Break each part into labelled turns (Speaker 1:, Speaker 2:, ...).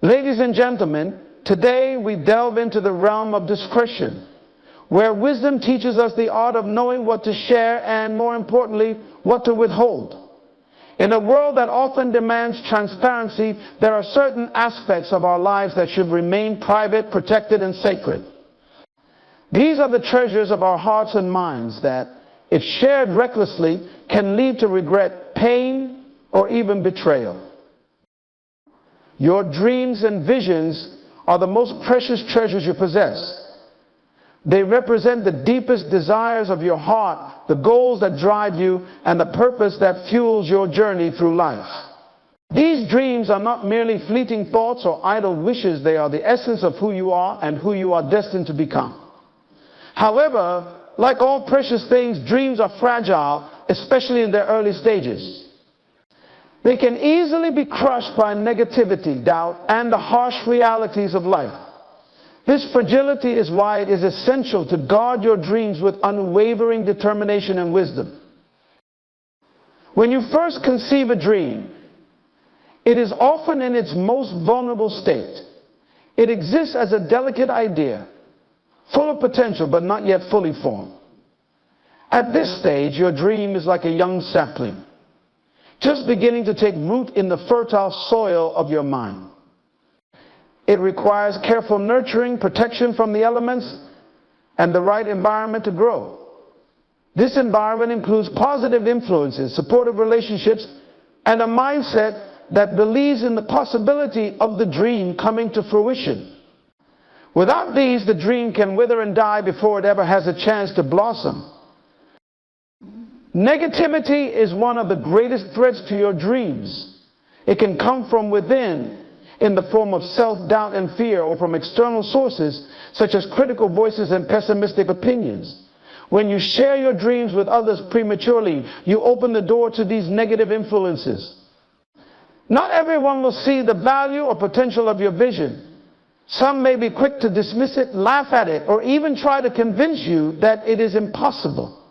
Speaker 1: Ladies and gentlemen, today we delve into the realm of discretion, where wisdom teaches us the art of knowing what to share and, more importantly, what to withhold. In a world that often demands transparency, there are certain aspects of our lives that should remain private, protected, and sacred. These are the treasures of our hearts and minds that, if shared recklessly, can lead to regret, pain, or even betrayal. Your dreams and visions are the most precious treasures you possess. They represent the deepest desires of your heart, the goals that drive you, and the purpose that fuels your journey through life. These dreams are not merely fleeting thoughts or idle wishes. They are the essence of who you are and who you are destined to become. However, like all precious things, dreams are fragile, especially in their early stages. They can easily be crushed by negativity, doubt, and the harsh realities of life. This fragility is why it is essential to guard your dreams with unwavering determination and wisdom. When you first conceive a dream, it is often in its most vulnerable state. It exists as a delicate idea, full of potential but not yet fully formed. At this stage, your dream is like a young sapling, just beginning to take root in the fertile soil of your mind. It requires careful nurturing, protection from the elements, and the right environment to grow. This environment includes positive influences, supportive relationships, and a mindset that believes in the possibility of the dream coming to fruition. Without these, the dream can wither and die before it ever has a chance to blossom. Negativity is one of the greatest threats to your dreams. It can come from within in the form of self-doubt and fear, or from external sources such as critical voices and pessimistic opinions. When you share your dreams with others prematurely, you open the door to these negative influences. Not everyone will see the value or potential of your vision. Some may be quick to dismiss it, laugh at it, or even try to convince you that it is impossible.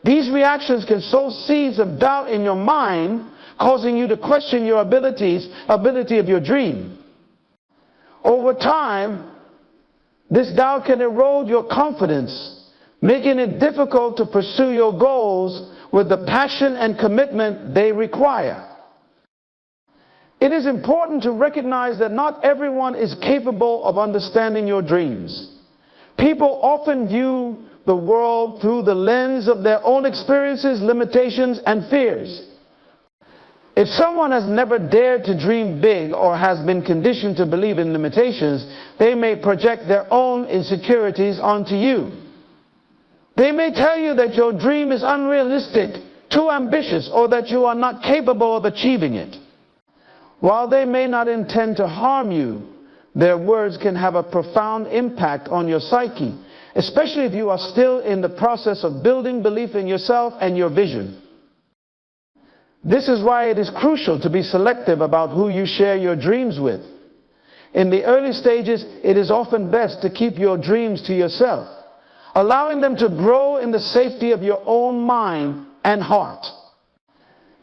Speaker 1: These reactions can sow seeds of doubt in your mind, causing you to question your ability of your dream. Over time, this doubt can erode your confidence, making it difficult to pursue your goals with the passion and commitment they require. It is important to recognize that not everyone is capable of understanding your dreams. People often view the world through the lens of their own experiences, limitations, and fears. If someone has never dared to dream big or has been conditioned to believe in limitations, they may project their own insecurities onto you. They may tell you that your dream is unrealistic, too ambitious, or that you are not capable of achieving it. While they may not intend to harm you, their words can have a profound impact on your psyche, especially if you are still in the process of building belief in yourself and your vision. This is why it is crucial to be selective about who you share your dreams with. In the early stages, it is often best to keep your dreams to yourself, allowing them to grow in the safety of your own mind and heart.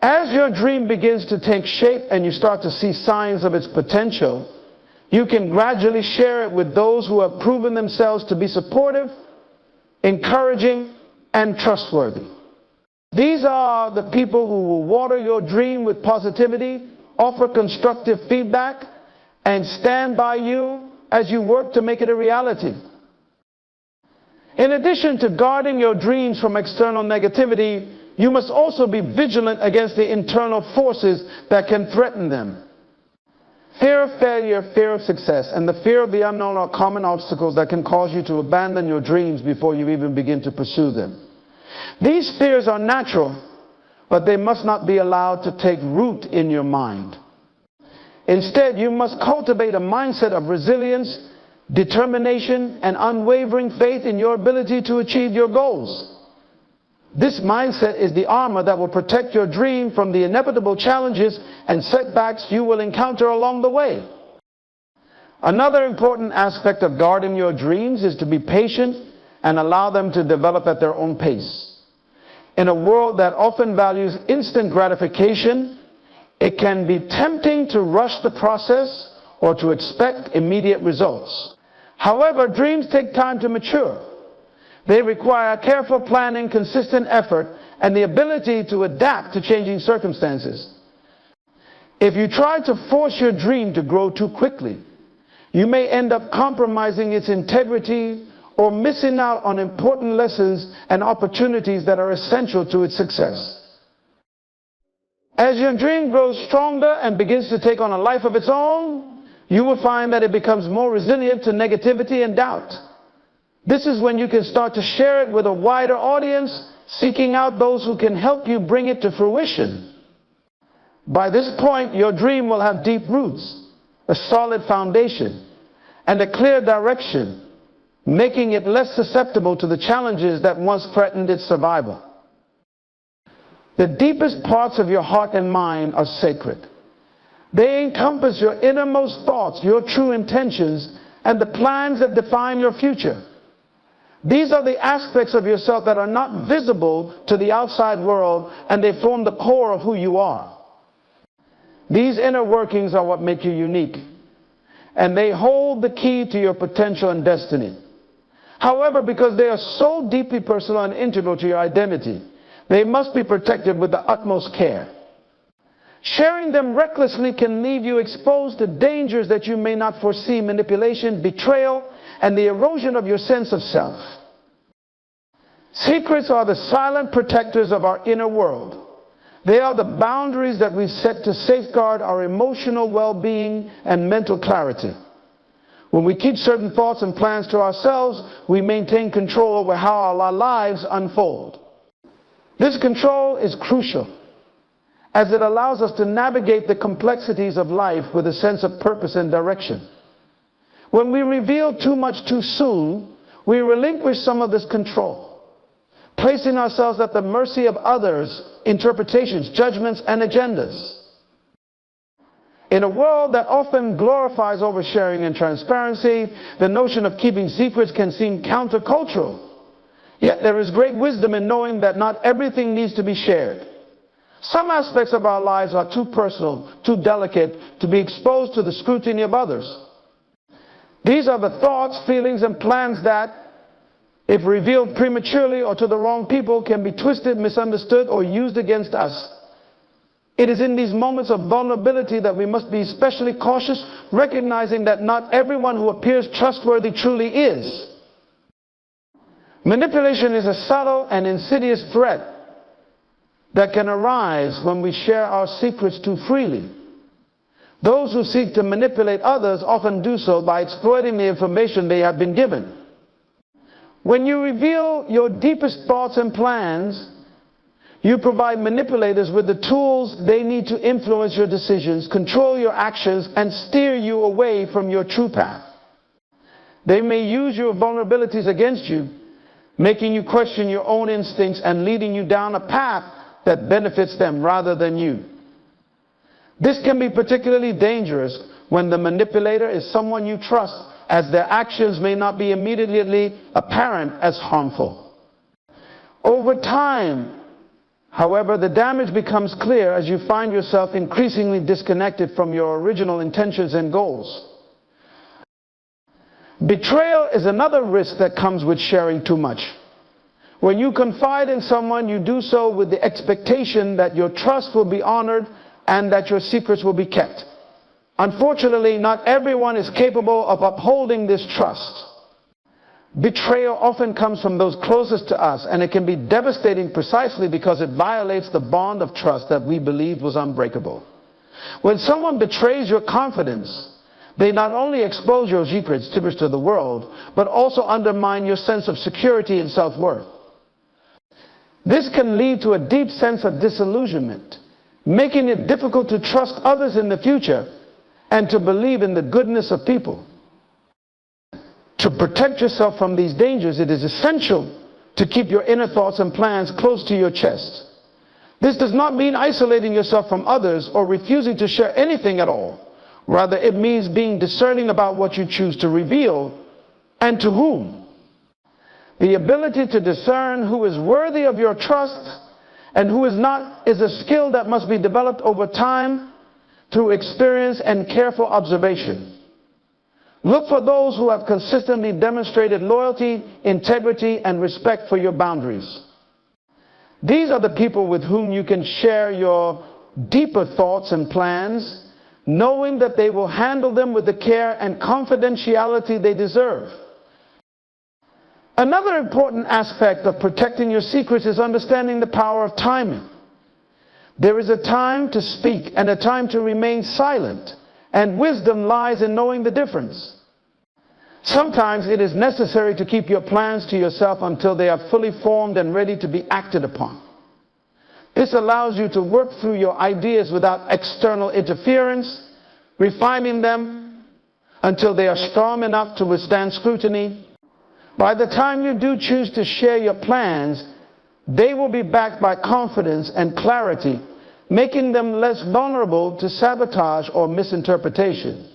Speaker 1: As your dream begins to take shape and you start to see signs of its potential, you can gradually share it with those who have proven themselves to be supportive, encouraging, and trustworthy. These are the people who will water your dream with positivity, offer constructive feedback, and stand by you as you work to make it a reality. In addition to guarding your dreams from external negativity, you must also be vigilant against the internal forces that can threaten them. Fear of failure, fear of success, and the fear of the unknown are common obstacles that can cause you to abandon your dreams before you even begin to pursue them. These fears are natural, but they must not be allowed to take root in your mind. Instead, you must cultivate a mindset of resilience, determination, and unwavering faith in your ability to achieve your goals. This mindset is the armor that will protect your dream from the inevitable challenges and setbacks you will encounter along the way. Another important aspect of guarding your dreams is to be patient and allow them to develop at their own pace. In a world that often values instant gratification, it can be tempting to rush the process or to expect immediate results. However, dreams take time to mature. They require careful planning, consistent effort, and the ability to adapt to changing circumstances. If you try to force your dream to grow too quickly, you may end up compromising its integrity or missing out on important lessons and opportunities that are essential to its success. As your dream grows stronger and begins to take on a life of its own, you will find that it becomes more resilient to negativity and doubt. This is when you can start to share it with a wider audience, seeking out those who can help you bring it to fruition. By this point, your dream will have deep roots, a solid foundation, and a clear direction, making it less susceptible to the challenges that once threatened its survival. The deepest parts of your heart and mind are sacred. They encompass your innermost thoughts, your true intentions, and the plans that define your future. These are the aspects of yourself that are not visible to the outside world, and they form the core of who you are. These inner workings are what make you unique, and they hold the key to your potential and destiny. However, because they are so deeply personal and integral to your identity, they must be protected with the utmost care. Sharing them recklessly can leave you exposed to dangers that you may not foresee: manipulation, betrayal, and the erosion of your sense of self. Secrets are the silent protectors of our inner world. They are the boundaries that we set to safeguard our emotional well-being and mental clarity. When we keep certain thoughts and plans to ourselves, we maintain control over how our lives unfold. This control is crucial, as it allows us to navigate the complexities of life with a sense of purpose and direction. When we reveal too much too soon, we relinquish some of this control, placing ourselves at the mercy of others' interpretations, judgments, and agendas. In a world that often glorifies oversharing and transparency, the notion of keeping secrets can seem countercultural. Yet there is great wisdom in knowing that not everything needs to be shared. Some aspects of our lives are too personal, too delicate to be exposed to the scrutiny of others. These are the thoughts, feelings, and plans that, if revealed prematurely or to the wrong people, can be twisted, misunderstood, or used against us. It is in these moments of vulnerability that we must be especially cautious, recognizing that not everyone who appears trustworthy truly is. Manipulation is a subtle and insidious threat that can arise when we share our secrets too freely. Those who seek to manipulate others often do so by exploiting the information they have been given. When you reveal your deepest thoughts and plans, you provide manipulators with the tools they need to influence your decisions, control your actions, and steer you away from your true path. They may use your vulnerabilities against you, making you question your own instincts and leading you down a path that benefits them rather than you. This can be particularly dangerous when the manipulator is someone you trust, as their actions may not be immediately apparent as harmful. Over time, however, the damage becomes clear as you find yourself increasingly disconnected from your original intentions and goals. Betrayal is another risk that comes with sharing too much. When you confide in someone, you do so with the expectation that your trust will be honored and that your secrets will be kept. Unfortunately, not everyone is capable of upholding this trust. Betrayal often comes from those closest to us, and it can be devastating precisely because it violates the bond of trust that we believed was unbreakable. When someone betrays your confidence, they not only expose your secrets to the world, but also undermine your sense of security and self-worth. This can lead to a deep sense of disillusionment, making it difficult to trust others in the future and to believe in the goodness of people. To protect yourself from these dangers, it is essential to keep your inner thoughts and plans close to your chest. This does not mean isolating yourself from others or refusing to share anything at all. Rather, it means being discerning about what you choose to reveal and to whom. The ability to discern who is worthy of your trust and who is not is a skill that must be developed over time through experience and careful observation. Look for those who have consistently demonstrated loyalty, integrity, and respect for your boundaries. These are the people with whom you can share your deeper thoughts and plans, knowing that they will handle them with the care and confidentiality they deserve. Another important aspect of protecting your secrets is understanding the power of timing. There is a time to speak and a time to remain silent, and wisdom lies in knowing the difference. Sometimes it is necessary to keep your plans to yourself until they are fully formed and ready to be acted upon. This allows you to work through your ideas without external interference, refining them until they are strong enough to withstand scrutiny. By the time you do choose to share your plans, they will be backed by confidence and clarity, making them less vulnerable to sabotage or misinterpretation.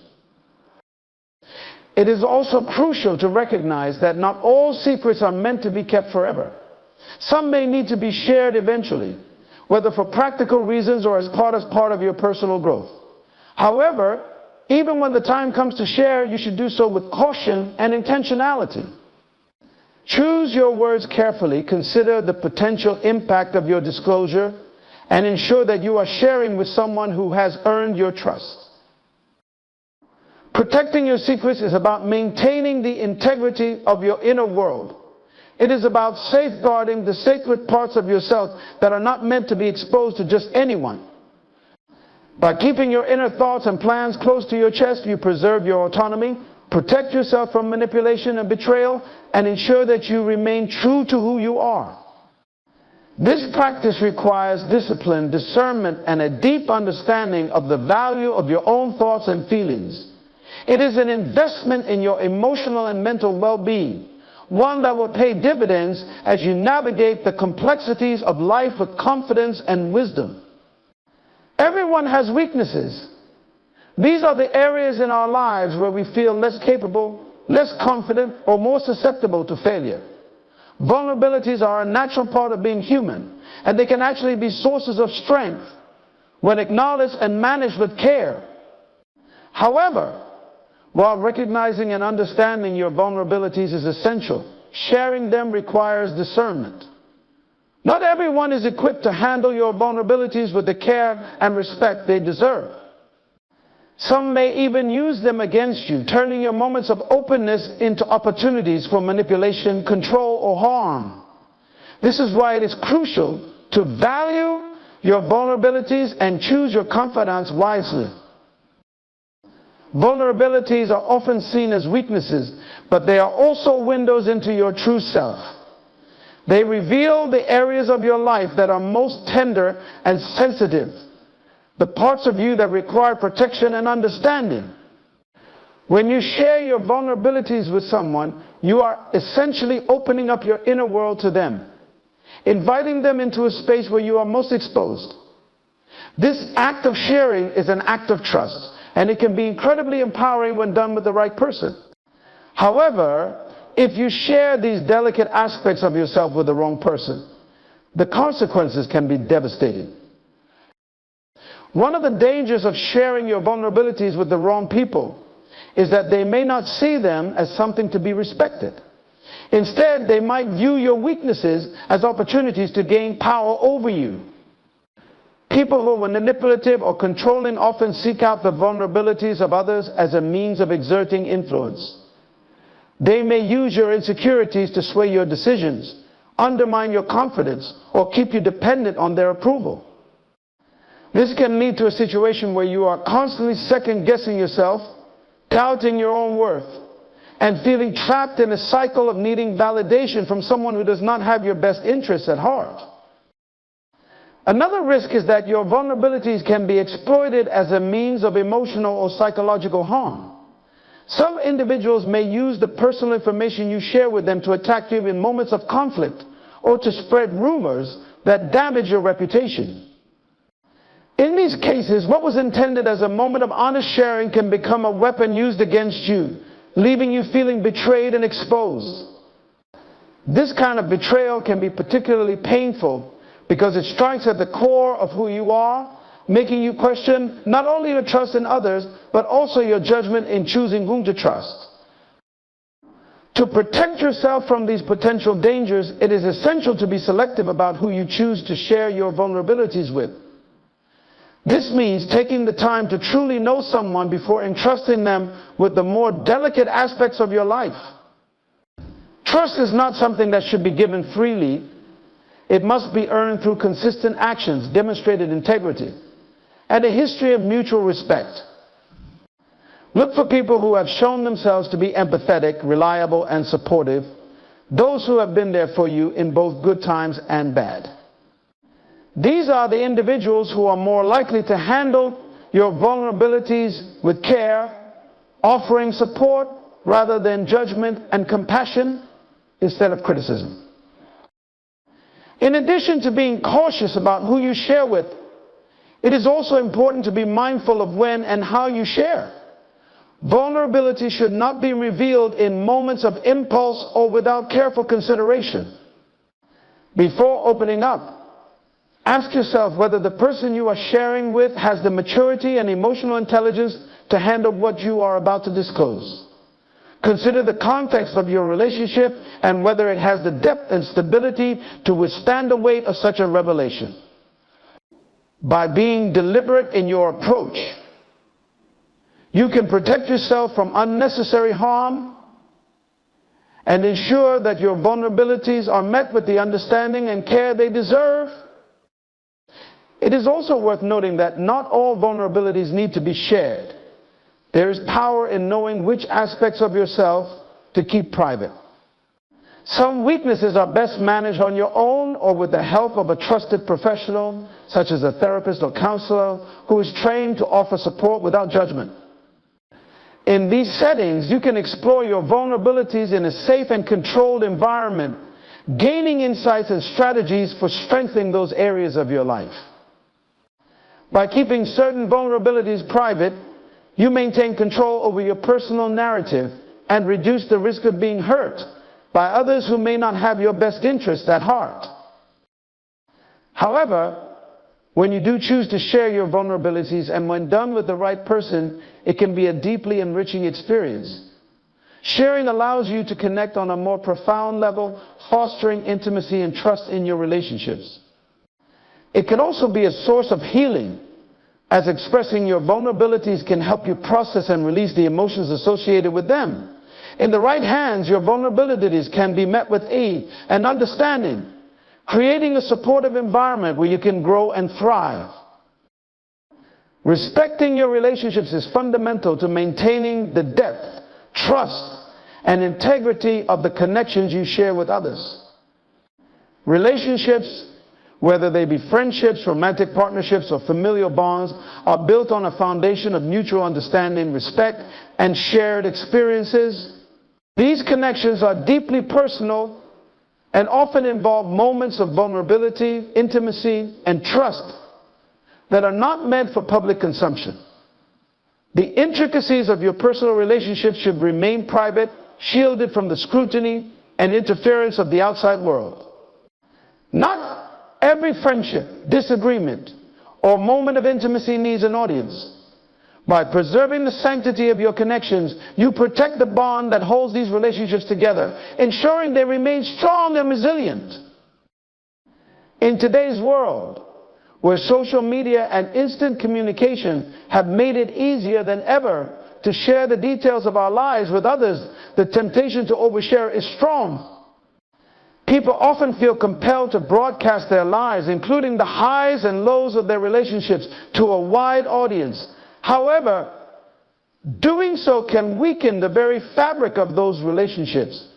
Speaker 1: It is also crucial to recognize that not all secrets are meant to be kept forever. Some may need to be shared eventually, whether for practical reasons or as part of your personal growth. However, even when the time comes to share, you should do so with caution and intentionality. Choose your words carefully, consider the potential impact of your disclosure, and ensure that you are sharing with someone who has earned your trust. Protecting your secrets is about maintaining the integrity of your inner world. It is about safeguarding the sacred parts of yourself that are not meant to be exposed to just anyone. By keeping your inner thoughts and plans close to your chest, you preserve your autonomy, protect yourself from manipulation and betrayal, and ensure that you remain true to who you are. This practice requires discipline, discernment, and a deep understanding of the value of your own thoughts and feelings. It is an investment in your emotional and mental well-being, one that will pay dividends as you navigate the complexities of life with confidence and wisdom. Everyone has weaknesses. These are the areas in our lives where we feel less capable, less confident, or more susceptible to failure. Vulnerabilities are a natural part of being human, and they can actually be sources of strength when acknowledged and managed with care. However, while recognizing and understanding your vulnerabilities is essential, sharing them requires discernment. Not everyone is equipped to handle your vulnerabilities with the care and respect they deserve. Some may even use them against you, turning your moments of openness into opportunities for manipulation, control, or harm. This is why it is crucial to value your vulnerabilities and choose your confidants wisely. Vulnerabilities are often seen as weaknesses, but they are also windows into your true self. They reveal the areas of your life that are most tender and sensitive, the parts of you that require protection and understanding. When you share your vulnerabilities with someone, you are essentially opening up your inner world to them, inviting them into a space where you are most exposed. This act of sharing is an act of trust, and it can be incredibly empowering when done with the right person. However, if you share these delicate aspects of yourself with the wrong person, the consequences can be devastating. One of the dangers of sharing your vulnerabilities with the wrong people is that they may not see them as something to be respected. Instead, they might view your weaknesses as opportunities to gain power over you. People who are manipulative or controlling often seek out the vulnerabilities of others as a means of exerting influence. They may use your insecurities to sway your decisions, undermine your confidence, or keep you dependent on their approval. This can lead to a situation where you are constantly second-guessing yourself, doubting your own worth, and feeling trapped in a cycle of needing validation from someone who does not have your best interests at heart. Another risk is that your vulnerabilities can be exploited as a means of emotional or psychological harm. Some individuals may use the personal information you share with them to attack you in moments of conflict or to spread rumors that damage your reputation. In these cases, what was intended as a moment of honest sharing can become a weapon used against you, leaving you feeling betrayed and exposed. This kind of betrayal can be particularly painful because it strikes at the core of who you are, making you question not only your trust in others, but also your judgment in choosing whom to trust. To protect yourself from these potential dangers, it is essential to be selective about who you choose to share your vulnerabilities with. This means taking the time to truly know someone before entrusting them with the more delicate aspects of your life. Trust is not something that should be given freely. It must be earned through consistent actions, demonstrated integrity, and a history of mutual respect. Look for people who have shown themselves to be empathetic, reliable, and supportive, those who have been there for you in both good times and bad. These are the individuals who are more likely to handle your vulnerabilities with care, offering support rather than judgment and compassion instead of criticism. In addition to being cautious about who you share with, it is also important to be mindful of when and how you share. Vulnerability should not be revealed in moments of impulse or without careful consideration. Before opening up, ask yourself whether the person you are sharing with has the maturity and emotional intelligence to handle what you are about to disclose. Consider the context of your relationship and whether it has the depth and stability to withstand the weight of such a revelation. By being deliberate in your approach, you can protect yourself from unnecessary harm and ensure that your vulnerabilities are met with the understanding and care they deserve. It is also worth noting that not all vulnerabilities need to be shared. There is power in knowing which aspects of yourself to keep private. Some weaknesses are best managed on your own or with the help of a trusted professional, such as a therapist or counselor, who is trained to offer support without judgment. In these settings, you can explore your vulnerabilities in a safe and controlled environment, gaining insights and strategies for strengthening those areas of your life. By keeping certain vulnerabilities private, you maintain control over your personal narrative and reduce the risk of being hurt by others who may not have your best interests at heart. However, when you do choose to share your vulnerabilities and when done with the right person, it can be a deeply enriching experience. Sharing allows you to connect on a more profound level, fostering intimacy and trust in your relationships. It can also be a source of healing, as expressing your vulnerabilities can help you process and release the emotions associated with them. In the right hands, your vulnerabilities can be met with aid and understanding, creating a supportive environment where you can grow and thrive. Respecting your relationships is fundamental to maintaining the depth, trust, and integrity of the connections you share with others. Relationships, whether they be friendships, romantic partnerships, or familial bonds, are built on a foundation of mutual understanding, respect, and shared experiences. These connections are deeply personal and often involve moments of vulnerability, intimacy, and trust that are not meant for public consumption. The intricacies of your personal relationships should remain private, shielded from the scrutiny and interference of the outside world. Not every friendship, disagreement, or moment of intimacy needs an audience. By preserving the sanctity of your connections, you protect the bond that holds these relationships together, ensuring they remain strong and resilient. In today's world, where social media and instant communication have made it easier than ever to share the details of our lives with others, the temptation to overshare is strong. People often feel compelled to broadcast their lives, including the highs and lows of their relationships, to a wide audience. However, doing so can weaken the very fabric of those relationships.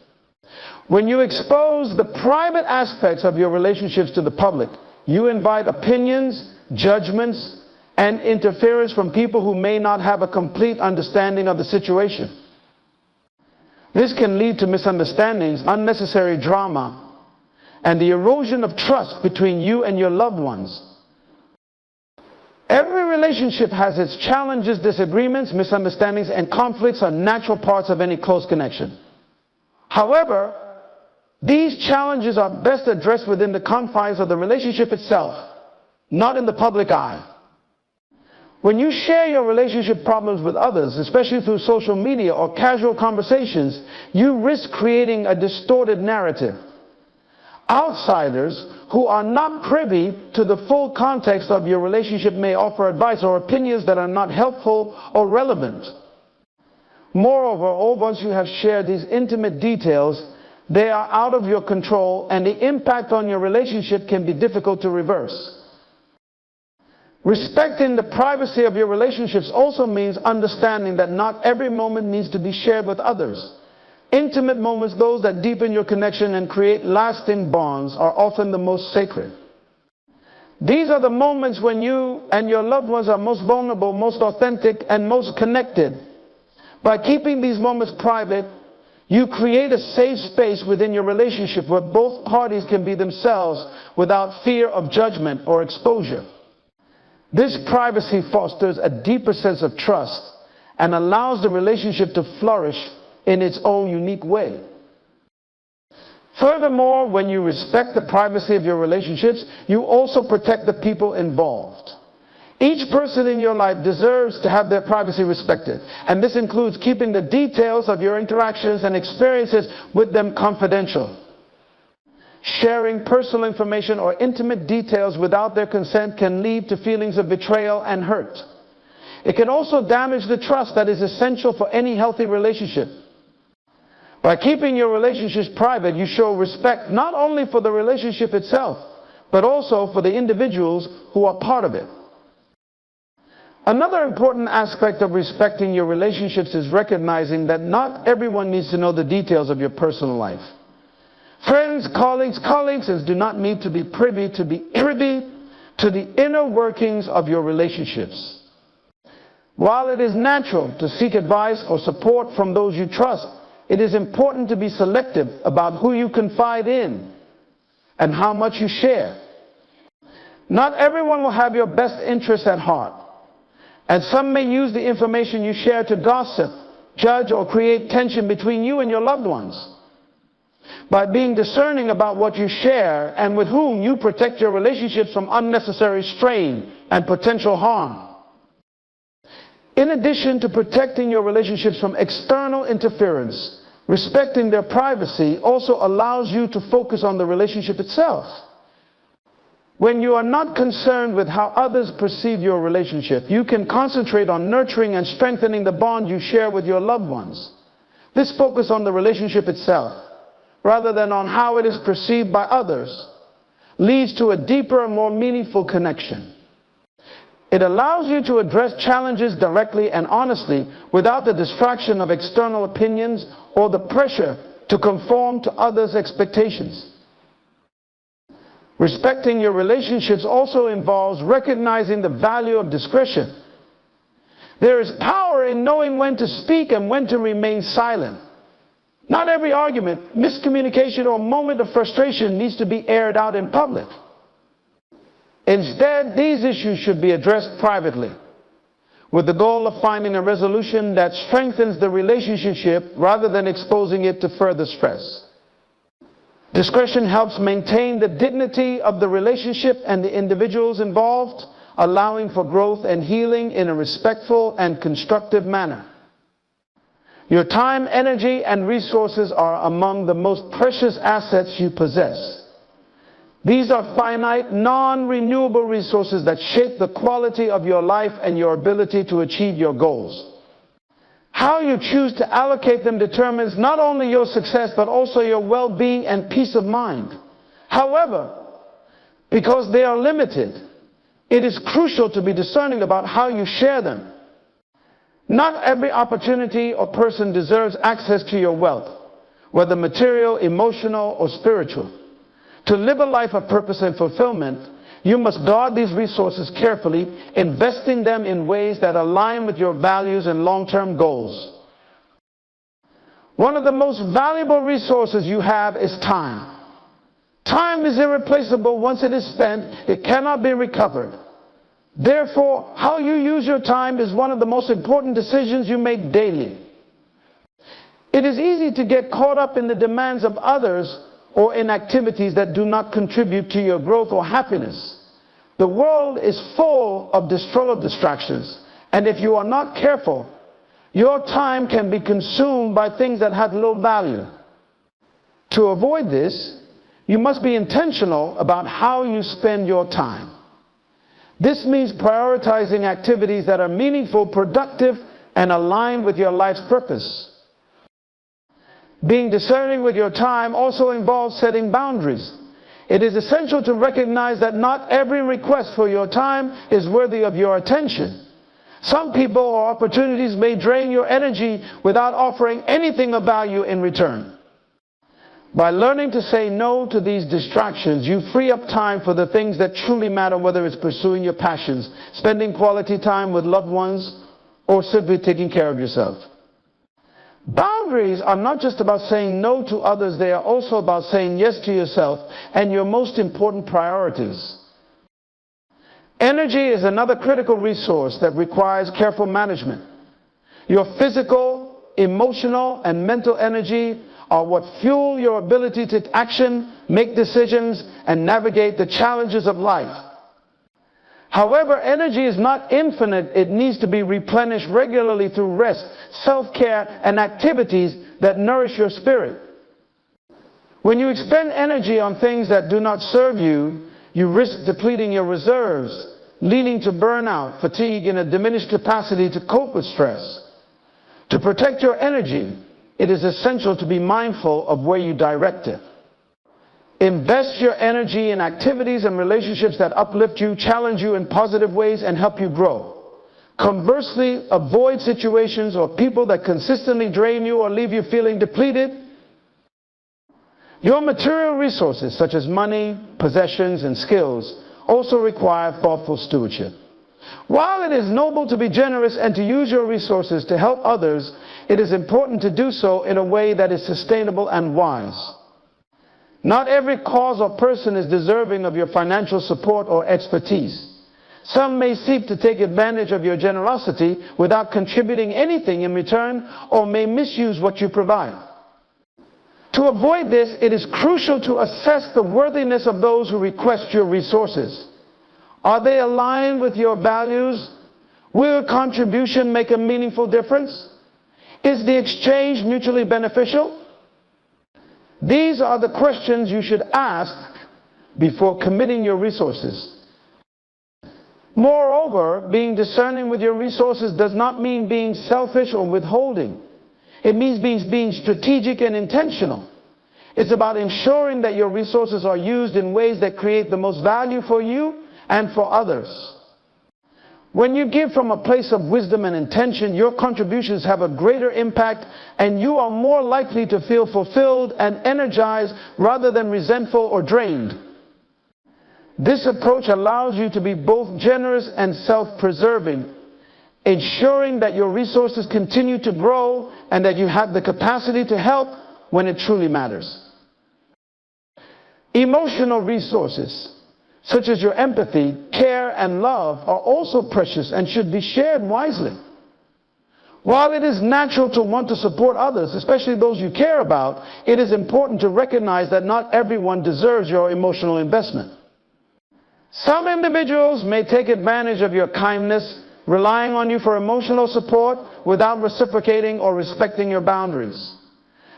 Speaker 1: When you expose the private aspects of your relationships to the public, you invite opinions, judgments, and interference from people who may not have a complete understanding of the situation. This can lead to misunderstandings, unnecessary drama, and the erosion of trust between you and your loved ones. Every relationship has its challenges, disagreements, misunderstandings, and conflicts are natural parts of any close connection. However, these challenges are best addressed within the confines of the relationship itself, not in the public eye. When you share your relationship problems with others, especially through social media or casual conversations, you risk creating a distorted narrative. Outsiders who are not privy to the full context of your relationship may offer advice or opinions that are not helpful or relevant. Moreover, once you have shared these intimate details, they are out of your control, and the impact on your relationship can be difficult to reverse. Respecting the privacy of your relationships also means understanding that not every moment needs to be shared with others. Intimate moments, those that deepen your connection and create lasting bonds, are often the most sacred. These are the moments when you and your loved ones are most vulnerable, most authentic, and most connected. By keeping these moments private, you create a safe space within your relationship where both parties can be themselves without fear of judgment or exposure. This privacy fosters a deeper sense of trust and allows the relationship to flourish in its own unique way. Furthermore, when you respect the privacy of your relationships, you also protect the people involved. Each person in your life deserves to have their privacy respected, and this includes keeping the details of your interactions and experiences with them confidential. Sharing personal information or intimate details without their consent can lead to feelings of betrayal and hurt. It can also damage the trust that is essential for any healthy relationship. By keeping your relationships private, you show respect not only for the relationship itself, but also for the individuals who are part of it. Another important aspect of respecting your relationships is recognizing that not everyone needs to know the details of your personal life. Friends, colleagues do not need to be privy to the inner workings of your relationships. While it is natural to seek advice or support from those you trust, it is important to be selective about who you confide in and how much you share. Not everyone will have your best interests at heart, and some may use the information you share to gossip, judge, or create tension between you and your loved ones. By being discerning about what you share and with whom, you protect your relationships from unnecessary strain and potential harm. In addition to protecting your relationships from external interference, respecting their privacy also allows you to focus on the relationship itself. When you are not concerned with how others perceive your relationship, you can concentrate on nurturing and strengthening the bond you share with your loved ones. This focus on the relationship itself, rather than on how it is perceived by others, leads to a deeper and more meaningful connection. It allows you to address challenges directly and honestly without the distraction of external opinions or the pressure to conform to others' expectations. Respecting your relationships also involves recognizing the value of discretion. There is power in knowing when to speak and when to remain silent. Not every argument, miscommunication, or moment of frustration needs to be aired out in public. Instead, these issues should be addressed privately, with the goal of finding a resolution that strengthens the relationship rather than exposing it to further stress. Discretion helps maintain the dignity of the relationship and the individuals involved, allowing for growth and healing in a respectful and constructive manner. Your time, energy, and resources are among the most precious assets you possess. These are finite, non-renewable resources that shape the quality of your life and your ability to achieve your goals. How you choose to allocate them determines not only your success, but also your well-being and peace of mind. However, because they are limited, it is crucial to be discerning about how you share them. Not every opportunity or person deserves access to your wealth, whether material, emotional, or spiritual. To live a life of purpose and fulfillment, you must guard these resources carefully, investing them in ways that align with your values and long-term goals. One of the most valuable resources you have is time. Time is irreplaceable. Once it is spent, it cannot be recovered. Therefore, how you use your time is one of the most important decisions you make daily. It is easy to get caught up in the demands of others or in activities that do not contribute to your growth or happiness. The world is full of distractions, and if you are not careful, your time can be consumed by things that have low value. To avoid this, you must be intentional about how you spend your time. This means prioritizing activities that are meaningful, productive, and aligned with your life's purpose. Being discerning with your time also involves setting boundaries. It is essential to recognize that not every request for your time is worthy of your attention. Some people or opportunities may drain your energy without offering anything of value in return. By learning to say no to these distractions, you free up time for the things that truly matter, whether it's pursuing your passions, spending quality time with loved ones, or simply taking care of yourself. Boundaries are not just about saying no to others, they are also about saying yes to yourself and your most important priorities. Energy is another critical resource that requires careful management. Your physical, emotional, and mental energy are what fuel your ability to take action, make decisions, and navigate the challenges of life. However, energy is not infinite. It needs to be replenished regularly through rest, self-care, and activities that nourish your spirit. When you expend energy on things that do not serve you, you risk depleting your reserves, leading to burnout, fatigue, and a diminished capacity to cope with stress. To protect your energy, it is essential to be mindful of where you direct it. Invest your energy in activities and relationships that uplift you, challenge you in positive ways, and help you grow. Conversely, avoid situations or people that consistently drain you or leave you feeling depleted. Your material resources, such as money, possessions, and skills, also require thoughtful stewardship. While it is noble to be generous and to use your resources to help others, it is important to do so in a way that is sustainable and wise. Not every cause or person is deserving of your financial support or expertise. Some may seek to take advantage of your generosity without contributing anything in return, or may misuse what you provide. To avoid this, it is crucial to assess the worthiness of those who request your resources. Are they aligned with your values? Will a contribution make a meaningful difference? Is the exchange mutually beneficial? These are the questions you should ask before committing your resources. Moreover, being discerning with your resources does not mean being selfish or withholding. It means being strategic and intentional. It's about ensuring that your resources are used in ways that create the most value for you and for others. When you give from a place of wisdom and intention, your contributions have a greater impact, and you are more likely to feel fulfilled and energized rather than resentful or drained. This approach allows you to be both generous and self-preserving, ensuring that your resources continue to grow and that you have the capacity to help when it truly matters. Emotional resources, such as your empathy, care, and love, are also precious and should be shared wisely. While it is natural to want to support others, especially those you care about, it is important to recognize that not everyone deserves your emotional investment. Some individuals may take advantage of your kindness, relying on you for emotional support without reciprocating or respecting your boundaries.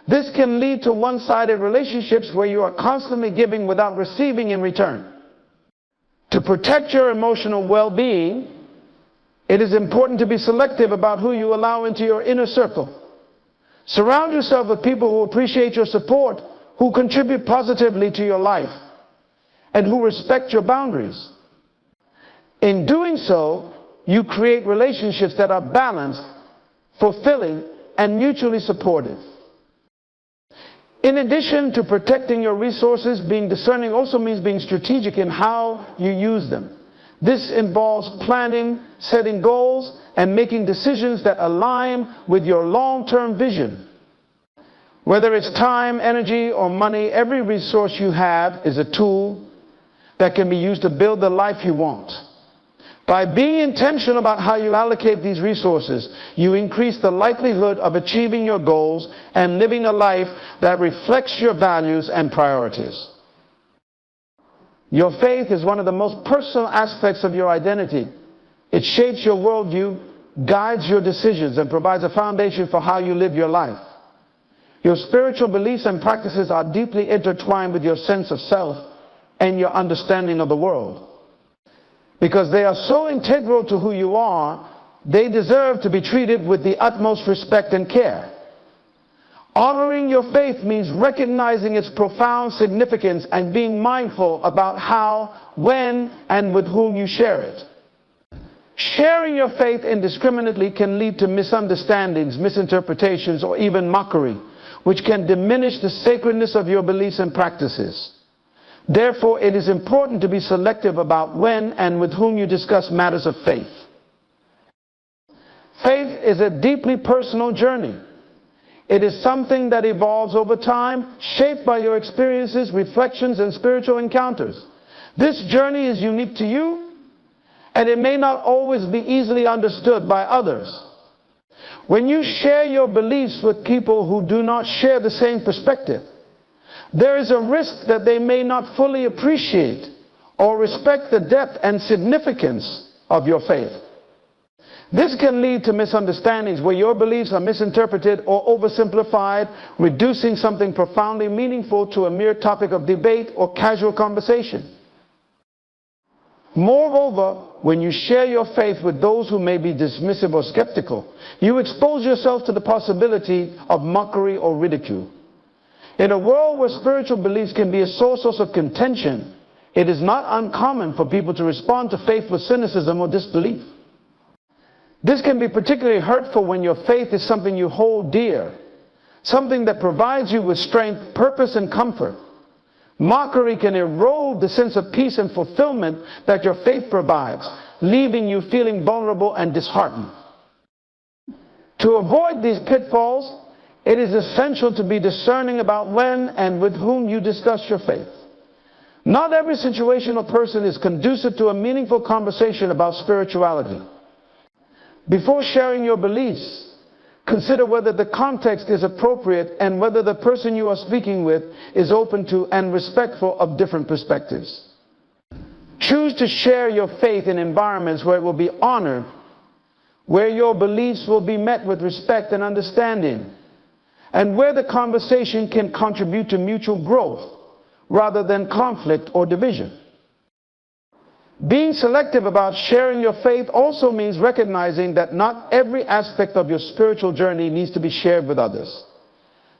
Speaker 1: This can lead to one-sided relationships where you are constantly giving without receiving in return. To protect your emotional well-being, it is important to be selective about who you allow into your inner circle. Surround yourself with people who appreciate your support, who contribute positively to your life, and who respect your boundaries. In doing so, you create relationships that are balanced, fulfilling, and mutually supportive. In addition to protecting your resources, being discerning also means being strategic in how you use them. This involves planning, setting goals, and making decisions that align with your long-term vision. Whether it's time, energy, or money, every resource you have is a tool that can be used to build the life you want. By being intentional about how you allocate these resources, you increase the likelihood of achieving your goals and living a life that reflects your values and priorities. Your faith is one of the most personal aspects of your identity. It shapes your worldview, guides your decisions, and provides a foundation for how you live your life. Your spiritual beliefs and practices are deeply intertwined with your sense of self and your understanding of the world. Because they are so integral to who you are, they deserve to be treated with the utmost respect and care. Honoring your faith means recognizing its profound significance and being mindful about how, when, and with whom you share it. Sharing your faith indiscriminately can lead to misunderstandings, misinterpretations, or even mockery, which can diminish the sacredness of your beliefs and practices. Therefore, it is important to be selective about when and with whom you discuss matters of faith. Faith is a deeply personal journey. It is something that evolves over time, shaped by your experiences, reflections, and spiritual encounters. This journey is unique to you, and it may not always be easily understood by others. When you share your beliefs with people who do not share the same perspective, there is a risk that they may not fully appreciate or respect the depth and significance of your faith. This can lead to misunderstandings where your beliefs are misinterpreted or oversimplified, reducing something profoundly meaningful to a mere topic of debate or casual conversation. Moreover, when you share your faith with those who may be dismissive or skeptical, you expose yourself to the possibility of mockery or ridicule. In a world where spiritual beliefs can be a source of contention, it is not uncommon for people to respond to faith with cynicism or disbelief. This can be particularly hurtful when your faith is something you hold dear, something that provides you with strength, purpose, and comfort. Mockery can erode the sense of peace and fulfillment that your faith provides, leaving you feeling vulnerable and disheartened. To avoid these pitfalls, it is essential to be discerning about when and with whom you discuss your faith. Not every situation or person is conducive to a meaningful conversation about spirituality. Before sharing your beliefs, consider whether the context is appropriate and whether the person you are speaking with is open to and respectful of different perspectives. Choose to share your faith in environments where it will be honored, where your beliefs will be met with respect and understanding, and where the conversation can contribute to mutual growth rather than conflict or division. Being selective about sharing your faith also means recognizing that not every aspect of your spiritual journey needs to be shared with others.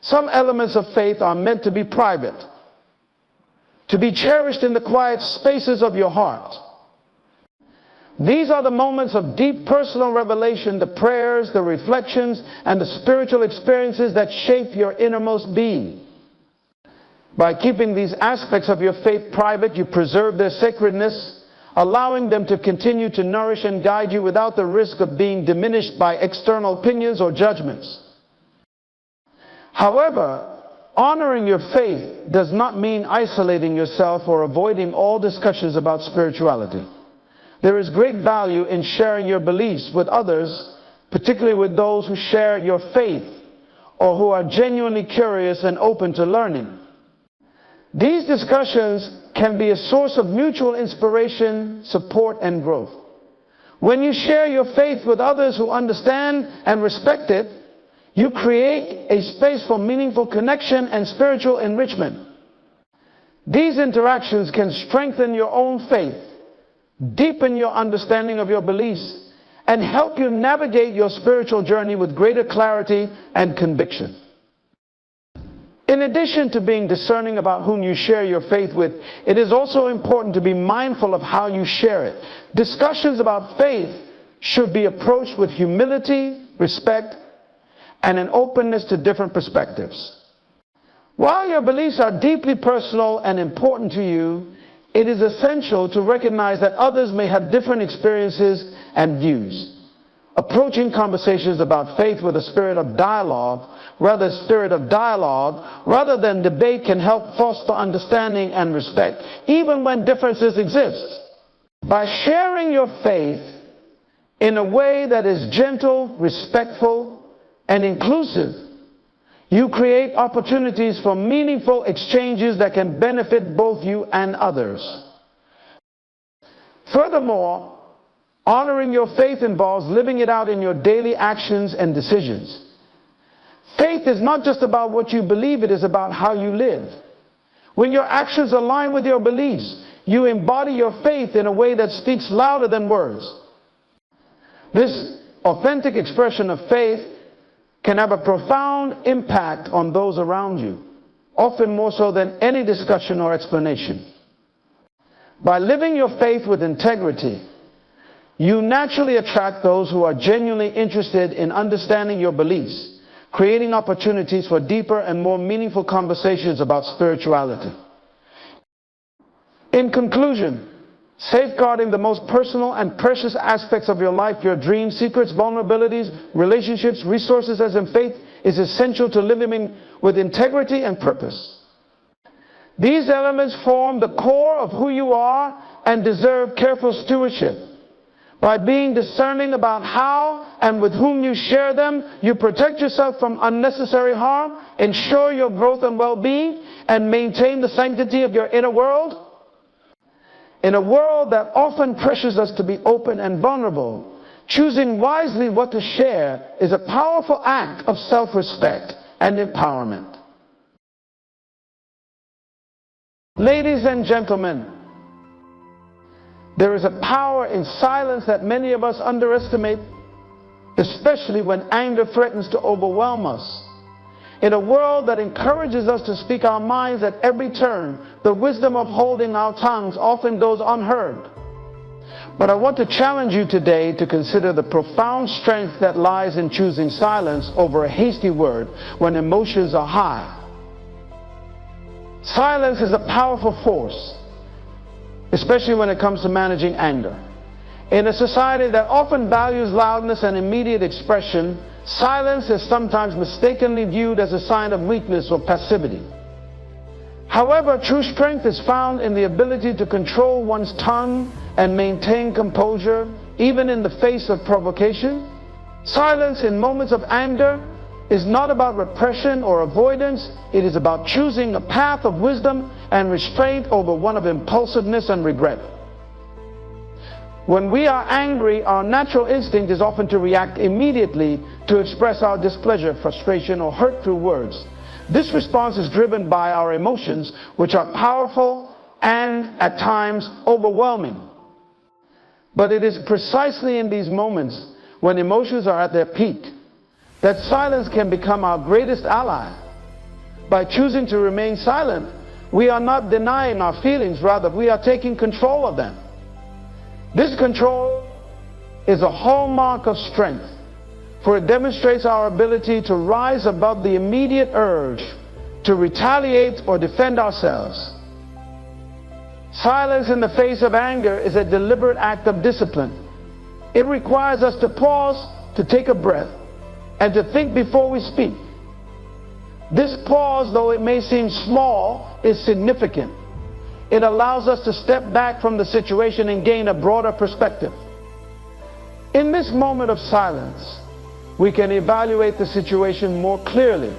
Speaker 1: Some elements of faith are meant to be private, to be cherished in the quiet spaces of your heart. These are the moments of deep personal revelation, the prayers, the reflections, and the spiritual experiences that shape your innermost being. By keeping these aspects of your faith private, you preserve their sacredness, allowing them to continue to nourish and guide you without the risk of being diminished by external opinions or judgments. However, honoring your faith does not mean isolating yourself or avoiding all discussions about spirituality. There is great value in sharing your beliefs with others, particularly with those who share your faith or who are genuinely curious and open to learning. These discussions can be a source of mutual inspiration, support, and growth. When you share your faith with others who understand and respect it, you create a space for meaningful connection and spiritual enrichment. These interactions can strengthen your own faith, deepen your understanding of your beliefs, and help you navigate your spiritual journey with greater clarity and conviction. In addition to being discerning about whom you share your faith with, it is also important to be mindful of how you share it. Discussions about faith should be approached with humility, respect, and an openness to different perspectives. While your beliefs are deeply personal and important to you, it is essential to recognize that others may have different experiences and views. Approaching conversations about faith with a spirit of dialogue rather than debate can help foster understanding and respect, even when differences exist. By sharing your faith in a way that is gentle, respectful, and inclusive, you create opportunities for meaningful exchanges that can benefit both you and others. Furthermore, honoring your faith involves living it out in your daily actions and decisions. Faith is not just about what you believe, it is about how you live. When your actions align with your beliefs, you embody your faith in a way that speaks louder than words. This authentic expression of faith can have a profound impact on those around you, often more so than any discussion or explanation. By living your faith with integrity, you naturally attract those who are genuinely interested in understanding your beliefs, creating opportunities for deeper and more meaningful conversations about spirituality. In conclusion, safeguarding the most personal and precious aspects of your life, your dreams, secrets, vulnerabilities, relationships, resources, and faith, is essential to living with integrity and purpose. These elements form the core of who you are and deserve careful stewardship. By being discerning about how and with whom you share them, you protect yourself from unnecessary harm, ensure your growth and well-being, and maintain the sanctity of your inner world. In a world that often pressures us to be open and vulnerable, choosing wisely what to share is a powerful act of self-respect and empowerment. Ladies and gentlemen, there is a power in silence that many of us underestimate, especially when anger threatens to overwhelm us. In a world that encourages us to speak our minds at every turn, the wisdom of holding our tongues often goes unheard. But I want to challenge you today to consider the profound strength that lies in choosing silence over a hasty word when emotions are high. Silence is a powerful force, especially when it comes to managing anger. In a society that often values loudness and immediate expression, silence is sometimes mistakenly viewed as a sign of weakness or passivity. However, true strength is found in the ability to control one's tongue and maintain composure, even in the face of provocation. Silence in moments of anger is not about repression or avoidance. It is about choosing a path of wisdom and restraint over one of impulsiveness and regret. When we are angry, our natural instinct is often to react immediately to express our displeasure, frustration, or hurt through words. This response is driven by our emotions, which are powerful and, at times, overwhelming. But it is precisely in these moments, when emotions are at their peak, that silence can become our greatest ally. By choosing to remain silent, we are not denying our feelings, rather we are taking control of them. This control is a hallmark of strength, for it demonstrates our ability to rise above the immediate urge to retaliate or defend ourselves. Silence in the face of anger is a deliberate act of discipline. It requires us to pause, to take a breath, and to think before we speak. This pause, though it may seem small, is significant. It allows us to step back from the situation and gain a broader perspective. In this moment of silence, we can evaluate the situation more clearly,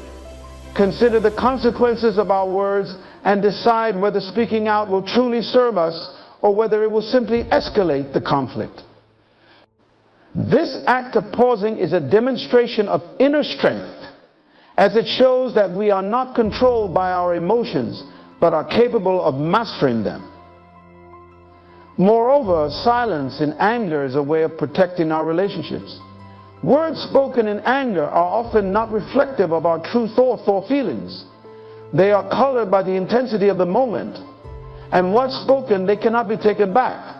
Speaker 1: consider the consequences of our words, and decide whether speaking out will truly serve us or whether it will simply escalate the conflict. This act of pausing is a demonstration of inner strength, as it shows that we are not controlled by our emotions, but are capable of mastering them. Moreover, silence in anger is a way of protecting our relationships. Words spoken in anger are often not reflective of our true thoughts or feelings. They are colored by the intensity of the moment, and once spoken, they cannot be taken back.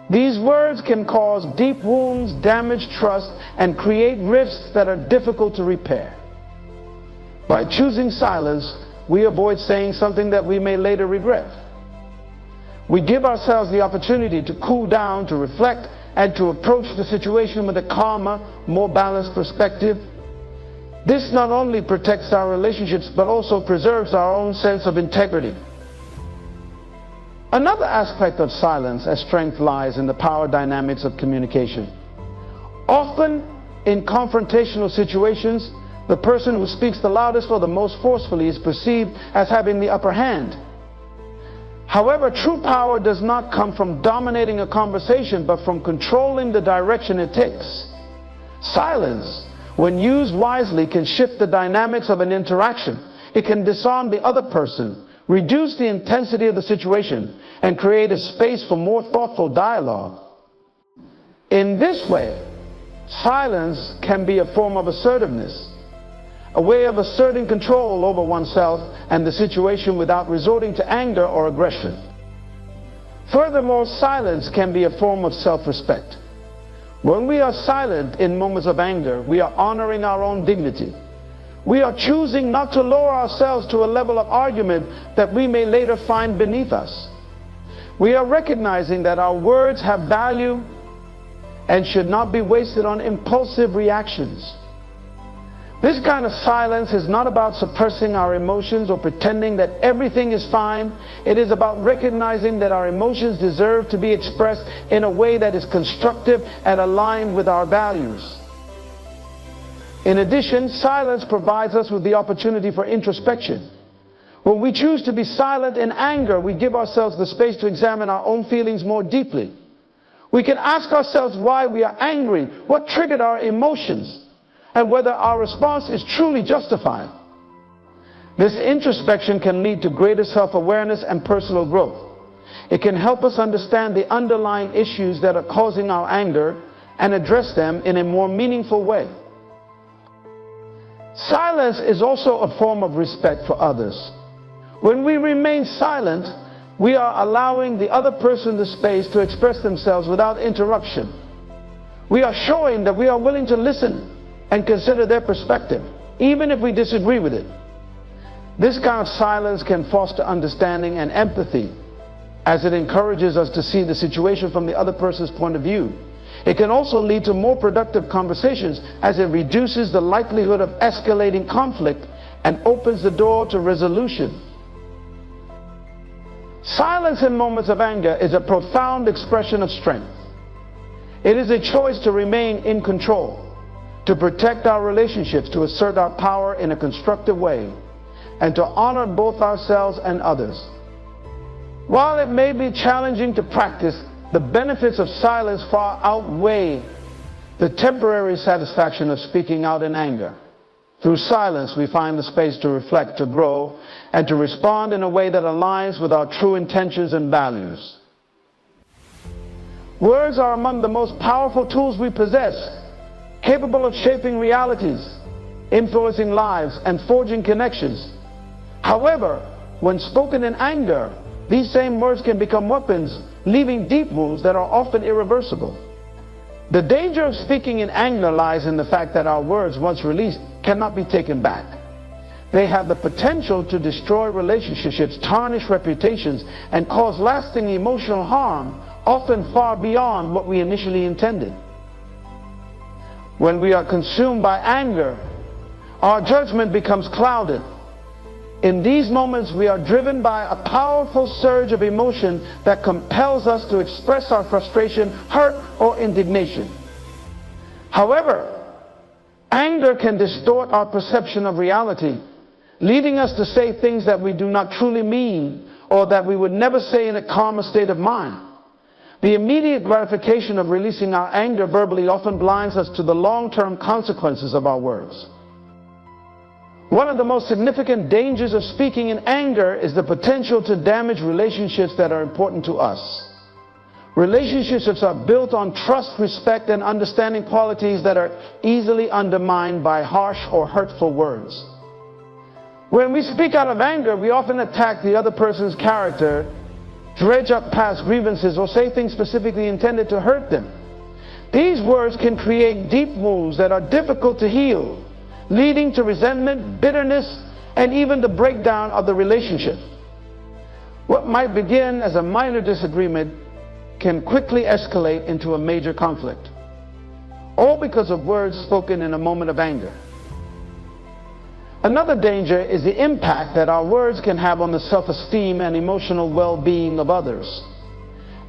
Speaker 1: These words can cause deep wounds, damage trust, and create rifts that are difficult to repair. By choosing silence, we avoid saying something that we may later regret. We give ourselves the opportunity to cool down, to reflect, and to approach the situation with a calmer, more balanced perspective. This not only protects our relationships, but also preserves our own sense of integrity. Another aspect of silence as strength lies in the power dynamics of communication. Often, in confrontational situations, the person who speaks the loudest or the most forcefully is perceived as having the upper hand. However, true power does not come from dominating a conversation, but from controlling the direction it takes. Silence, when used wisely, can shift the dynamics of an interaction. It can disarm the other person, reduce the intensity of the situation, and create a space for more thoughtful dialogue. In this way, silence can be a form of assertiveness, a way of asserting control over oneself and the situation without resorting to anger or aggression. Furthermore, silence can be a form of self-respect. When we are silent in moments of anger, we are honoring our own dignity. We are choosing not to lower ourselves to a level of argument that we may later find beneath us. We are recognizing that our words have value and should not be wasted on impulsive reactions. This kind of silence is not about suppressing our emotions or pretending that everything is fine. It is about recognizing that our emotions deserve to be expressed in a way that is constructive and aligned with our values. In addition, silence provides us with the opportunity for introspection. When we choose to be silent in anger, we give ourselves the space to examine our own feelings more deeply. We can ask ourselves why we are angry, what triggered our emotions, and whether our response is truly justified. This introspection can lead to greater self-awareness and personal growth. It can help us understand the underlying issues that are causing our anger and address them in a more meaningful way. Silence is also a form of respect for others. When we remain silent, we are allowing the other person the space to express themselves without interruption. We are showing that we are willing to listen and consider their perspective, even if we disagree with it. This kind of silence can foster understanding and empathy, as it encourages us to see the situation from the other person's point of view. It can also lead to more productive conversations, as it reduces the likelihood of escalating conflict and opens the door to resolution. Silence in moments of anger is a profound expression of strength. It is a choice to remain in control, to protect our relationships, to assert our power in a constructive way, and to honor both ourselves and others. While it may be challenging to practice, the benefits of silence far outweigh the temporary satisfaction of speaking out in anger. Through silence, we find the space to reflect, to grow, and to respond in a way that aligns with our true intentions and values. Words are among the most powerful tools we possess, capable of shaping realities, influencing lives, and forging connections. However, when spoken in anger, these same words can become weapons, leaving deep wounds that are often irreversible. The danger of speaking in anger lies in the fact that our words, once released, cannot be taken back. They have the potential to destroy relationships, tarnish reputations, and cause lasting emotional harm, often far beyond what we initially intended. When we are consumed by anger, our judgment becomes clouded. In these moments, we are driven by a powerful surge of emotion that compels us to express our frustration, hurt, or indignation. However, anger can distort our perception of reality, leading us to say things that we do not truly mean, or that we would never say in a calmer state of mind. The immediate gratification of releasing our anger verbally often blinds us to the long-term consequences of our words. One of the most significant dangers of speaking in anger is the potential to damage relationships that are important to us. Relationships that are built on trust, respect, and understanding qualities that are easily undermined by harsh or hurtful words. When we speak out of anger, we often attack the other person's character, dredge up past grievances, or say things specifically intended to hurt them. These words can create deep wounds that are difficult to heal, leading to resentment, bitterness, and even the breakdown of the relationship. What might begin as a minor disagreement can quickly escalate into a major conflict, all because of words spoken in a moment of anger. Another danger is the impact that our words can have on the self-esteem and emotional well-being of others.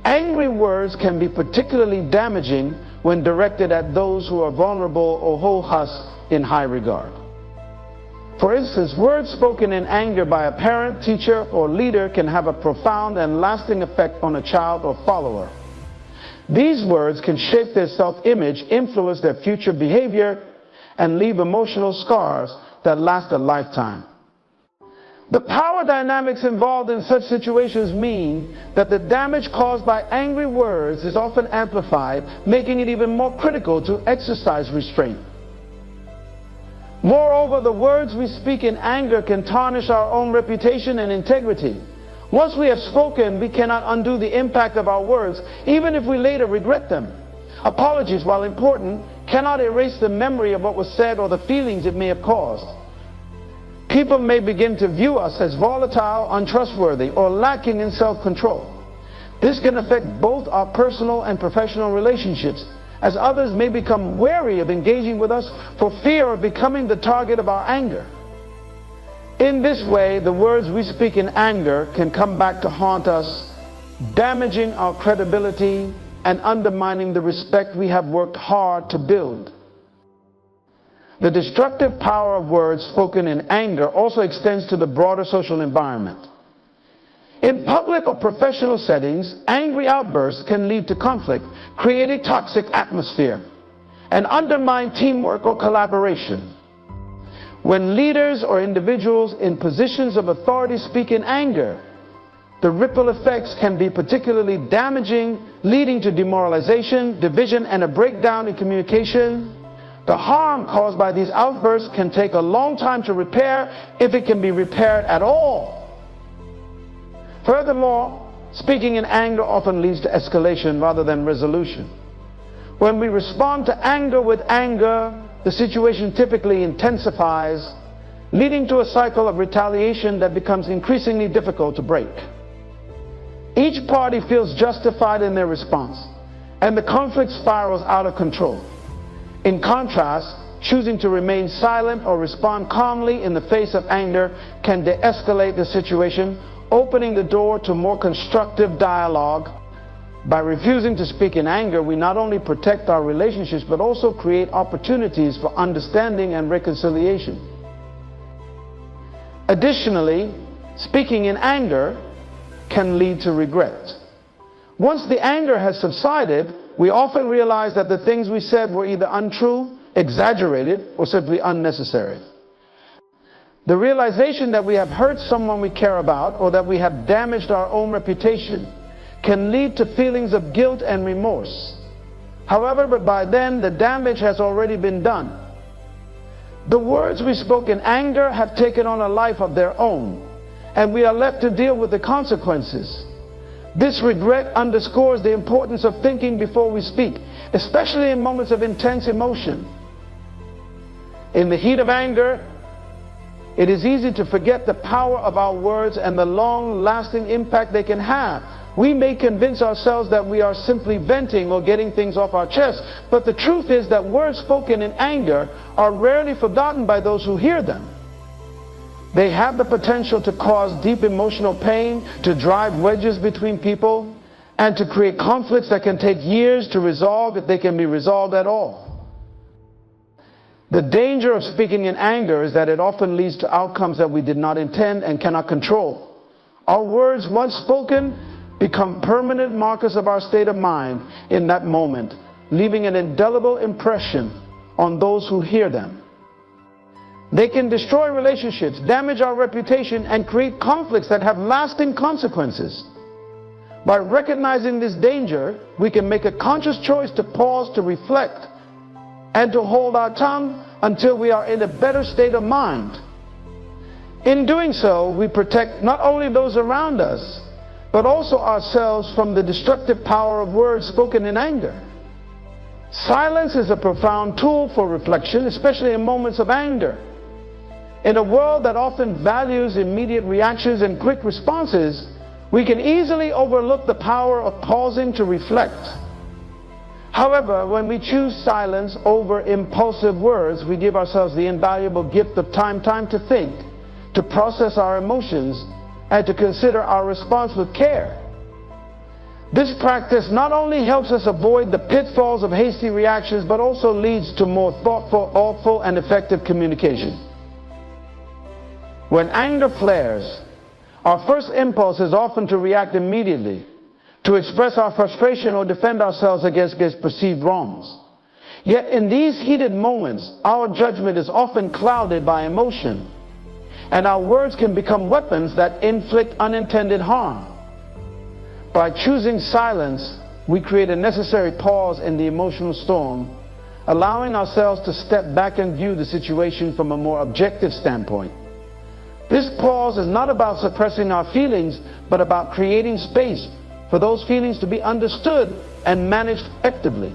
Speaker 1: Angry words can be particularly damaging when directed at those who are vulnerable or hold us in high regard. For instance, words spoken in anger by a parent, teacher, or leader can have a profound and lasting effect on a child or follower. These words can shape their self-image, influence their future behavior, and leave emotional scars that last a lifetime. The power dynamics involved in such situations mean that the damage caused by angry words is often amplified, making it even more critical to exercise restraint. Moreover, the words we speak in anger can tarnish our own reputation and integrity. Once we have spoken, we cannot undo the impact of our words, even if we later regret them. Apologies, while important, cannot erase the memory of what was said or the feelings it may have caused. People may begin to view us as volatile, untrustworthy, or lacking in self-control. This can affect both our personal and professional relationships, as others may become wary of engaging with us for fear of becoming the target of our anger. In this way, the words we speak in anger can come back to haunt us, damaging our credibility and undermining the respect we have worked hard to build. The destructive power of words spoken in anger also extends to the broader social environment. In public or professional settings, angry outbursts can lead to conflict, create a toxic atmosphere, and undermine teamwork or collaboration. When leaders or individuals in positions of authority speak in anger, the ripple effects can be particularly damaging, leading to demoralization, division, and a breakdown in communication. The harm caused by these outbursts can take a long time to repair, if it can be repaired at all. Furthermore, speaking in anger often leads to escalation rather than resolution. When we respond to anger with anger, the situation typically intensifies, leading to a cycle of retaliation that becomes increasingly difficult to break. Each party feels justified in their response, and the conflict spirals out of control. In contrast, choosing to remain silent or respond calmly in the face of anger can de-escalate the situation, opening the door to more constructive dialogue. By refusing to speak in anger, we not only protect our relationships, but also create opportunities for understanding and reconciliation. Additionally, speaking in anger can lead to regret. Once the anger has subsided, we often realize that the things we said were either untrue, exaggerated, or simply unnecessary. The realization that we have hurt someone we care about, or that we have damaged our own reputation, can lead to feelings of guilt and remorse. However, by then, the damage has already been done. The words we spoke in anger have taken on a life of their own, and we are left to deal with the consequences. This regret underscores the importance of thinking before we speak, especially in moments of intense emotion. In the heat of anger, it is easy to forget the power of our words and the long-lasting impact they can have. We may convince ourselves that we are simply venting or getting things off our chest, but the truth is that words spoken in anger are rarely forgotten by those who hear them. They have the potential to cause deep emotional pain, to drive wedges between people, and to create conflicts that can take years to resolve, if they can be resolved at all. The danger of speaking in anger is that it often leads to outcomes that we did not intend and cannot control. Our words, once spoken, become permanent markers of our state of mind in that moment, leaving an indelible impression on those who hear them. They can destroy relationships, damage our reputation, and create conflicts that have lasting consequences. By recognizing this danger, we can make a conscious choice to pause, to reflect, and to hold our tongue until we are in a better state of mind. In doing so, we protect not only those around us, but also ourselves from the destructive power of words spoken in anger. Silence is a profound tool for reflection, especially in moments of anger. In a world that often values immediate reactions and quick responses, we can easily overlook the power of pausing to reflect. However, when we choose silence over impulsive words, we give ourselves the invaluable gift of time to think, to process our emotions, and to consider our response with care. This practice not only helps us avoid the pitfalls of hasty reactions, but also leads to more thoughtful, and effective communication. When anger flares, our first impulse is often to react immediately, to express our frustration or defend ourselves against perceived wrongs. Yet in these heated moments, our judgment is often clouded by emotion, and our words can become weapons that inflict unintended harm. By choosing silence, we create a necessary pause in the emotional storm, allowing ourselves to step back and view the situation from a more objective standpoint. This pause is not about suppressing our feelings, but about creating space for those feelings to be understood and managed effectively.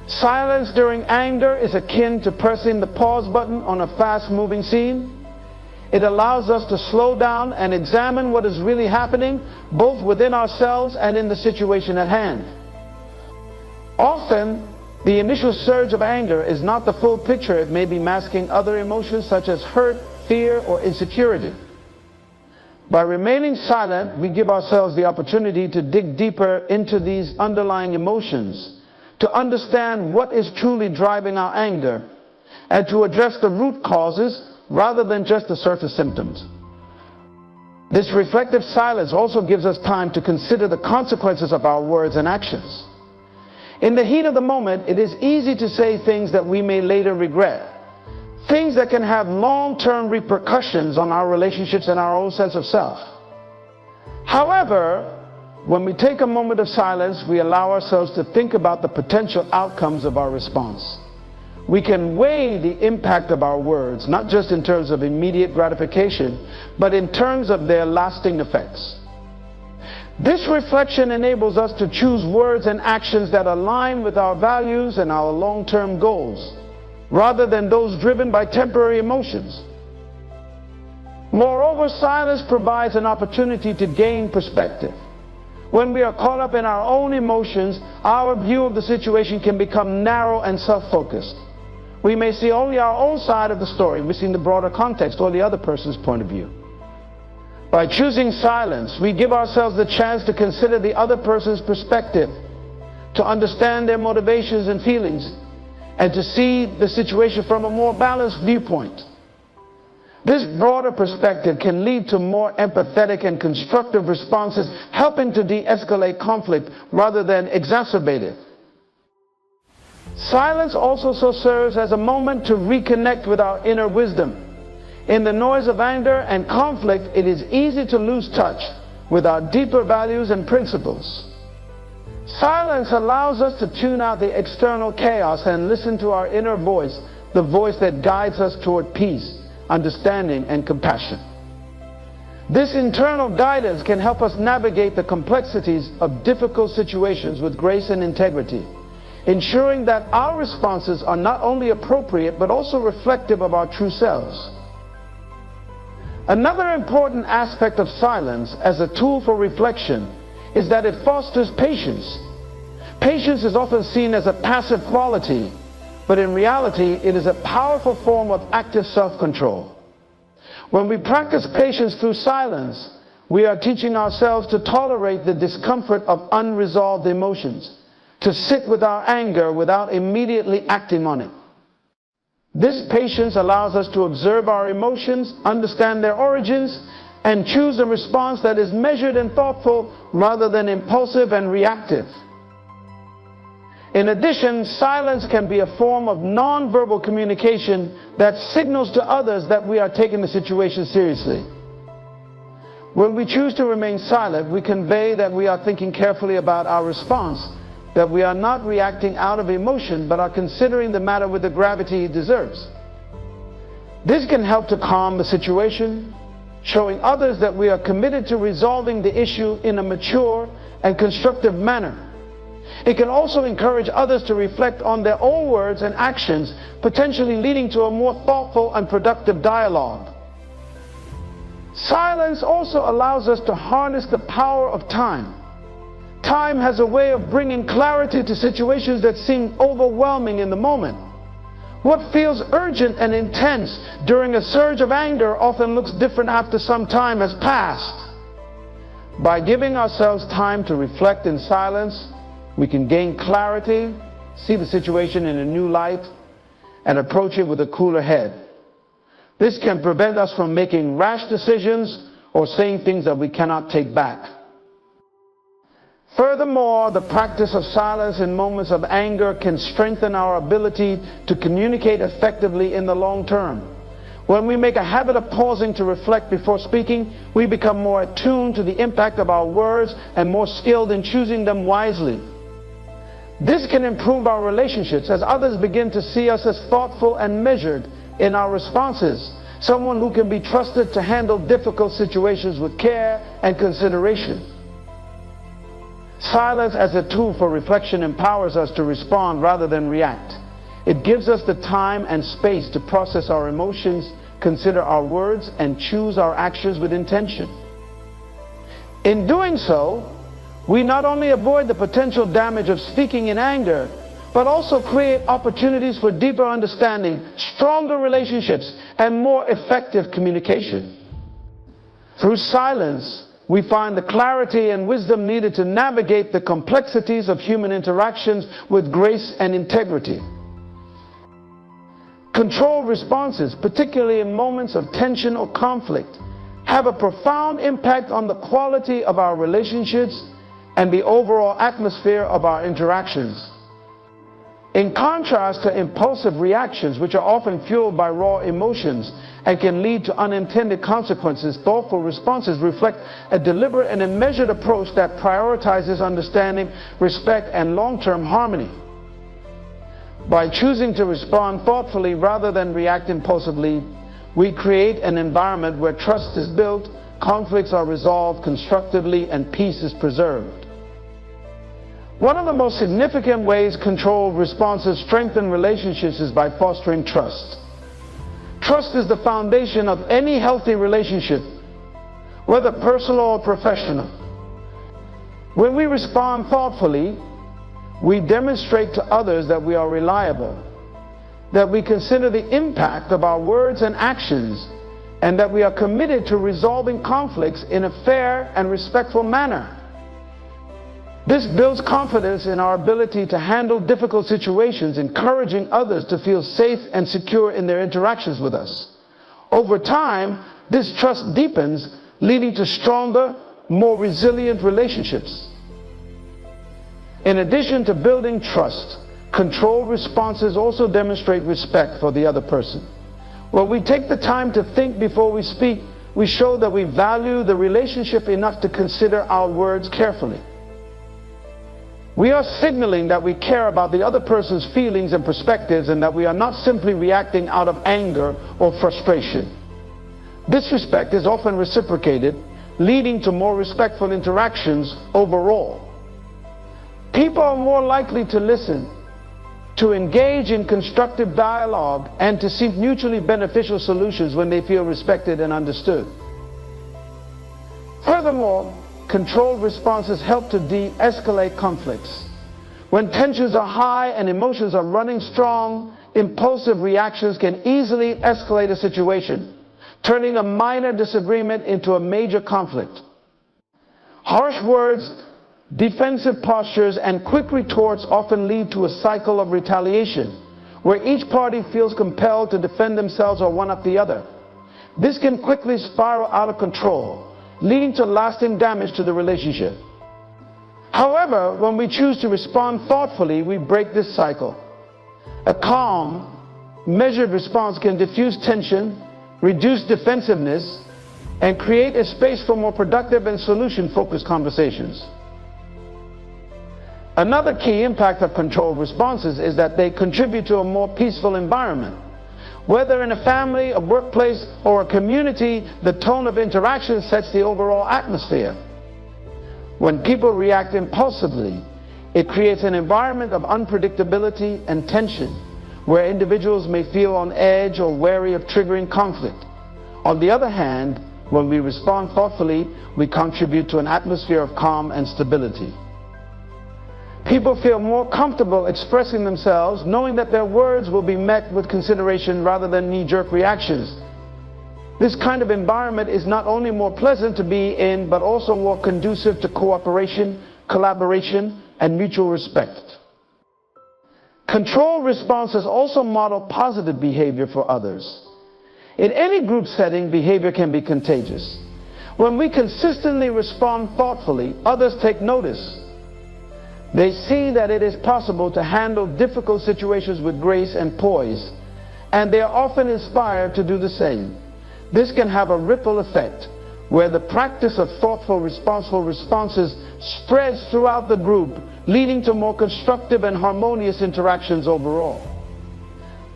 Speaker 1: Silence during anger is akin to pressing the pause button on a fast-moving scene. It allows us to slow down and examine what is really happening, both within ourselves and in the situation at hand. Often, the initial surge of anger is not the full picture. It may be masking other emotions such as hurt, fear, or insecurity. By remaining silent, we give ourselves the opportunity to dig deeper into these underlying emotions, to understand what is truly driving our anger, and to address the root causes rather than just the surface symptoms. This reflective silence also gives us time to consider the consequences of our words and actions. In the heat of the moment, it is easy to say things that we may later regret, things that can have long-term repercussions on our relationships and our own sense of self. However, when we take a moment of silence, we allow ourselves to think about the potential outcomes of our response. We can weigh the impact of our words, not just in terms of immediate gratification, but in terms of their lasting effects. This reflection enables us to choose words and actions that align with our values and our long-term goals, rather than those driven by temporary emotions. Moreover, silence provides an opportunity to gain perspective. When we are caught up in our own emotions, our view of the situation can become narrow and self-focused. We may see only our own side of the story, missing the broader context or the other person's point of view. By choosing silence, we give ourselves the chance to consider the other person's perspective, to understand their motivations and feelings, and to see the situation from a more balanced viewpoint. This broader perspective can lead to more empathetic and constructive responses, helping to de-escalate conflict rather than exacerbate it. Silence also serves as a moment to reconnect with our inner wisdom. In the noise of anger and conflict, it is easy to lose touch with our deeper values and principles. Silence allows us to tune out the external chaos and listen to our inner voice, the voice that guides us toward peace, understanding, and compassion. This internal guidance can help us navigate the complexities of difficult situations with grace and integrity, ensuring that our responses are not only appropriate but also reflective of our true selves. Another important aspect of silence as a tool for reflection is that it fosters patience. Patience is often seen as a passive quality, but in reality it is a powerful form of active self-control. When we practice patience through silence, we are teaching ourselves to tolerate the discomfort of unresolved emotions, to sit with our anger without immediately acting on it. This patience allows us to observe our emotions, understand their origins, and choose a response that is measured and thoughtful rather than impulsive and reactive. In addition, silence can be a form of non-verbal communication that signals to others that we are taking the situation seriously. When we choose to remain silent, we convey that we are thinking carefully about our response, that we are not reacting out of emotion, but are considering the matter with the gravity it deserves. This can help to calm the situation, showing others that we are committed to resolving the issue in a mature and constructive manner. It can also encourage others to reflect on their own words and actions, potentially leading to a more thoughtful and productive dialogue. Silence also allows us to harness the power of time. Time has a way of bringing clarity to situations that seem overwhelming in the moment. What feels urgent and intense during a surge of anger often looks different after some time has passed. By giving ourselves time to reflect in silence, we can gain clarity, see the situation in a new light, and approach it with a cooler head. This can prevent us from making rash decisions or saying things that we cannot take back. Furthermore, the practice of silence in moments of anger can strengthen our ability to communicate effectively in the long term. When we make a habit of pausing to reflect before speaking, we become more attuned to the impact of our words and more skilled in choosing them wisely. This can improve our relationships as others begin to see us as thoughtful and measured in our responses, someone who can be trusted to handle difficult situations with care and consideration. Silence as a tool for reflection empowers us to respond rather than react. It gives us the time and space to process our emotions, consider our words, and choose our actions with intention. In doing so, we not only avoid the potential damage of speaking in anger, but also create opportunities for deeper understanding, stronger relationships, and more effective communication. Through silence, we find the clarity and wisdom needed to navigate the complexities of human interactions with grace and integrity. Controlled responses, particularly in moments of tension or conflict, have a profound impact on the quality of our relationships and the overall atmosphere of our interactions. In contrast to impulsive reactions, which are often fueled by raw emotions and can lead to unintended consequences, thoughtful responses reflect a deliberate and a measured approach that prioritizes understanding, respect, and long-term harmony. By choosing to respond thoughtfully rather than react impulsively, we create an environment where trust is built, conflicts are resolved constructively, and peace is preserved. One of the most significant ways controlled responses strengthen relationships is by fostering trust. Trust is the foundation of any healthy relationship, whether personal or professional. When we respond thoughtfully, we demonstrate to others that we are reliable, that we consider the impact of our words and actions, and that we are committed to resolving conflicts in a fair and respectful manner. This builds confidence in our ability to handle difficult situations, encouraging others to feel safe and secure in their interactions with us. Over time, this trust deepens, leading to stronger, more resilient relationships. In addition to building trust, controlled responses also demonstrate respect for the other person. When we take the time to think before we speak, we show that we value the relationship enough to consider our words carefully. We are signaling that we care about the other person's feelings and perspectives, and that we are not simply reacting out of anger or frustration. This respect is often reciprocated, leading to more respectful interactions overall. People are more likely to listen, to engage in constructive dialogue, and to seek mutually beneficial solutions when they feel respected and understood. Furthermore, controlled responses help to de-escalate conflicts. When tensions are high and emotions are running strong, impulsive reactions can easily escalate a situation, turning a minor disagreement into a major conflict. Harsh words, defensive postures, and quick retorts often lead to a cycle of retaliation, where each party feels compelled to defend themselves or one up the other. This can quickly spiral out of control, leading to lasting damage to the relationship. However, when we choose to respond thoughtfully, we break this cycle. A calm, measured response can diffuse tension, reduce defensiveness, and create a space for more productive and solution-focused conversations. Another key impact of controlled responses is that they contribute to a more peaceful environment. Whether in a family, a workplace, or a community, the tone of interaction sets the overall atmosphere. When people react impulsively, it creates an environment of unpredictability and tension, where individuals may feel on edge or wary of triggering conflict. On the other hand, when we respond thoughtfully, we contribute to an atmosphere of calm and stability. People feel more comfortable expressing themselves, knowing that their words will be met with consideration rather than knee-jerk reactions. This kind of environment is not only more pleasant to be in, but also more conducive to cooperation, collaboration, and mutual respect. Controlled responses also model positive behavior for others. In any group setting, behavior can be contagious. When we consistently respond thoughtfully, others take notice. They see that it is possible to handle difficult situations with grace and poise, and they are often inspired to do the same. This can have a ripple effect, where the practice of thoughtful, responsible responses spreads throughout the group, leading to more constructive and harmonious interactions overall.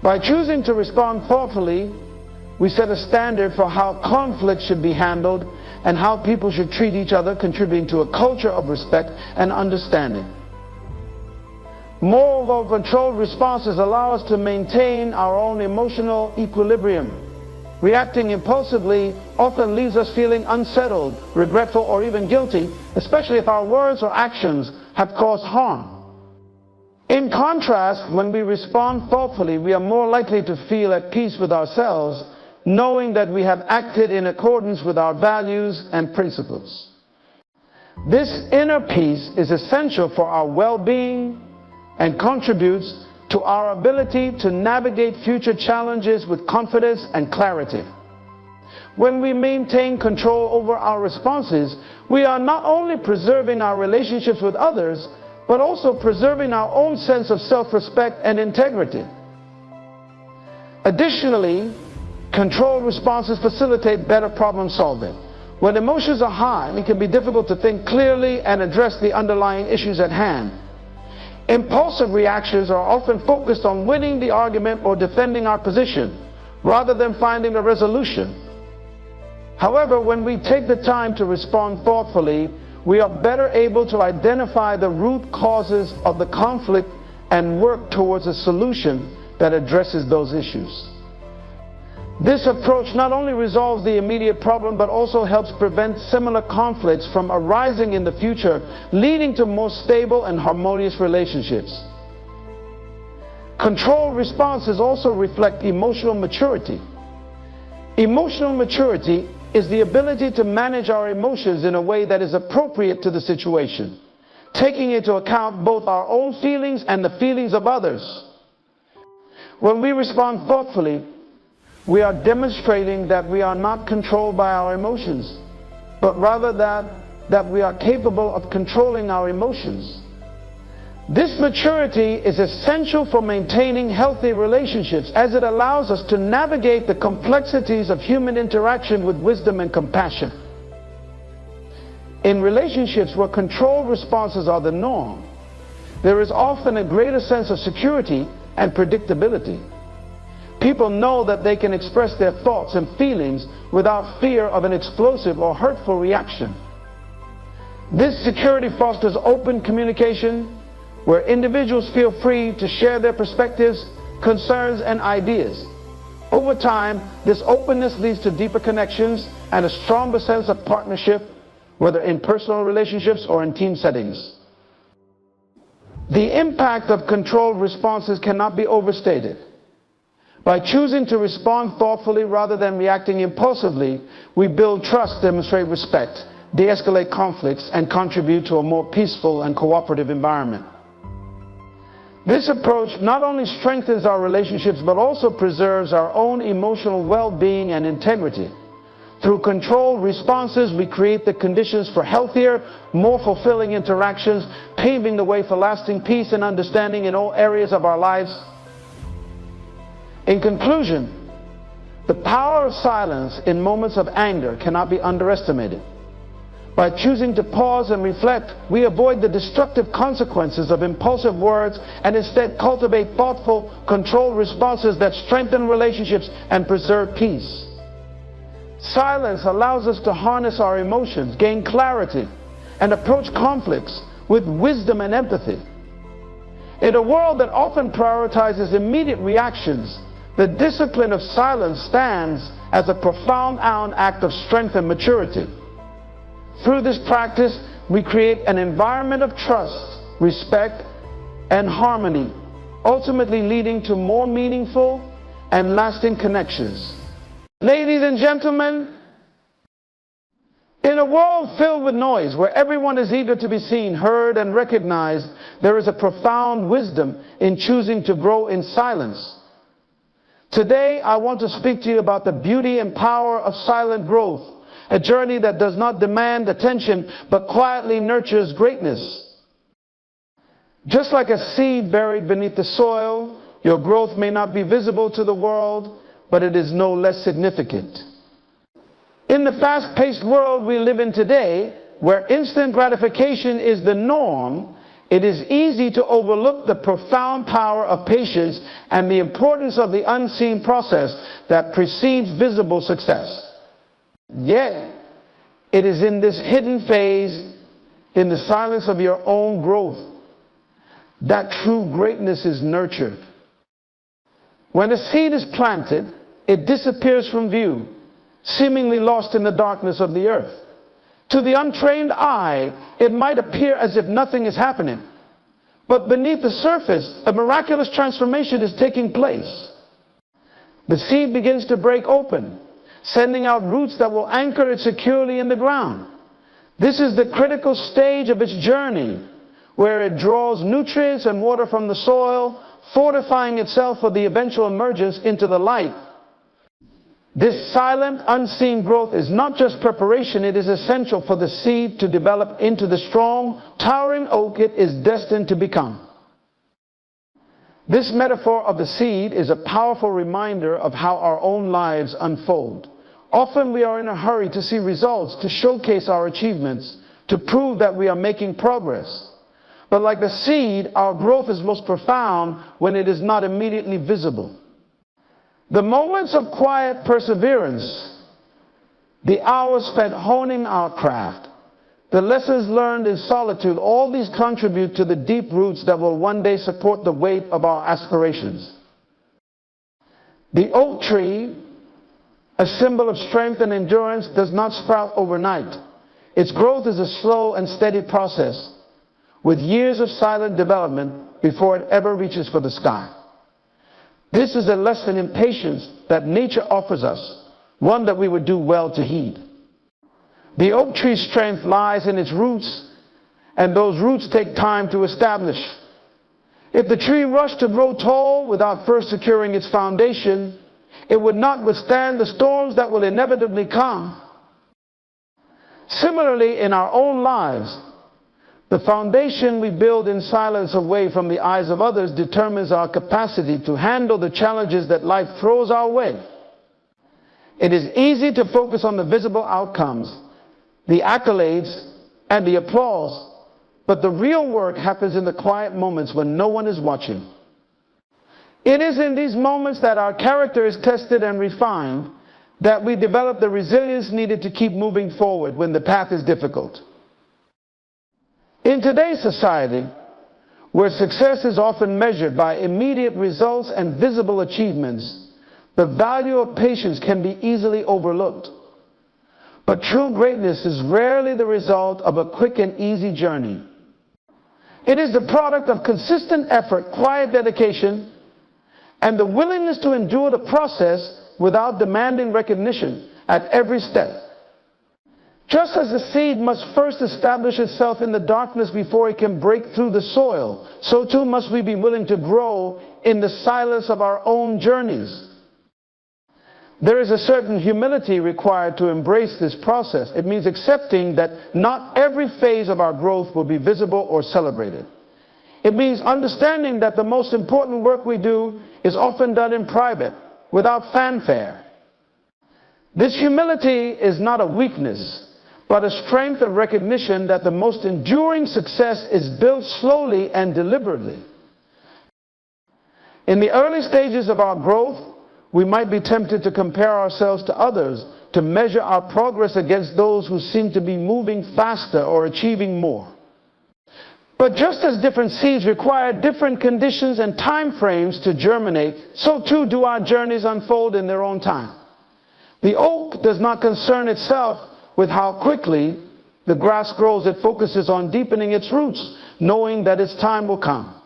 Speaker 1: By choosing to respond thoughtfully, we set a standard for how conflict should be handled and how people should treat each other, contributing to a culture of respect and understanding. Moreover, controlled responses allow us to maintain our own emotional equilibrium. Reacting impulsively often leaves us feeling unsettled, regretful, or even guilty, especially if our words or actions have caused harm. In contrast, when we respond thoughtfully, we are more likely to feel at peace with ourselves, knowing that we have acted in accordance with our values and principles. This inner peace is essential for our well-being and contributes to our ability to navigate future challenges with confidence and clarity. When we maintain control over our responses, we are not only preserving our relationships with others, but also preserving our own sense of self-respect and integrity. Additionally, controlled responses facilitate better problem solving. When emotions are high, it can be difficult to think clearly and address the underlying issues at hand. Impulsive reactions are often focused on winning the argument or defending our position, rather than finding a resolution. However, when we take the time to respond thoughtfully, we are better able to identify the root causes of the conflict and work towards a solution that addresses those issues. This approach not only resolves the immediate problem, but also helps prevent similar conflicts from arising in the future, leading to more stable and harmonious relationships. Controlled responses also reflect emotional maturity. Emotional maturity is the ability to manage our emotions in a way that is appropriate to the situation, taking into account both our own feelings and the feelings of others. When we respond thoughtfully, we are demonstrating that we are not controlled by our emotions, but rather that we are capable of controlling our emotions. This maturity is essential for maintaining healthy relationships, as it allows us to navigate the complexities of human interaction with wisdom and compassion. In relationships where controlled responses are the norm, there is often a greater sense of security and predictability. People know that they can express their thoughts and feelings without fear of an explosive or hurtful reaction. This security fosters open communication, where individuals feel free to share their perspectives, concerns, and ideas. Over time, this openness leads to deeper connections and a stronger sense of partnership, whether in personal relationships or in team settings. The impact of controlled responses cannot be overstated. By choosing to respond thoughtfully rather than reacting impulsively, we build trust, demonstrate respect, de-escalate conflicts, and contribute to a more peaceful and cooperative environment. This approach not only strengthens our relationships, but also preserves our own emotional well-being and integrity. Through controlled responses, we create the conditions for healthier, more fulfilling interactions, paving the way for lasting peace and understanding in all areas of our lives. In conclusion, the power of silence in moments of anger cannot be underestimated. By choosing to pause and reflect, we avoid the destructive consequences of impulsive words and instead cultivate thoughtful, controlled responses that strengthen relationships and preserve peace. Silence allows us to harness our emotions, gain clarity, and approach conflicts with wisdom and empathy. In a world that often prioritizes immediate reactions, the discipline of silence stands as a profound act of strength and maturity. Through this practice, we create an environment of trust, respect, and harmony, ultimately leading to more meaningful and lasting connections. Ladies and gentlemen, in a world filled with noise, where everyone is eager to be seen, heard, and recognized, there is a profound wisdom in choosing to grow in silence. Today, I want to speak to you about the beauty and power of silent growth, a journey that does not demand attention, but quietly nurtures greatness. Just like a seed buried beneath the soil, your growth may not be visible to the world, but it is no less significant. In the fast-paced world we live in today, where instant gratification is the norm, it is easy to overlook the profound power of patience and the importance of the unseen process that precedes visible success. Yet, it is in this hidden phase, in the silence of your own growth, that true greatness is nurtured. When a seed is planted, it disappears from view, seemingly lost in the darkness of the earth. To the untrained eye, it might appear as if nothing is happening. But beneath the surface, a miraculous transformation is taking place. The seed begins to break open, sending out roots that will anchor it securely in the ground. This is the critical stage of its journey, where it draws nutrients and water from the soil, fortifying itself for the eventual emergence into the light. This silent, unseen growth is not just preparation, it is essential for the seed to develop into the strong, towering oak it is destined to become. This metaphor of the seed is a powerful reminder of how our own lives unfold. Often we are in a hurry to see results, to showcase our achievements, to prove that we are making progress. But like the seed, our growth is most profound when it is not immediately visible. The moments of quiet perseverance, the hours spent honing our craft, the lessons learned in solitude, all these contribute to the deep roots that will one day support the weight of our aspirations. The oak tree, a symbol of strength and endurance, does not sprout overnight. Its growth is a slow and steady process, with years of silent development before it ever reaches for the sky. This is a lesson in patience that nature offers us, one that we would do well to heed. The oak tree's strength lies in its roots, and those roots take time to establish. If the tree rushed to grow tall without first securing its foundation, it would not withstand the storms that will inevitably come. Similarly, in our own lives, the foundation we build in silence away from the eyes of others determines our capacity to handle the challenges that life throws our way. It is easy to focus on the visible outcomes, the accolades, and the applause, but the real work happens in the quiet moments when no one is watching. It is in these moments that our character is tested and refined, that we develop the resilience needed to keep moving forward when the path is difficult. In today's society, where success is often measured by immediate results and visible achievements, the value of patience can be easily overlooked. But true greatness is rarely the result of a quick and easy journey. It is the product of consistent effort, quiet dedication, and the willingness to endure the process without demanding recognition at every step. Just as the seed must first establish itself in the darkness before it can break through the soil, so too must we be willing to grow in the silence of our own journeys. There is a certain humility required to embrace this process. It means accepting that not every phase of our growth will be visible or celebrated. It means understanding that the most important work we do is often done in private, without fanfare. This humility is not a weakness, but a strength of recognition that the most enduring success is built slowly and deliberately. In the early stages of our growth, we might be tempted to compare ourselves to others, to measure our progress against those who seem to be moving faster or achieving more. But just as different seeds require different conditions and time frames to germinate, so too do our journeys unfold in their own time. The oak does not concern itself with how quickly the grass grows. It focuses on deepening its roots, knowing that its time will come.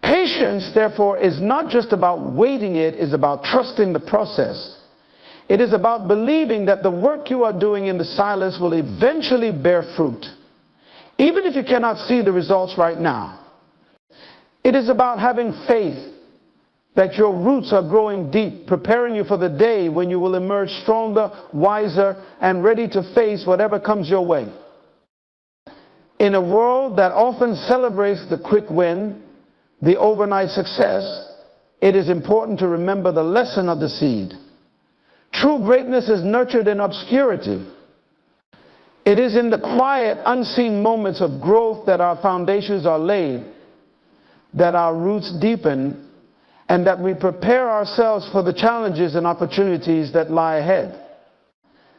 Speaker 1: Patience, therefore, is not just about waiting, it is about trusting the process. It is about believing that the work you are doing in the silence will eventually bear fruit, even if you cannot see the results right now. It is about having faith that your roots are growing deep, preparing you for the day when you will emerge stronger, wiser, and ready to face whatever comes your way. In a world that often celebrates the quick win, the overnight success, it is important to remember the lesson of the seed. True greatness is nurtured in obscurity. It is in the quiet, unseen moments of growth that our foundations are laid, that our roots deepen, and that we prepare ourselves for the challenges and opportunities that lie ahead.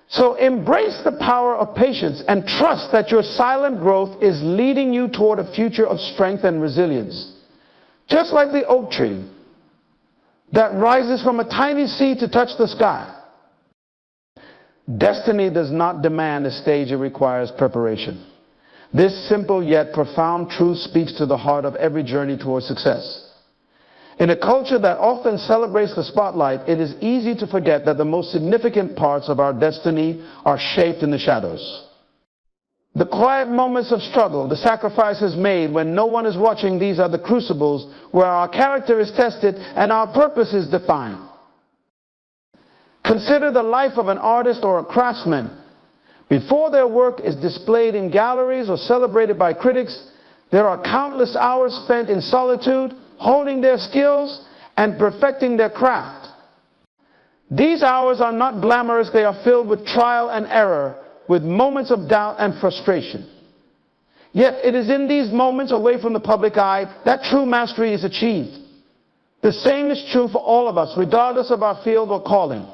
Speaker 1: So embrace the power of patience and trust that your silent growth is leading you toward a future of strength and resilience. Just like the oak tree that rises from a tiny seed to touch the sky. Destiny does not demand a stage, it requires preparation. This simple yet profound truth speaks to the heart of every journey toward success. In a culture that often celebrates the spotlight, it is easy to forget that the most significant parts of our destiny are shaped in the shadows. The quiet moments of struggle, the sacrifices made when no one is watching, these are the crucibles where our character is tested and our purpose is defined. Consider the life of an artist or a craftsman. Before their work is displayed in galleries or celebrated by critics, there are countless hours spent in solitude, honing their skills and perfecting their craft. These hours are not glamorous, they are filled with trial and error, with moments of doubt and frustration. Yet it is in these moments away from the public eye that true mastery is achieved. The same is true for all of us, regardless of our field or calling.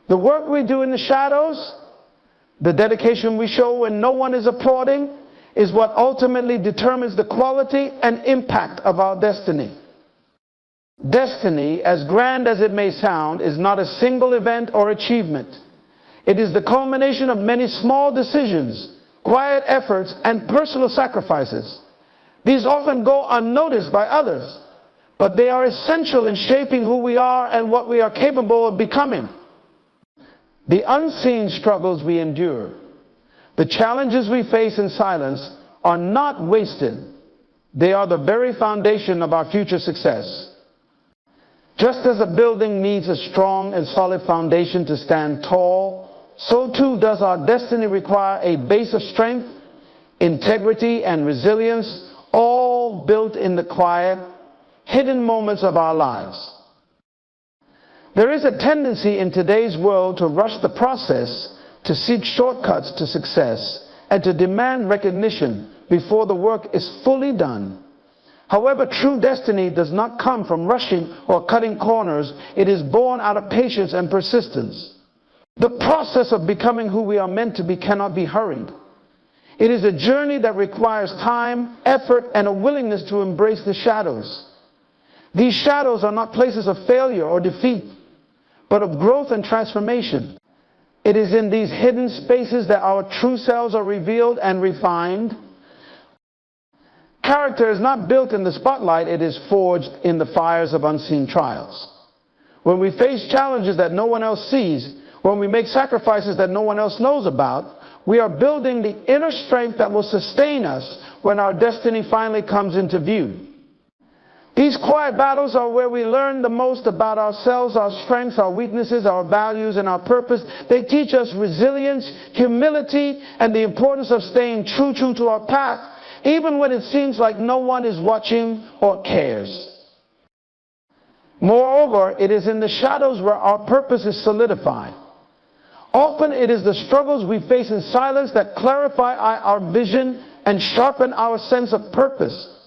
Speaker 1: The work we do in the shadows, the dedication we show when no one is applauding, is what ultimately determines the quality and impact of our destiny. Destiny, as grand as it may sound, is not a single event or achievement. It is the culmination of many small decisions, quiet efforts, and personal sacrifices. These often go unnoticed by others, but they are essential in shaping who we are and what we are capable of becoming. The unseen struggles we endure, the challenges we face in silence, are not wasted. They are the very foundation of our future success. Just as a building needs a strong and solid foundation to stand tall, so too does our destiny require a base of strength, integrity, and resilience, all built in the quiet, hidden moments of our lives. There is a tendency in today's world to rush the process, to seek shortcuts to success, and to demand recognition before the work is fully done. However, true destiny does not come from rushing or cutting corners. It is born out of patience and persistence. The process of becoming who we are meant to be cannot be hurried. It is a journey that requires time, effort, and a willingness to embrace the shadows. These shadows are not places of failure or defeat, but of growth and transformation. It is in these hidden spaces that our true selves are revealed and refined. Character is not built in the spotlight, it is forged in the fires of unseen trials. When we face challenges that no one else sees, when we make sacrifices that no one else knows about, we are building the inner strength that will sustain us when our destiny finally comes into view. These quiet battles are where we learn the most about ourselves, our strengths, our weaknesses, our values, and our purpose. They teach us resilience, humility, and the importance of staying true to our path, even when it seems like no one is watching or cares. Moreover, it is in the shadows where our purpose is solidified. Often it is the struggles we face in silence that clarify our vision and sharpen our sense of purpose.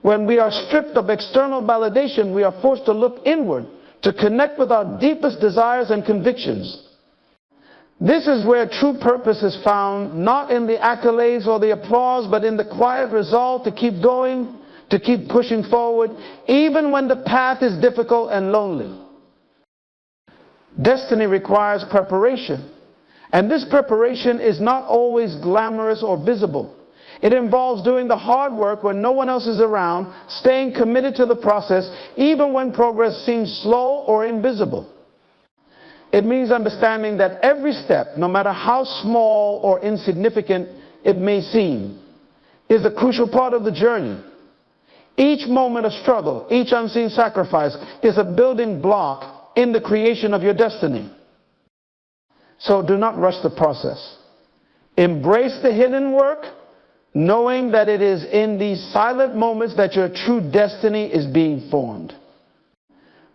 Speaker 1: When we are stripped of external validation, we are forced to look inward to connect with our deepest desires and convictions. This is where true purpose is found, not in the accolades or the applause, but in the quiet resolve to keep going, to keep pushing forward, even when the path is difficult and lonely. Destiny requires preparation, and this preparation is not always glamorous or visible. It involves doing the hard work when no one else is around, staying committed to the process, even when progress seems slow or invisible. It means understanding that every step, no matter how small or insignificant it may seem, is a crucial part of the journey. Each moment of struggle, each unseen sacrifice is a building block in the creation of your destiny. So do not rush the process. Embrace the hidden work, knowing that it is in these silent moments that your true destiny is being formed.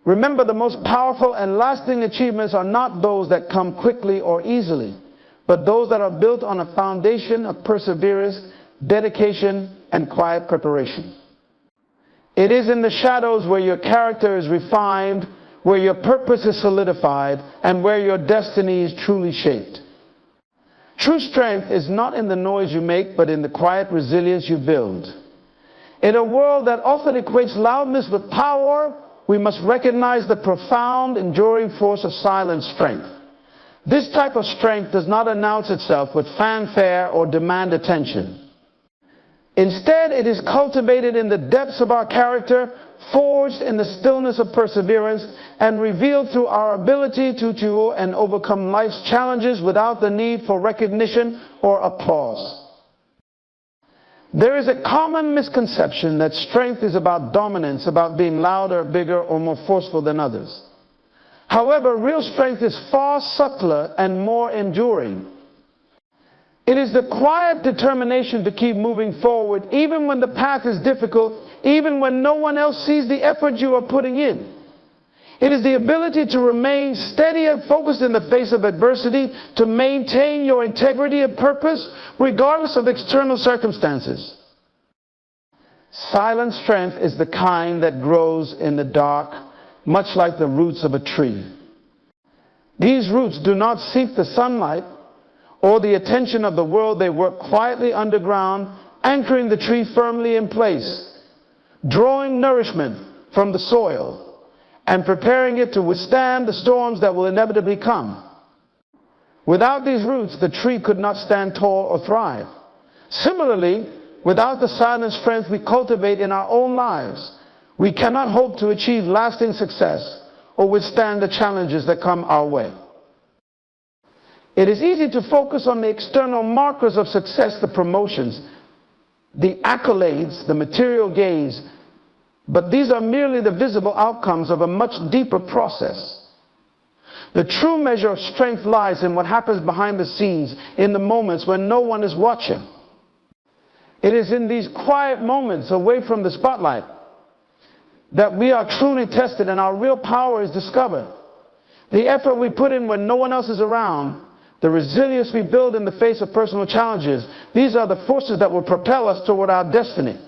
Speaker 1: Remember, the most powerful and lasting achievements are not those that come quickly or easily, but those that are built on a foundation of perseverance, dedication, and quiet preparation. It is in the shadows where your character is refined, where your purpose is solidified, and where your destiny is truly shaped. True strength is not in the noise you make, but in the quiet resilience you build. In a world that often equates loudness with power, we must recognize the profound, enduring force of silent strength. This type of strength does not announce itself with fanfare or demand attention. Instead, it is cultivated in the depths of our character, forged in the stillness of perseverance, and revealed through our ability to endure and overcome life's challenges without the need for recognition or applause. There is a common misconception that strength is about dominance, about being louder, bigger, or more forceful than others. However, real strength is far subtler and more enduring. It is the quiet determination to keep moving forward, even when the path is difficult, even when no one else sees the effort you are putting in. It is the ability to remain steady and focused in the face of adversity, to maintain your integrity and purpose, regardless of external circumstances. Silent strength is the kind that grows in the dark, much like the roots of a tree. These roots do not seek the sunlight or the attention of the world. They work quietly underground, anchoring the tree firmly in place, drawing nourishment from the soil, and preparing it to withstand the storms that will inevitably come. Without these roots, the tree could not stand tall or thrive. Similarly, without the silent strength we cultivate in our own lives, we cannot hope to achieve lasting success or withstand the challenges that come our way. It is easy to focus on the external markers of success, the promotions, the accolades, the material gains, but these are merely the visible outcomes of a much deeper process. The true measure of strength lies in what happens behind the scenes, in the moments when no one is watching. It is in these quiet moments away from the spotlight that we are truly tested and our real power is discovered. The effort we put in when no one else is around, the resilience we build in the face of personal challenges, these are the forces that will propel us toward our destiny.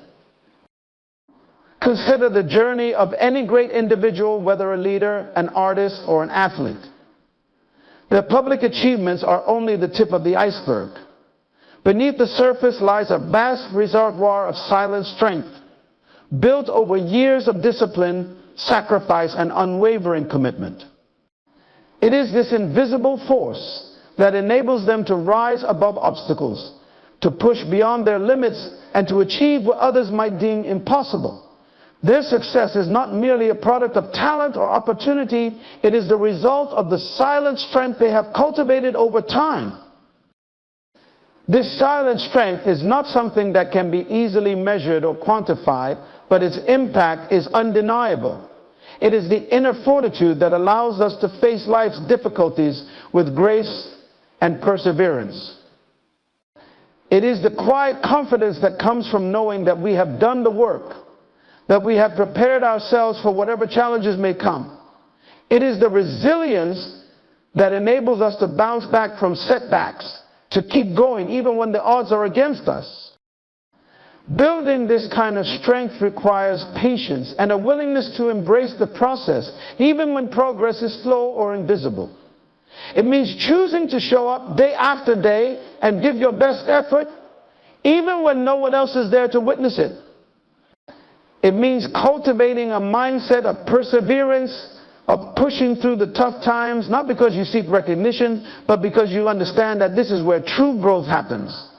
Speaker 1: Consider the journey of any great individual, whether a leader, an artist, or an athlete. Their public achievements are only the tip of the iceberg. Beneath the surface lies a vast reservoir of silent strength, built over years of discipline, sacrifice, and unwavering commitment. It is this invisible force that enables them to rise above obstacles, to push beyond their limits, and to achieve what others might deem impossible. Their success is not merely a product of talent or opportunity, it is the result of the silent strength they have cultivated over time. This silent strength is not something that can be easily measured or quantified, but its impact is undeniable. It is the inner fortitude that allows us to face life's difficulties with grace and perseverance. It is the quiet confidence that comes from knowing that we have done the work, that we have prepared ourselves for whatever challenges may come. It is the resilience that enables us to bounce back from setbacks, to keep going even when the odds are against us. Building this kind of strength requires patience and a willingness to embrace the process, even when progress is slow or invisible. It means choosing to show up day after day and give your best effort, even when no one else is there to witness it. It means cultivating a mindset of perseverance, of pushing through the tough times, not because you seek recognition, but because you understand that this is where true growth happens.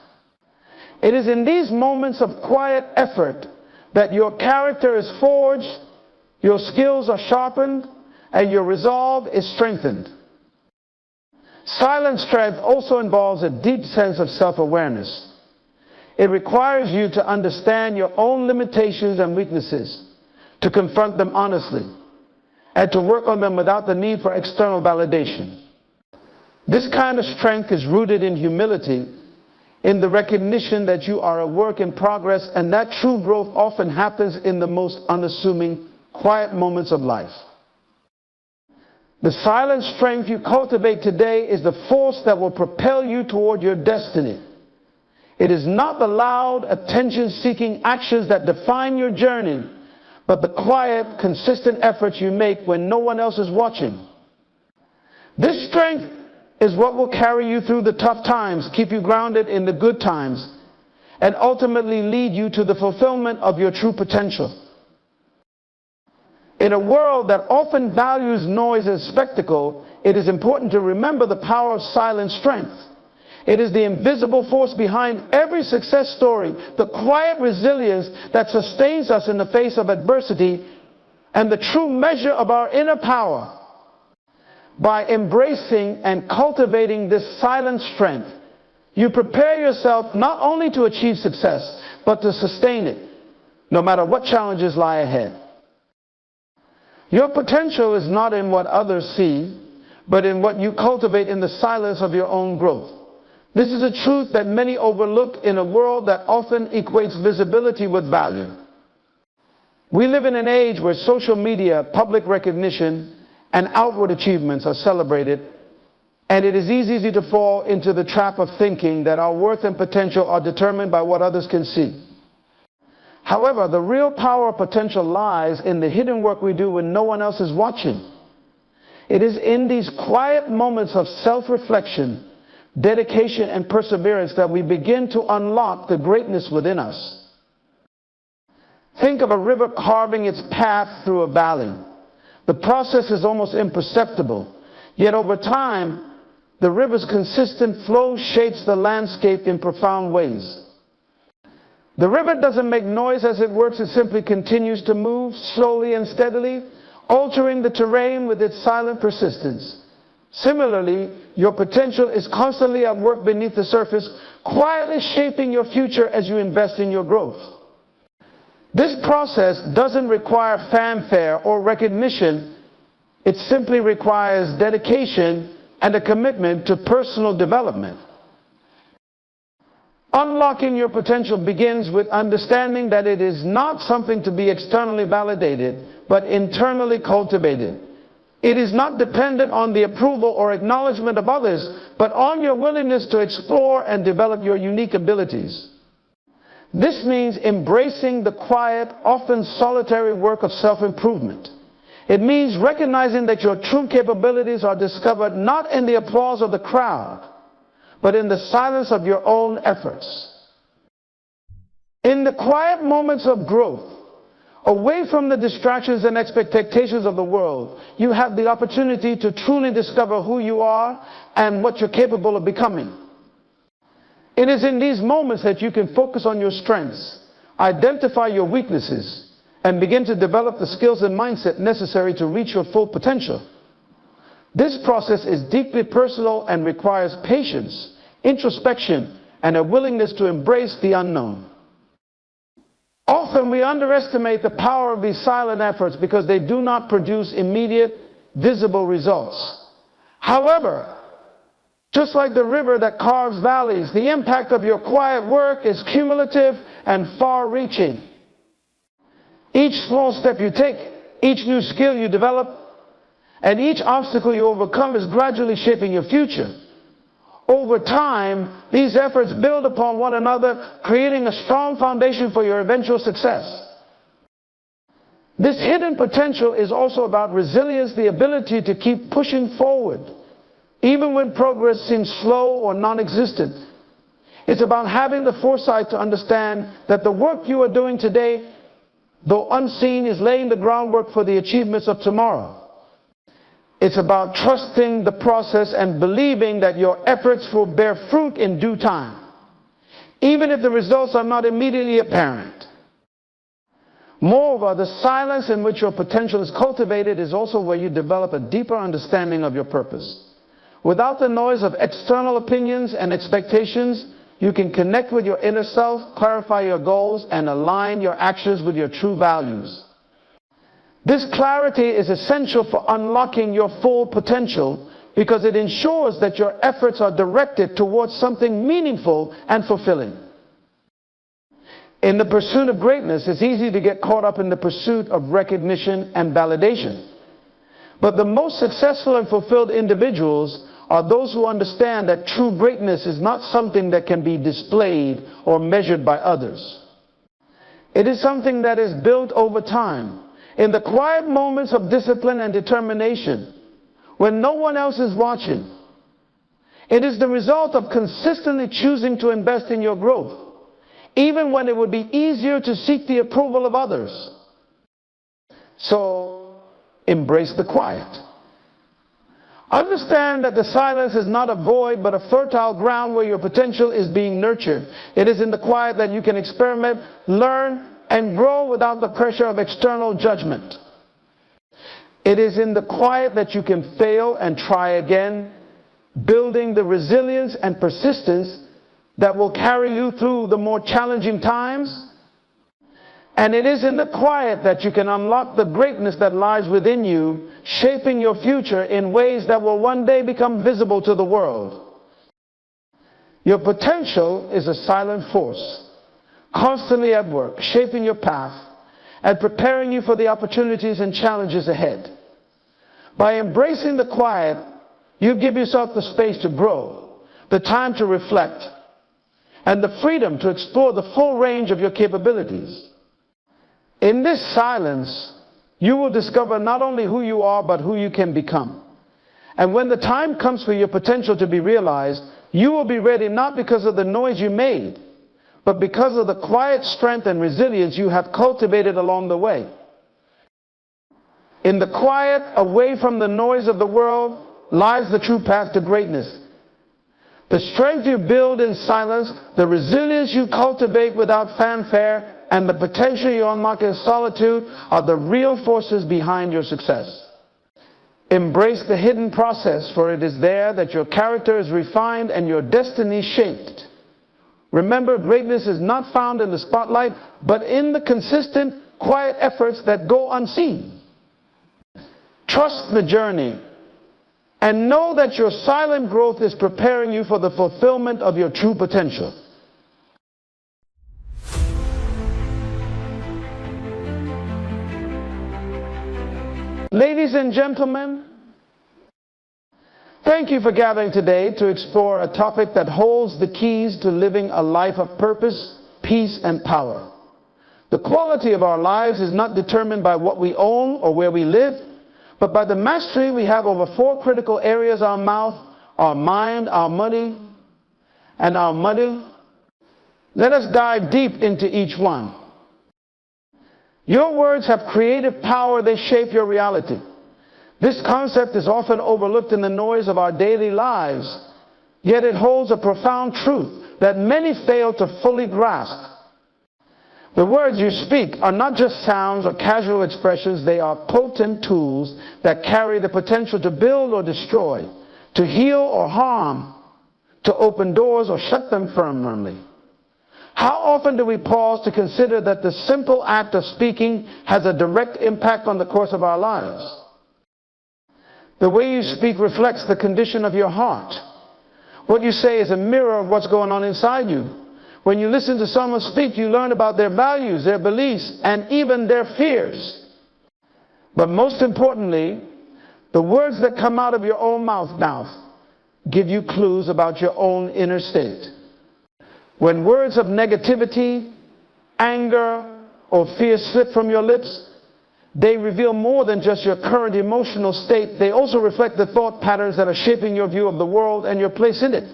Speaker 1: It is in these moments of quiet effort that your character is forged, your skills are sharpened, and your resolve is strengthened. Silent strength also involves a deep sense of self-awareness. It requires you to understand your own limitations and weaknesses, to confront them honestly, and to work on them without the need for external validation. This kind of strength is rooted in humility, in the recognition that you are a work in progress, and that true growth often happens in the most unassuming, quiet moments of life. The silent strength you cultivate today is the force that will propel you toward your destiny. It is not the loud, attention-seeking actions that define your journey, but the quiet, consistent efforts you make when no one else is watching. This strength is what will carry you through the tough times, keep you grounded in the good times, and ultimately lead you to the fulfillment of your true potential. In a world that often values noise and spectacle, it is important to remember the power of silent strength. It is the invisible force behind every success story, the quiet resilience that sustains us in the face of adversity, and the true measure of our inner power. By embracing and cultivating this silent strength, you prepare yourself not only to achieve success, but to sustain it, no matter what challenges lie ahead. Your potential is not in what others see, but in what you cultivate in the silence of your own growth. This is a truth that many overlook in a world that often equates visibility with value. We live in an age where social media, public recognition, and outward achievements are celebrated, and it is easy to fall into the trap of thinking that our worth and potential are determined by what others can see. However, the real power of potential lies in the hidden work we do when no one else is watching. It is in these quiet moments of self-reflection, dedication, and perseverance that we begin to unlock the greatness within us. Think of a river carving its path through a valley. The process is almost imperceptible, yet over time, the river's consistent flow shapes the landscape in profound ways. The river doesn't make noise as it works, it simply continues to move slowly and steadily, altering the terrain with its silent persistence. Similarly, your potential is constantly at work beneath the surface, quietly shaping your future as you invest in your growth. This process doesn't require fanfare or recognition. It simply requires dedication and a commitment to personal development. Unlocking your potential begins with understanding that it is not something to be externally validated, but internally cultivated. It is not dependent on the approval or acknowledgement of others, but on your willingness to explore and develop your unique abilities. This means embracing the quiet, often solitary work of self-improvement. It means recognizing that your true capabilities are discovered not in the applause of the crowd, but in the silence of your own efforts. In the quiet moments of growth, away from the distractions and expectations of the world, you have the opportunity to truly discover who you are and what you're capable of becoming. It is in these moments that you can focus on your strengths, identify your weaknesses, and begin to develop the skills and mindset necessary to reach your full potential. This process is deeply personal and requires patience, introspection, and a willingness to embrace the unknown. Often we underestimate the power of these silent efforts because they do not produce immediate, visible results. However, just like the river that carves valleys, the impact of your quiet work is cumulative and far-reaching. Each small step you take, each new skill you develop, and each obstacle you overcome is gradually shaping your future. Over time, these efforts build upon one another, creating a strong foundation for your eventual success. This hidden potential is also about resilience, the ability to keep pushing forward, even when progress seems slow or non-existent. It's about having the foresight to understand that the work you are doing today, though unseen, is laying the groundwork for the achievements of tomorrow. It's about trusting the process and believing that your efforts will bear fruit in due time, even if the results are not immediately apparent. Moreover, the silence in which your potential is cultivated is also where you develop a deeper understanding of your purpose. Without the noise of external opinions and expectations, you can connect with your inner self, clarify your goals, and align your actions with your true values. This clarity is essential for unlocking your full potential because it ensures that your efforts are directed towards something meaningful and fulfilling. In the pursuit of greatness, it's easy to get caught up in the pursuit of recognition and validation. But the most successful and fulfilled individuals are those who understand that true greatness is not something that can be displayed or measured by others. It is something that is built over time, in the quiet moments of discipline and determination, when no one else is watching. It is the result of consistently choosing to invest in your growth, even when it would be easier to seek the approval of others. So, embrace the quiet. Understand that the silence is not a void, but a fertile ground where your potential is being nurtured. It is in the quiet that you can experiment, learn, and grow without the pressure of external judgment. It is in the quiet that you can fail and try again, building the resilience and persistence that will carry you through the more challenging times. And it is in the quiet that you can unlock the greatness that lies within you, shaping your future in ways that will one day become visible to the world. Your potential is a silent force, constantly at work, shaping your path and preparing you for the opportunities and challenges ahead. By embracing the quiet, you give yourself the space to grow, the time to reflect, and the freedom to explore the full range of your capabilities. In this silence, you will discover not only who you are, but who you can become. And when the time comes for your potential to be realized, you will be ready not because of the noise you made, but because of the quiet strength and resilience you have cultivated along the way. In the quiet, away from the noise of the world, lies the true path to greatness. The strength you build in silence, the resilience you cultivate without fanfare, and the potential you unlock in solitude are the real forces behind your success. Embrace the hidden process, for it is there that your character is refined and your destiny shaped. Remember, greatness is not found in the spotlight, but in the consistent, quiet efforts that go unseen. Trust the journey and know that your silent growth is preparing you for the fulfillment of your true potential. Ladies and gentlemen, thank you for gathering today to explore a topic that holds the keys to living a life of purpose, peace, and power. The quality of our lives is not determined by what we own or where we live, but by the mastery we have over 4 critical areas: our mouth, our mind, our money, and our money. Let us dive deep into each one. Your words have creative power. They shape your reality. This concept is often overlooked in the noise of our daily lives, yet it holds a profound truth that many fail to fully grasp. The words you speak are not just sounds or casual expressions. They are potent tools that carry the potential to build or destroy, to heal or harm, to open doors or shut them firmly. How often do we pause to consider that the simple act of speaking has a direct impact on the course of our lives? The way you speak reflects the condition of your heart. What you say is a mirror of what's going on inside you. When you listen to someone speak, you learn about their values, their beliefs, and even their fears. But most importantly, the words that come out of your own mouth now give you clues about your own inner state. When words of negativity, anger, or fear slip from your lips, they reveal more than just your current emotional state. They also reflect the thought patterns that are shaping your view of the world and your place in it.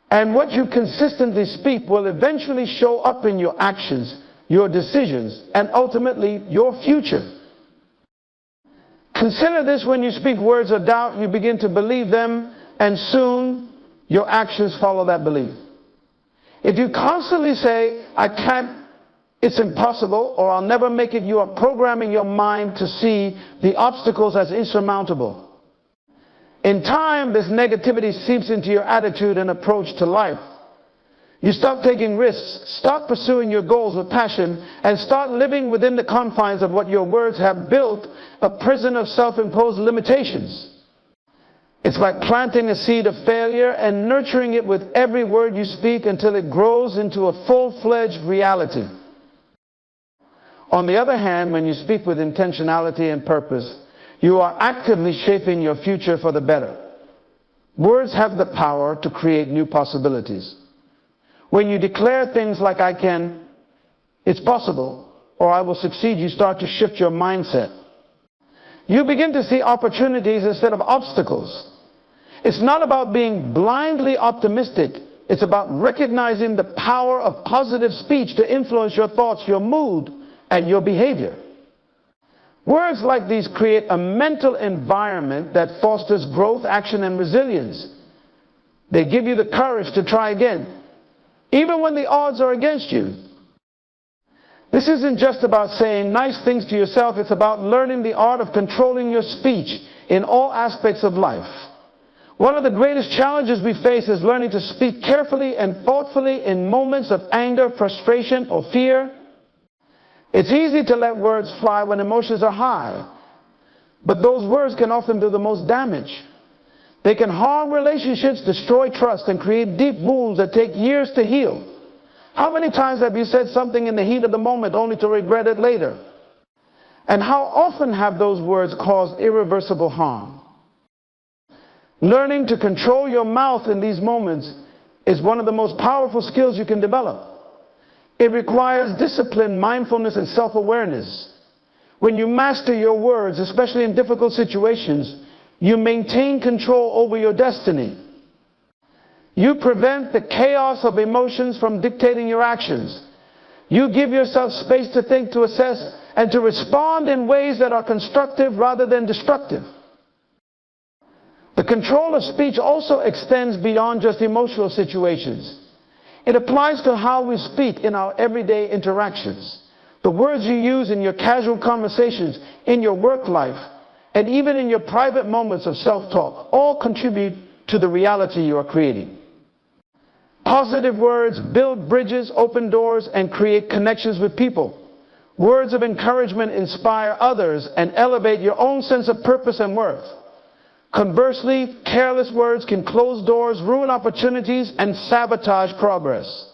Speaker 1: And what you consistently speak will eventually show up in your actions, your decisions, and ultimately your future. Consider this: when you speak words of doubt, you begin to believe them, and soon your actions follow that belief. If you constantly say, "I can't," "it's impossible," or "I'll never make it," you are programming your mind to see the obstacles as insurmountable. In time, this negativity seeps into your attitude and approach to life. You stop taking risks, start pursuing your goals with passion, and start living within the confines of what your words have built, a prison of self-imposed limitations. It's like planting a seed of failure and nurturing it with every word you speak until it grows into a full-fledged reality. On the other hand, when you speak with intentionality and purpose, you are actively shaping your future for the better. Words have the power to create new possibilities. When you declare things like "I can," "it's possible," or "I will succeed," you start to shift your mindset. You begin to see opportunities instead of obstacles. It's not about being blindly optimistic. It's about recognizing the power of positive speech to influence your thoughts, your mood, and your behavior. Words like these create a mental environment that fosters growth, action, and resilience. They give you the courage to try again, even when the odds are against you. This isn't just about saying nice things to yourself. It's about learning the art of controlling your speech in all aspects of life. One of the greatest challenges we face is learning to speak carefully and thoughtfully in moments of anger, frustration, or fear. It's easy to let words fly when emotions are high, but those words can often do the most damage. They can harm relationships, destroy trust, and create deep wounds that take years to heal. How many times have you said something in the heat of the moment only to regret it later? And how often have those words caused irreversible harm? Learning to control your mouth in these moments is one of the most powerful skills you can develop. It requires discipline, mindfulness, and self-awareness. When you master your words, especially in difficult situations, you maintain control over your destiny. You prevent the chaos of emotions from dictating your actions. You give yourself space to think, to assess, and to respond in ways that are constructive rather than destructive. The control of speech also extends beyond just emotional situations. It applies to how we speak in our everyday interactions. The words you use in your casual conversations, in your work life, and even in your private moments of self-talk all contribute to the reality you are creating. Positive words build bridges, open doors, and create connections with people. Words of encouragement inspire others and elevate your own sense of purpose and worth. Conversely, careless words can close doors, ruin opportunities, and sabotage progress.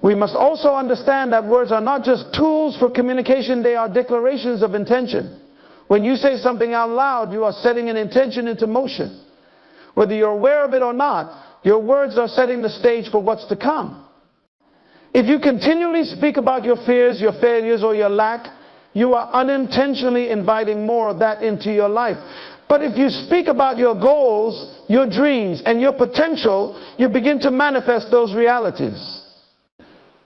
Speaker 1: We must also understand that words are not just tools for communication, they are declarations of intention. When you say something out loud, you are setting an intention into motion. Whether you're aware of it or not, your words are setting the stage for what's to come. If you continually speak about your fears, your failures, or your lack, you are unintentionally inviting more of that into your life. But if you speak about your goals, your dreams, and your potential, you begin to manifest those realities.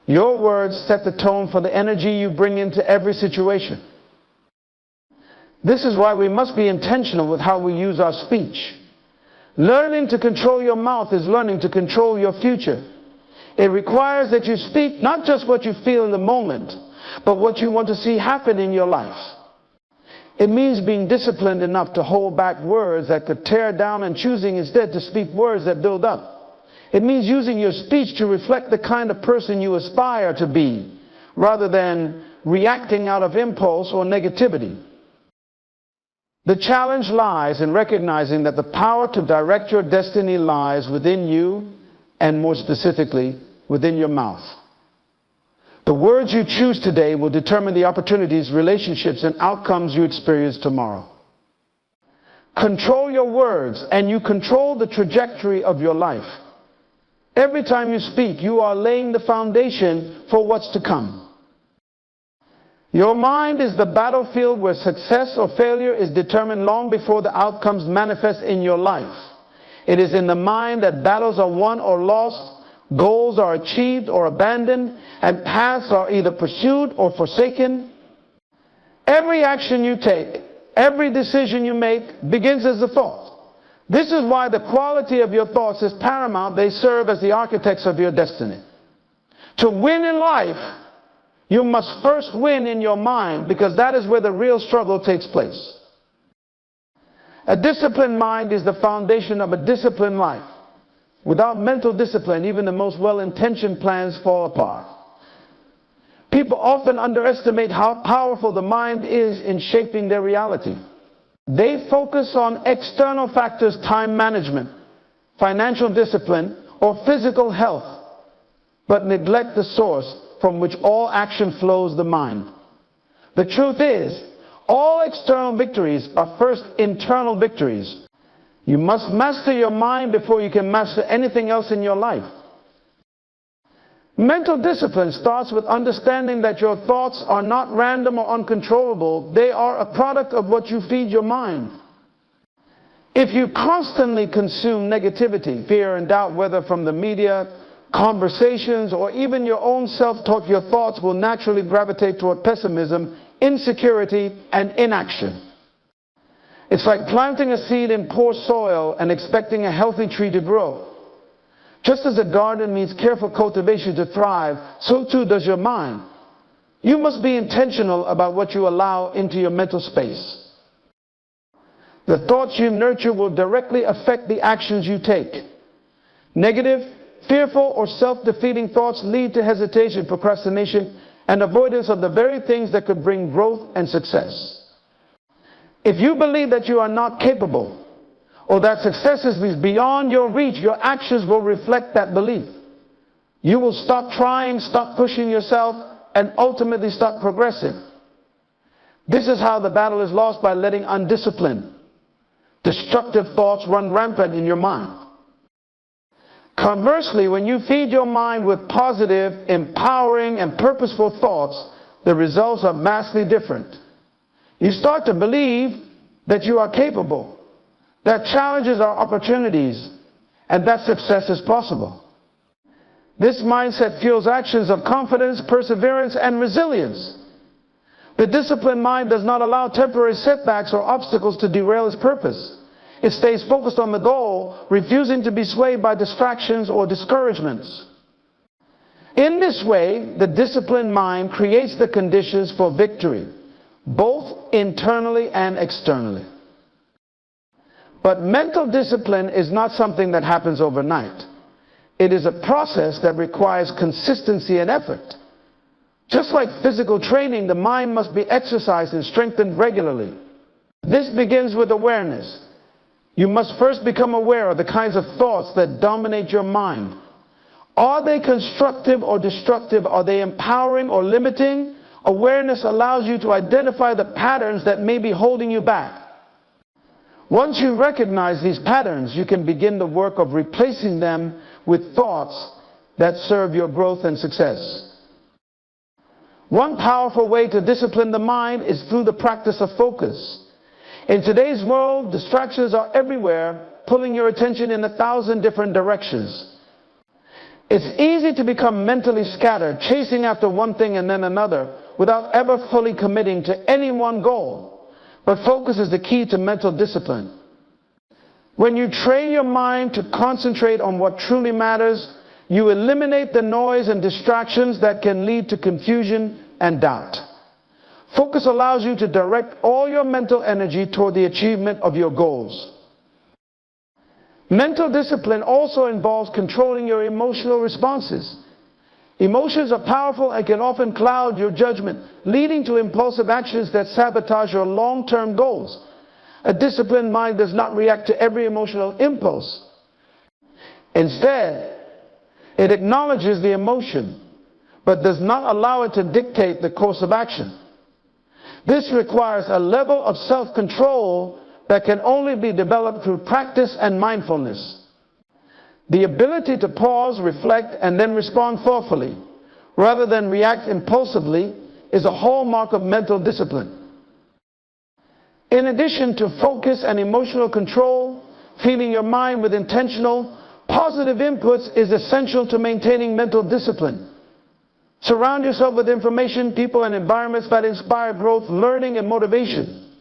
Speaker 1: Your words set the tone for the energy you bring into every situation. This is why we must be intentional with how we use our speech. Learning to control your mouth is learning to control your future. It requires that you speak not just what you feel in the moment, but what you want to see happen in your life. It means being disciplined enough to hold back words that could tear down and choosing instead to speak words that build up. It means using your speech to reflect the kind of person you aspire to be, rather than reacting out of impulse or negativity. The challenge lies in recognizing that the power to direct your destiny lies within you, and more specifically, within your mouth. The words you choose today will determine the opportunities, relationships, and outcomes you experience tomorrow. Control your words, and you control the trajectory of your life. Every time you speak, you are laying the foundation for what's to come. Your mind is the battlefield where success or failure is determined long before the outcomes manifest in your life. It is in the mind that battles are won or lost, goals are achieved or abandoned, and paths are either pursued or forsaken. Every action you take, every decision you make begins as a thought. This is why the quality of your thoughts is paramount. They serve as the architects of your destiny. To win in life, you must first win in your mind, because that is where the real struggle takes place. A disciplined mind is the foundation of a disciplined life. Without mental discipline, even the most well-intentioned plans fall apart. People often underestimate how powerful the mind is in shaping their reality. They focus on external factors, time management, financial discipline, or physical health, but neglect the source from which all action flows, the mind. The truth is, all external victories are first internal victories. You must master your mind before you can master anything else in your life. Mental discipline starts with understanding that your thoughts are not random or uncontrollable. They are a product of what you feed your mind. If you constantly consume negativity, fear, and doubt, whether from the media, conversations, or even your own self-talk, your thoughts will naturally gravitate toward pessimism, insecurity, and inaction. It's like planting a seed in poor soil and expecting a healthy tree to grow. Just as a garden needs careful cultivation to thrive, so too does your mind. You must be intentional about what you allow into your mental space. The thoughts you nurture will directly affect the actions you take. Negative, fearful, or self-defeating thoughts lead to hesitation, procrastination, and avoidance of the very things that could bring growth and success. If you believe that you are not capable, or that success is beyond your reach, your actions will reflect that belief. You will stop trying, stop pushing yourself, and ultimately stop progressing. This is how the battle is lost, by letting undisciplined, destructive thoughts run rampant in your mind. Conversely, when you feed your mind with positive, empowering, and purposeful thoughts, the results are vastly different. You start to believe that you are capable, that challenges are opportunities, and that success is possible. This mindset fuels actions of confidence, perseverance, and resilience. The disciplined mind does not allow temporary setbacks or obstacles to derail its purpose. It stays focused on the goal, refusing to be swayed by distractions or discouragements. In this way, the disciplined mind creates the conditions for victory, both internally and externally. But mental discipline is not something that happens overnight. It is a process that requires consistency and effort. Just like physical training, the mind must be exercised and strengthened regularly. This begins with awareness. You must first become aware of the kinds of thoughts that dominate your mind. Are they constructive or destructive? Are they empowering or limiting? Awareness allows you to identify the patterns that may be holding you back. Once you recognize these patterns, you can begin the work of replacing them with thoughts that serve your growth and success. One powerful way to discipline the mind is through the practice of focus. In today's world, distractions are everywhere, pulling your attention in 1,000 different directions. It's easy to become mentally scattered, chasing after one thing and then another, without ever fully committing to any one goal. But focus is the key to mental discipline. When you train your mind to concentrate on what truly matters, you eliminate the noise and distractions that can lead to confusion and doubt. Focus allows you to direct all your mental energy toward the achievement of your goals. Mental discipline also involves controlling your emotional responses. Emotions are powerful and can often cloud your judgment, leading to impulsive actions that sabotage your long-term goals. A disciplined mind does not react to every emotional impulse. Instead, it acknowledges the emotion, but does not allow it to dictate the course of action. This requires a level of self-control that can only be developed through practice and mindfulness. The ability to pause, reflect, and then respond thoughtfully, rather than react impulsively, is a hallmark of mental discipline. In addition to focus and emotional control, feeding your mind with intentional, positive inputs is essential to maintaining mental discipline. Surround yourself with information, people, and environments that inspire growth, learning, and motivation.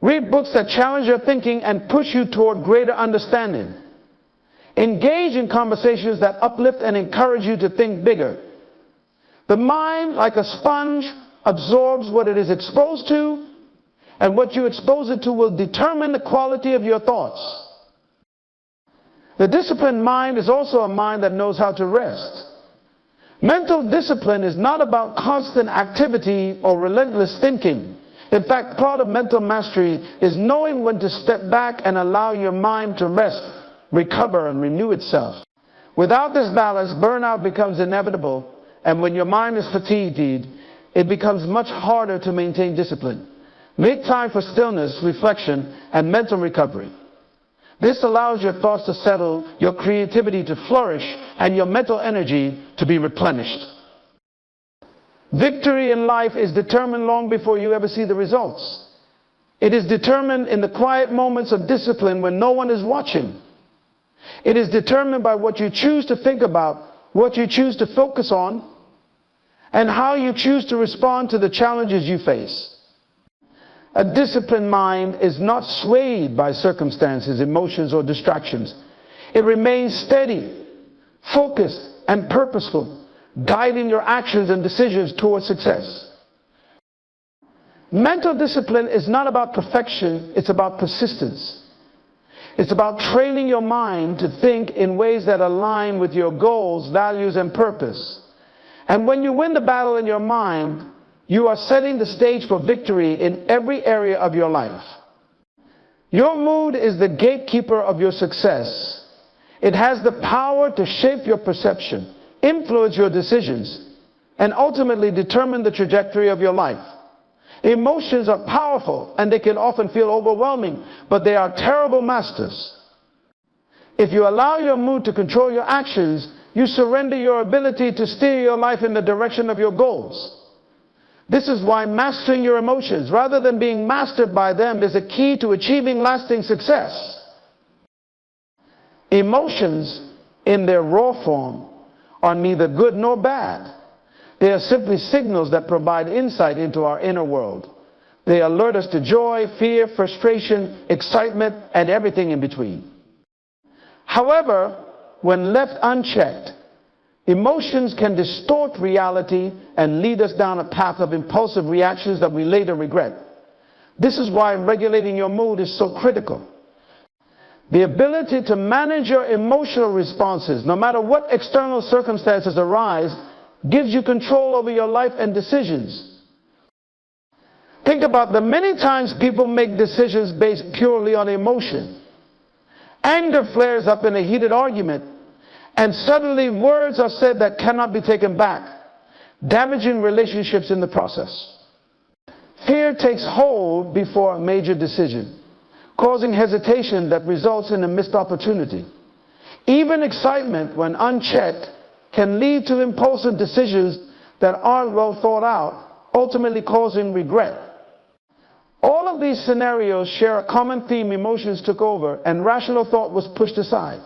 Speaker 1: Read books that challenge your thinking and push you toward greater understanding. Engage in conversations that uplift and encourage you to think bigger. The mind, like a sponge, absorbs what it is exposed to, and what you expose it to will determine the quality of your thoughts. The disciplined mind is also a mind that knows how to rest. Mental discipline is not about constant activity or relentless thinking. In fact, part of mental mastery is knowing when to step back and allow your mind to rest, recover, and renew itself. Without this balance, burnout becomes inevitable, and when your mind is fatigued, it becomes much harder to maintain discipline. Make time for stillness, reflection, and mental recovery. This allows your thoughts to settle, your creativity to flourish, and your mental energy to be replenished. Victory in life is determined long before you ever see the results. It is determined in the quiet moments of discipline when no one is watching. It is determined by what you choose to think about, what you choose to focus on, and how you choose to respond to the challenges you face. A disciplined mind is not swayed by circumstances, emotions, or distractions. It remains steady, focused, and purposeful, guiding your actions and decisions towards success. Mental discipline is not about perfection, it's about persistence. It's about training your mind to think in ways that align with your goals, values, and purpose. And when you win the battle in your mind, you are setting the stage for victory in every area of your life. Your mood is the gatekeeper of your success. It has the power to shape your perception, influence your decisions, and ultimately determine the trajectory of your life. Emotions are powerful and they can often feel overwhelming, but they are terrible masters. If you allow your mood to control your actions, you surrender your ability to steer your life in the direction of your goals. This is why mastering your emotions, rather than being mastered by them, is a key to achieving lasting success. Emotions, in their raw form, are neither good nor bad. They are simply signals that provide insight into our inner world. They alert us to joy, fear, frustration, excitement, and everything in between. However, when left unchecked, emotions can distort reality and lead us down a path of impulsive reactions that we later regret. This is why regulating your mood is so critical. The ability to manage your emotional responses, no matter what external circumstances arise, gives you control over your life and decisions. Think about the many times people make decisions based purely on emotion. Anger flares up in a heated argument, and suddenly words are said that cannot be taken back, damaging relationships in the process. Fear takes hold before a major decision, causing hesitation that results in a missed opportunity. Even excitement, when unchecked, can lead to impulsive decisions that aren't well thought out, ultimately causing regret. All of these scenarios share a common theme: emotions took over and rational thought was pushed aside.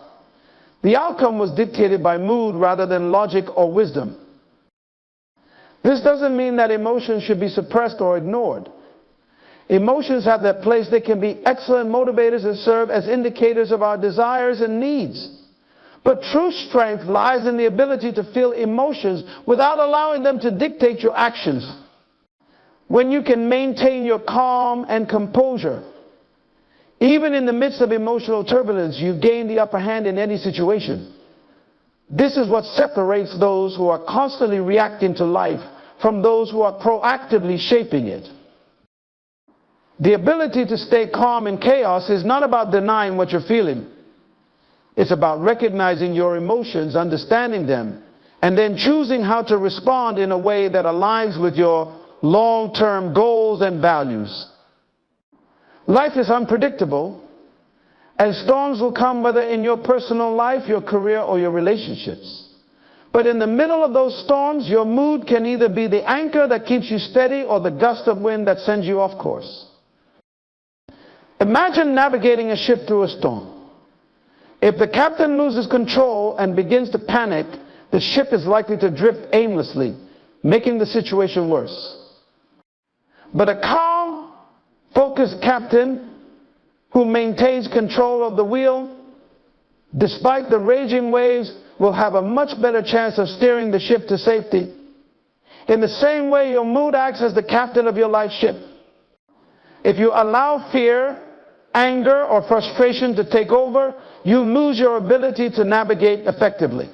Speaker 1: The outcome was dictated by mood rather than logic or wisdom. This doesn't mean that emotions should be suppressed or ignored. Emotions have their place. They can be excellent motivators and serve as indicators of our desires and needs. But true strength lies in the ability to feel emotions without allowing them to dictate your actions. When you can maintain your calm and composure, even in the midst of emotional turbulence, you gain the upper hand in any situation. This is what separates those who are constantly reacting to life from those who are proactively shaping it. The ability to stay calm in chaos is not about denying what you're feeling. It's about recognizing your emotions, understanding them, and then choosing how to respond in a way that aligns with your long-term goals and values. Life is unpredictable, and storms will come whether in your personal life, your career, or your relationships. But in the middle of those storms, your mood can either be the anchor that keeps you steady or the gust of wind that sends you off course. Imagine navigating a ship through a storm. If the captain loses control and begins to panic, the ship is likely to drift aimlessly, making the situation worse. But a calm, focused captain who maintains control of the wheel, despite the raging waves, will have a much better chance of steering the ship to safety. In the same way, your mood acts as the captain of your life ship. If you allow fear, anger or frustration to take over, you lose your ability to navigate effectively.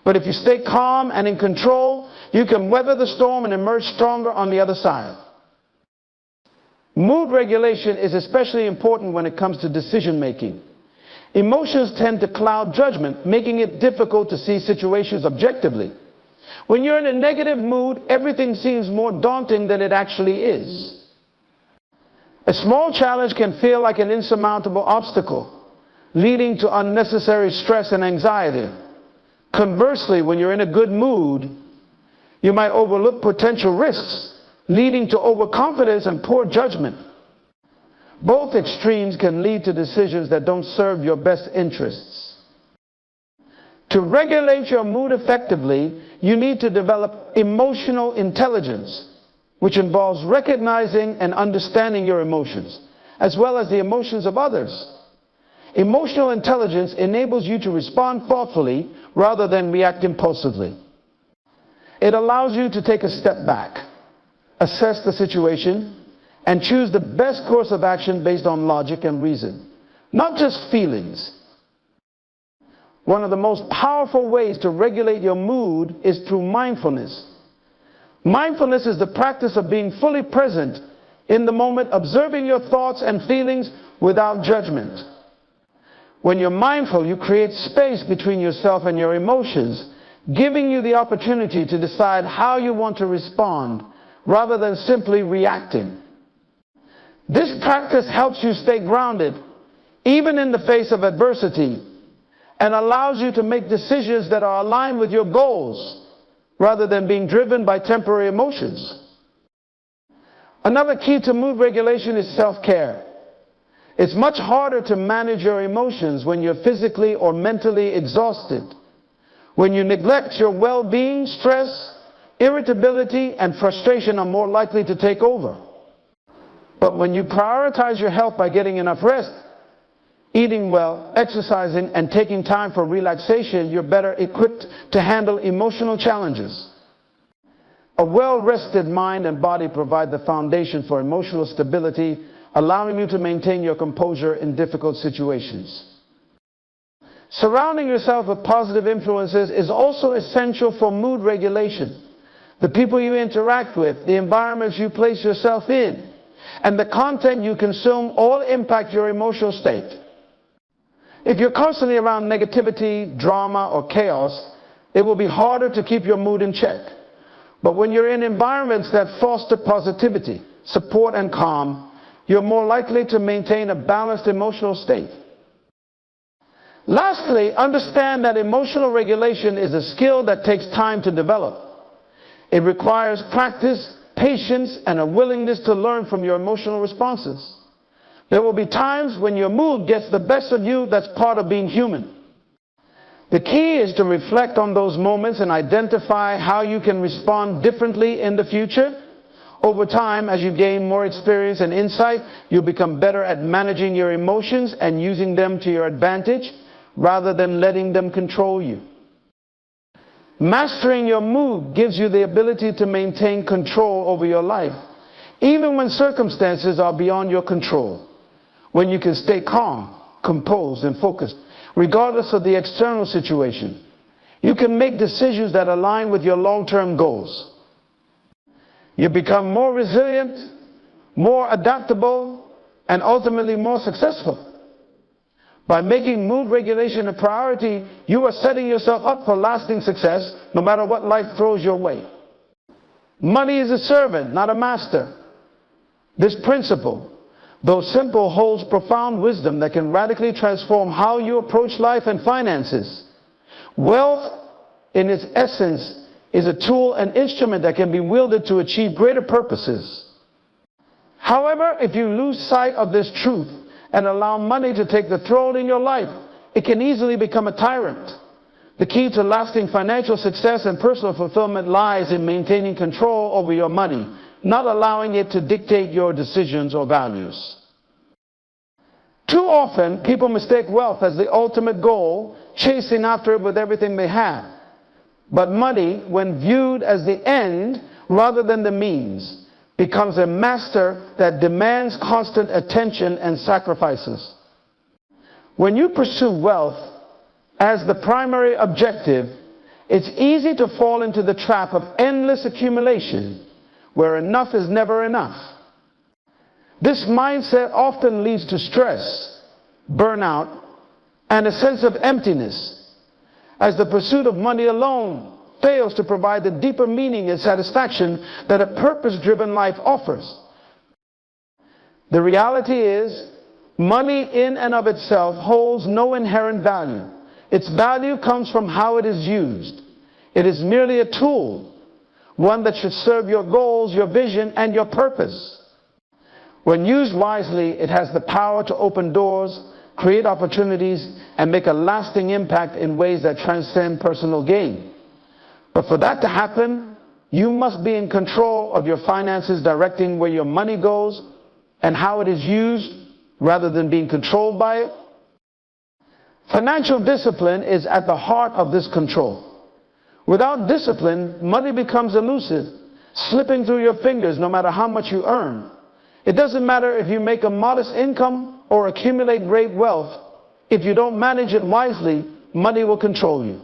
Speaker 1: But if you stay calm and in control, you can weather the storm and emerge stronger on the other side. Mood regulation is especially important when it comes to decision making. Emotions tend to cloud judgment, making it difficult to see situations objectively. When you're in a negative mood, everything seems more daunting than it actually is. A small challenge can feel like an insurmountable obstacle, leading to unnecessary stress and anxiety. Conversely, when you're in a good mood, you might overlook potential risks, leading to overconfidence and poor judgment. Both extremes can lead to decisions that don't serve your best interests. To regulate your mood effectively, you need to develop emotional intelligence, which involves recognizing and understanding your emotions, as well as the emotions of others. Emotional intelligence enables you to respond thoughtfully rather than react impulsively. It allows you to take a step back, assess the situation, and choose the best course of action based on logic and reason, not just feelings. One of the most powerful ways to regulate your mood is through mindfulness. Mindfulness is the practice of being fully present in the moment, observing your thoughts and feelings without judgment. When you're mindful, you create space between yourself and your emotions, giving you the opportunity to decide how you want to respond rather than simply reacting. This practice helps you stay grounded, even in the face of adversity, and allows you to make decisions that are aligned with your goals, rather than being driven by temporary emotions. Another key to mood regulation is self-care. It's much harder to manage your emotions when you're physically or mentally exhausted. When you neglect your well-being, stress, irritability, and frustration are more likely to take over. But when you prioritize your health by getting enough rest, eating well, exercising, and taking time for relaxation, you're better equipped to handle emotional challenges. A well-rested mind and body provide the foundation for emotional stability, allowing you to maintain your composure in difficult situations. Surrounding yourself with positive influences is also essential for mood regulation. The people you interact with, the environments you place yourself in, and the content you consume all impact your emotional state. If you're constantly around negativity, drama, or chaos, it will be harder to keep your mood in check. But when you're in environments that foster positivity, support, and calm, you're more likely to maintain a balanced emotional state. Lastly, understand that emotional regulation is a skill that takes time to develop. It requires practice, patience, and a willingness to learn from your emotional responses. There will be times when your mood gets the best of you. That's part of being human. The key is to reflect on those moments and identify how you can respond differently in the future. Over time, as you gain more experience and insight, you'll become better at managing your emotions and using them to your advantage rather than letting them control you. Mastering your mood gives you the ability to maintain control over your life, even when circumstances are beyond your control. When you can stay calm, composed, and focused, regardless of the external situation, you can make decisions that align with your long-term goals. You become more resilient, more adaptable, and ultimately more successful. By making mood regulation a priority, you are setting yourself up for lasting success, no matter what life throws your way. Money is a servant, not a master. This principle, though simple, holds profound wisdom that can radically transform how you approach life and finances. Wealth, in its essence, is a tool and instrument that can be wielded to achieve greater purposes. However, if you lose sight of this truth and allow money to take the throne in your life, it can easily become a tyrant. The key to lasting financial success and personal fulfillment lies in maintaining control over your money, not allowing it to dictate your decisions or values. Too often, people mistake wealth as the ultimate goal, chasing after it with everything they have. But money, when viewed as the end rather than the means, becomes a master that demands constant attention and sacrifices. When you pursue wealth as the primary objective, it's easy to fall into the trap of endless accumulation, where enough is never enough. This mindset often leads to stress, burnout, and a sense of emptiness, as the pursuit of money alone fails to provide the deeper meaning and satisfaction that a purpose-driven life offers. The reality is, money in and of itself holds no inherent value. Its value comes from how it is used. It is merely a tool, one that should serve your goals, your vision, and your purpose. When used wisely, it has the power to open doors, create opportunities, and make a lasting impact in ways that transcend personal gain. But for that to happen, you must be in control of your finances, directing where your money goes and how it is used, rather than being controlled by it. Financial discipline is at the heart of this control. Without discipline, money becomes elusive, slipping through your fingers no matter how much you earn. It doesn't matter if you make a modest income or accumulate great wealth. If you don't manage it wisely, money will control you.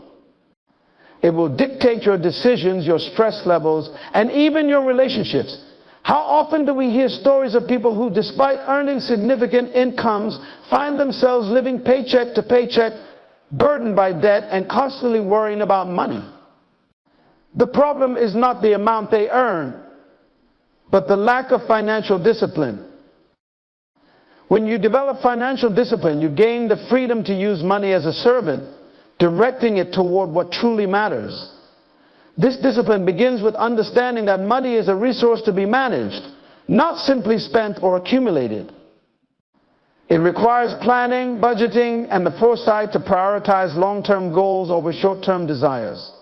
Speaker 1: It will dictate your decisions, your stress levels, and even your relationships. How often do we hear stories of people who, despite earning significant incomes, find themselves living paycheck to paycheck, burdened by debt, and constantly worrying about money? The problem is not the amount they earn, but the lack of financial discipline. When you develop financial discipline, you gain the freedom to use money as a servant, directing it toward what truly matters. This discipline begins with understanding that money is a resource to be managed, not simply spent or accumulated. It requires planning, budgeting, and the foresight to prioritize long-term goals over short-term desires.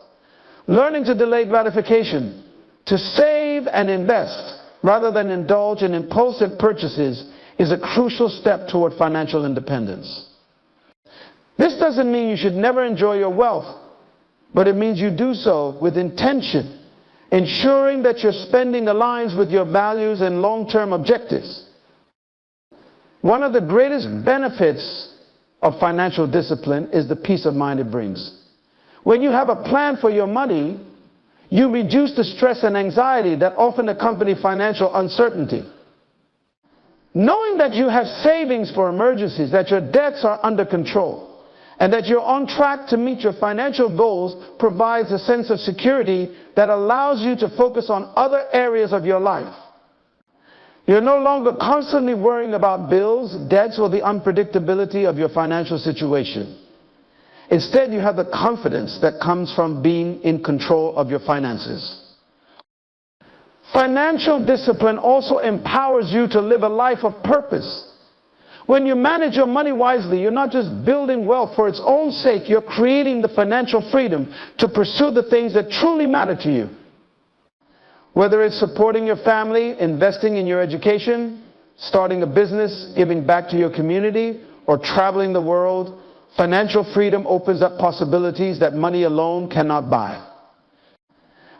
Speaker 1: Learning to delay gratification, to save and invest, rather than indulge in impulsive purchases, is a crucial step toward financial independence. This doesn't mean you should never enjoy your wealth, but it means you do so with intention, ensuring that your spending aligns with your values and long-term objectives. One of the greatest benefits of financial discipline is the peace of mind it brings. When you have a plan for your money, you reduce the stress and anxiety that often accompany financial uncertainty. Knowing that you have savings for emergencies, that your debts are under control, and that you're on track to meet your financial goals provides a sense of security that allows you to focus on other areas of your life. You're no longer constantly worrying about bills, debts, or the unpredictability of your financial situation. Instead, you have the confidence that comes from being in control of your finances. Financial discipline also empowers you to live a life of purpose. When you manage your money wisely, you're not just building wealth for its own sake, you're creating the financial freedom to pursue the things that truly matter to you. Whether it's supporting your family, investing in your education, starting a business, giving back to your community, or traveling the world, financial freedom opens up possibilities that money alone cannot buy.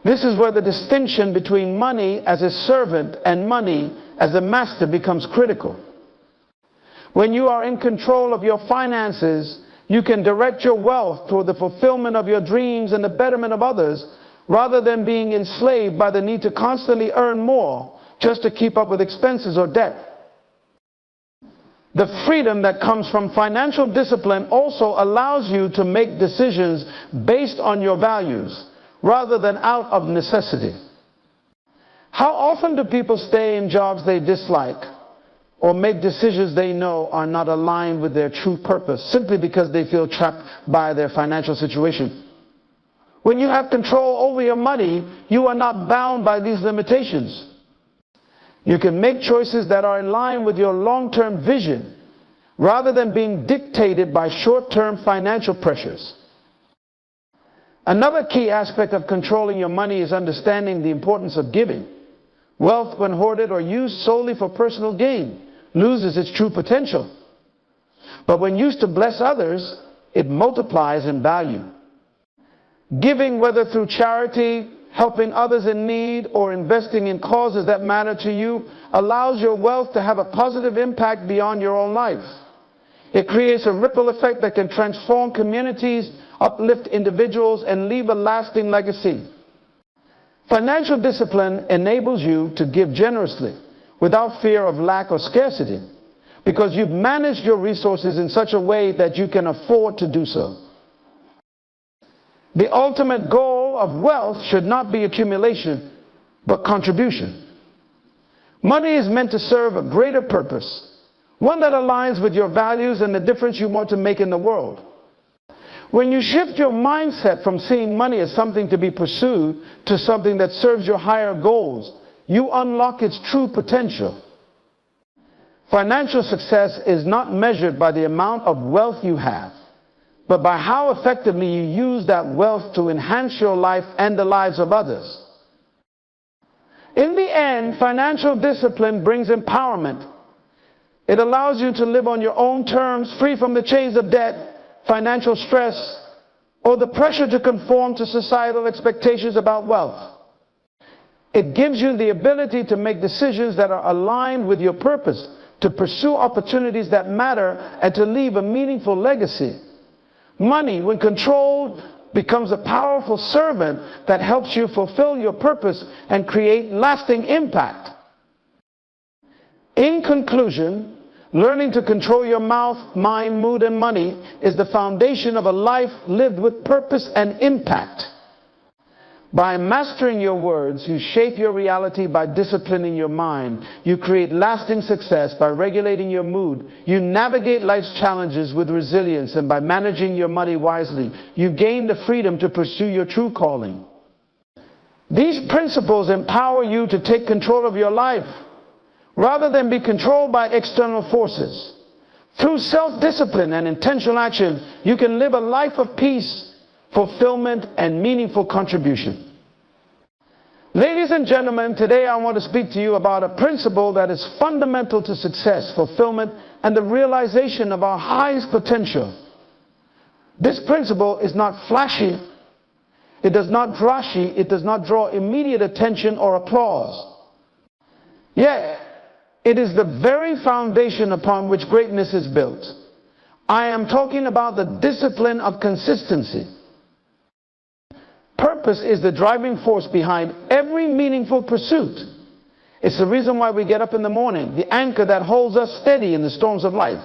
Speaker 1: This is where the distinction between money as a servant and money as a master becomes critical. When you are in control of your finances, you can direct your wealth toward the fulfillment of your dreams and the betterment of others, rather than being enslaved by the need to constantly earn more just to keep up with expenses or debt. The freedom that comes from financial discipline also allows you to make decisions based on your values, rather than out of necessity. How often do people stay in jobs they dislike, or make decisions they know are not aligned with their true purpose, simply because they feel trapped by their financial situation? When you have control over your money, you are not bound by these limitations. You can make choices that are in line with your long-term vision, rather than being dictated by short-term financial pressures. Another key aspect of controlling your money is understanding the importance of giving. Wealth, when hoarded or used solely for personal gain, loses its true potential. But when used to bless others, it multiplies in value. Giving, whether through charity, helping others in need, or investing in causes that matter to you allows your wealth to have a positive impact beyond your own life. It creates a ripple effect that can transform communities, uplift individuals, and leave a lasting legacy. Financial discipline enables you to give generously without fear of lack or scarcity, because you've managed your resources in such a way that you can afford to do so. The ultimate goal of wealth should not be accumulation, but contribution. Money is meant to serve a greater purpose, one that aligns with your values and the difference you want to make in the world. When you shift your mindset from seeing money as something to be pursued to something that serves your higher goals, you unlock its true potential. Financial success is not measured by the amount of wealth you have, but by how effectively you use that wealth to enhance your life and the lives of others. In the end, financial discipline brings empowerment. It allows you to live on your own terms, free from the chains of debt, financial stress, or the pressure to conform to societal expectations about wealth. It gives you the ability to make decisions that are aligned with your purpose, to pursue opportunities that matter, and to leave a meaningful legacy. Money, when controlled, becomes a powerful servant that helps you fulfill your purpose and create lasting impact. In conclusion, learning to control your mouth, mind, mood, and money is the foundation of a life lived with purpose and impact. By mastering your words, you shape your reality by disciplining your mind. You create lasting success by regulating your mood. You navigate life's challenges with resilience, and by managing your money wisely, you gain the freedom to pursue your true calling. These principles empower you to take control of your life, rather than be controlled by external forces. Through self-discipline and intentional action, you can live a life of peace, fulfillment, and meaningful contribution. Ladies and gentlemen, today I want to speak to you about a principle that is fundamental to success, fulfillment, and the realization of our highest potential. This principle is not flashy. It does not draw immediate attention or applause. Yet, it is the very foundation upon which greatness is built. I am talking about the discipline of consistency. Purpose is the driving force behind every meaningful pursuit. It's the reason why we get up in the morning, the anchor that holds us steady in the storms of life.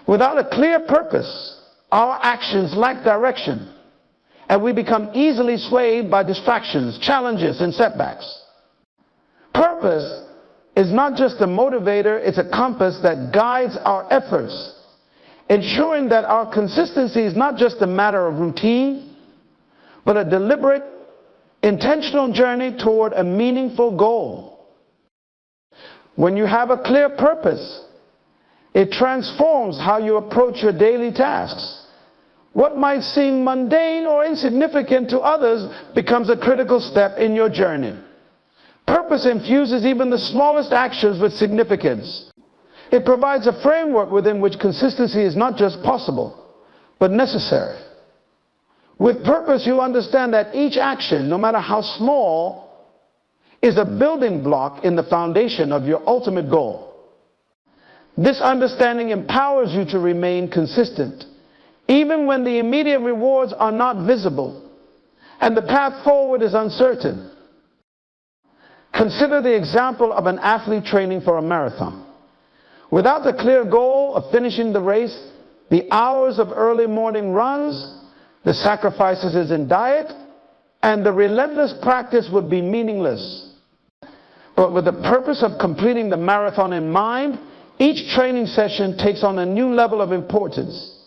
Speaker 1: Without a clear purpose, our actions lack direction, and we become easily swayed by distractions, challenges, and setbacks. Purpose is not just a motivator, it's a compass that guides our efforts, ensuring that our consistency is not just a matter of routine, but a deliberate, intentional journey toward a meaningful goal. When you have a clear purpose, it transforms how you approach your daily tasks. What might seem mundane or insignificant to others becomes a critical step in your journey. Purpose infuses even the smallest actions with significance. It provides a framework within which consistency is not just possible, but necessary. With purpose, you understand that each action, no matter how small, is a building block in the foundation of your ultimate goal. This understanding empowers you to remain consistent, even when the immediate rewards are not visible and the path forward is uncertain. Consider the example of an athlete training for a marathon. Without the clear goal of finishing the race, the hours of early morning runs, the sacrifices in diet, and the relentless practice would be meaningless. But with the purpose of completing the marathon in mind, each training session takes on a new level of importance.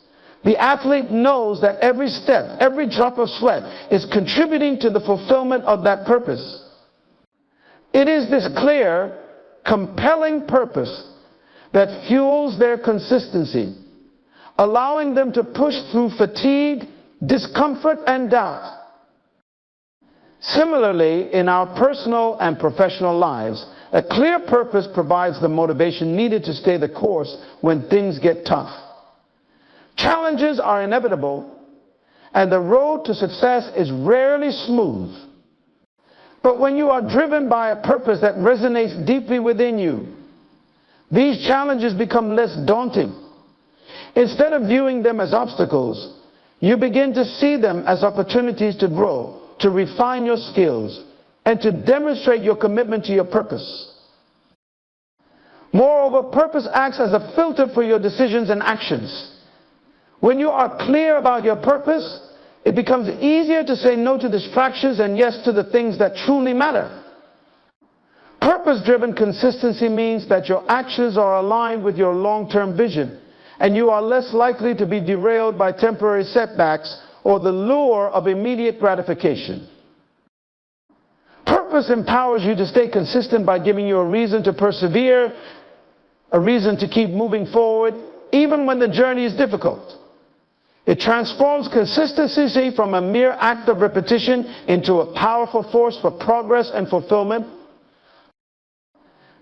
Speaker 1: The athlete knows that every step, every drop of sweat is contributing to the fulfillment of that purpose. It is this clear, compelling purpose that fuels their consistency, allowing them to push through fatigue, discomfort, and doubt. Similarly, in our personal and professional lives, a clear purpose provides the motivation needed to stay the course when things get tough. Challenges are inevitable, and the road to success is rarely smooth. But when you are driven by a purpose that resonates deeply within you, these challenges become less daunting. Instead of viewing them as obstacles, you begin to see them as opportunities to grow, to refine your skills, and to demonstrate your commitment to your purpose. Moreover, purpose acts as a filter for your decisions and actions. When you are clear about your purpose, it becomes easier to say no to distractions and yes to the things that truly matter. Purpose-driven consistency means that your actions are aligned with your long-term vision, and you are less likely to be derailed by temporary setbacks or the lure of immediate gratification. Purpose empowers you to stay consistent by giving you a reason to persevere, a reason to keep moving forward, even when the journey is difficult. It transforms consistency from a mere act of repetition into a powerful force for progress and fulfillment.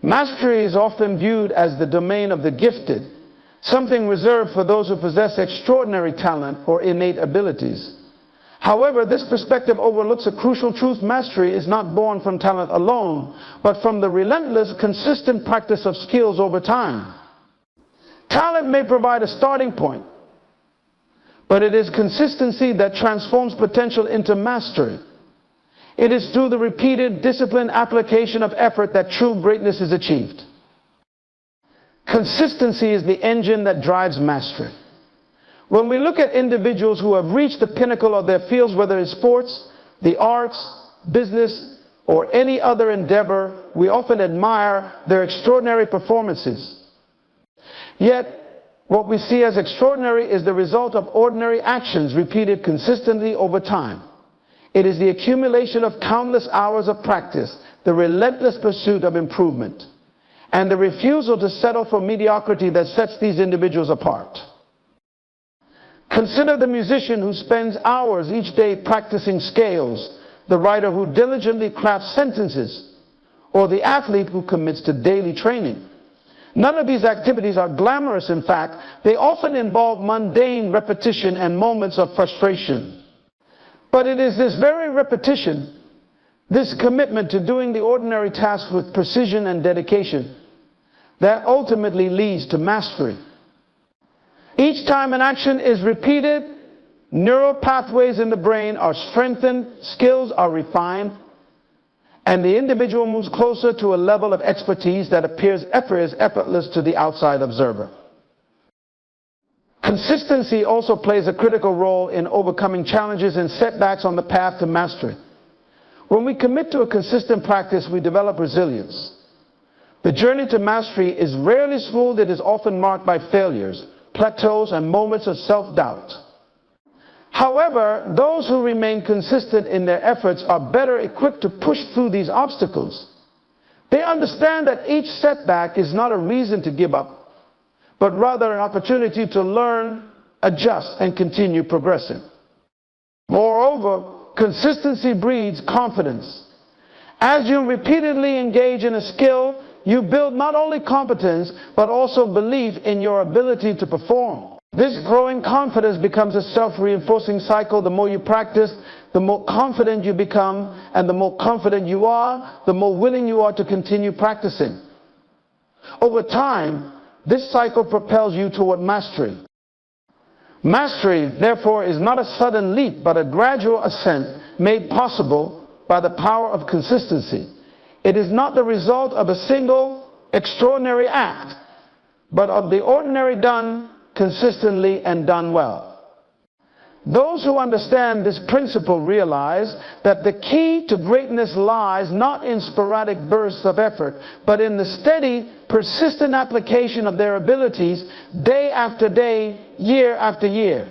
Speaker 1: Mastery is often viewed as the domain of the gifted, something reserved for those who possess extraordinary talent or innate abilities. However, this perspective overlooks a crucial truth: mastery is not born from talent alone, but from the relentless, consistent practice of skills over time. Talent may provide a starting point, but it is consistency that transforms potential into mastery. It is through the repeated, disciplined application of effort that true greatness is achieved. Consistency is the engine that drives mastery. When we look at individuals who have reached the pinnacle of their fields, whether it's sports, the arts, business, or any other endeavor, we often admire their extraordinary performances. Yet, what we see as extraordinary is the result of ordinary actions repeated consistently over time. It is the accumulation of countless hours of practice, the relentless pursuit of improvement, and the refusal to settle for mediocrity that sets these individuals apart. Consider the musician who spends hours each day practicing scales, the writer who diligently crafts sentences, or the athlete who commits to daily training. None of these activities are glamorous. In fact, they often involve mundane repetition and moments of frustration. But it is this very repetition, this commitment to doing the ordinary task with precision and dedication, that ultimately leads to mastery. Each time an action is repeated, neural pathways in the brain are strengthened, skills are refined, and the individual moves closer to a level of expertise that appears effortless to the outside observer. Consistency also plays a critical role in overcoming challenges and setbacks on the path to mastery. When we commit to a consistent practice, we develop resilience. The journey to mastery is rarely smooth. It is often marked by failures, plateaus, and moments of self-doubt. However, those who remain consistent in their efforts are better equipped to push through these obstacles. They understand that each setback is not a reason to give up, but rather an opportunity to learn, adjust, and continue progressing. Moreover, consistency breeds confidence. As you repeatedly engage in a skill, you build not only competence, but also belief in your ability to perform. This growing confidence becomes a self-reinforcing cycle. The more you practice, the more confident you become, and the more confident you are, the more willing you are to continue practicing. Over time, this cycle propels you toward mastery. Mastery, therefore, is not a sudden leap, but a gradual ascent made possible by the power of consistency. It is not the result of a single extraordinary act, but of the ordinary done consistently and done well. Those who understand this principle realize that the key to greatness lies not in sporadic bursts of effort, but in the steady, persistent application of their abilities day after day, year after year.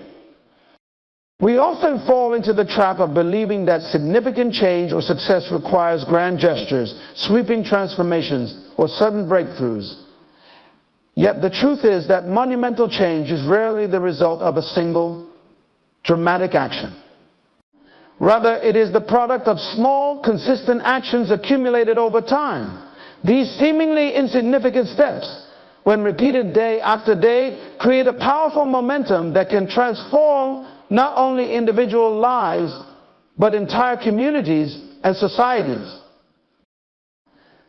Speaker 1: We often fall into the trap of believing that significant change or success requires grand gestures, sweeping transformations, or sudden breakthroughs. Yet the truth is that monumental change is rarely the result of a single dramatic action. Rather, it is the product of small, consistent actions accumulated over time. These seemingly insignificant steps, when repeated day after day, create a powerful momentum that can transform not only individual lives, but entire communities and societies.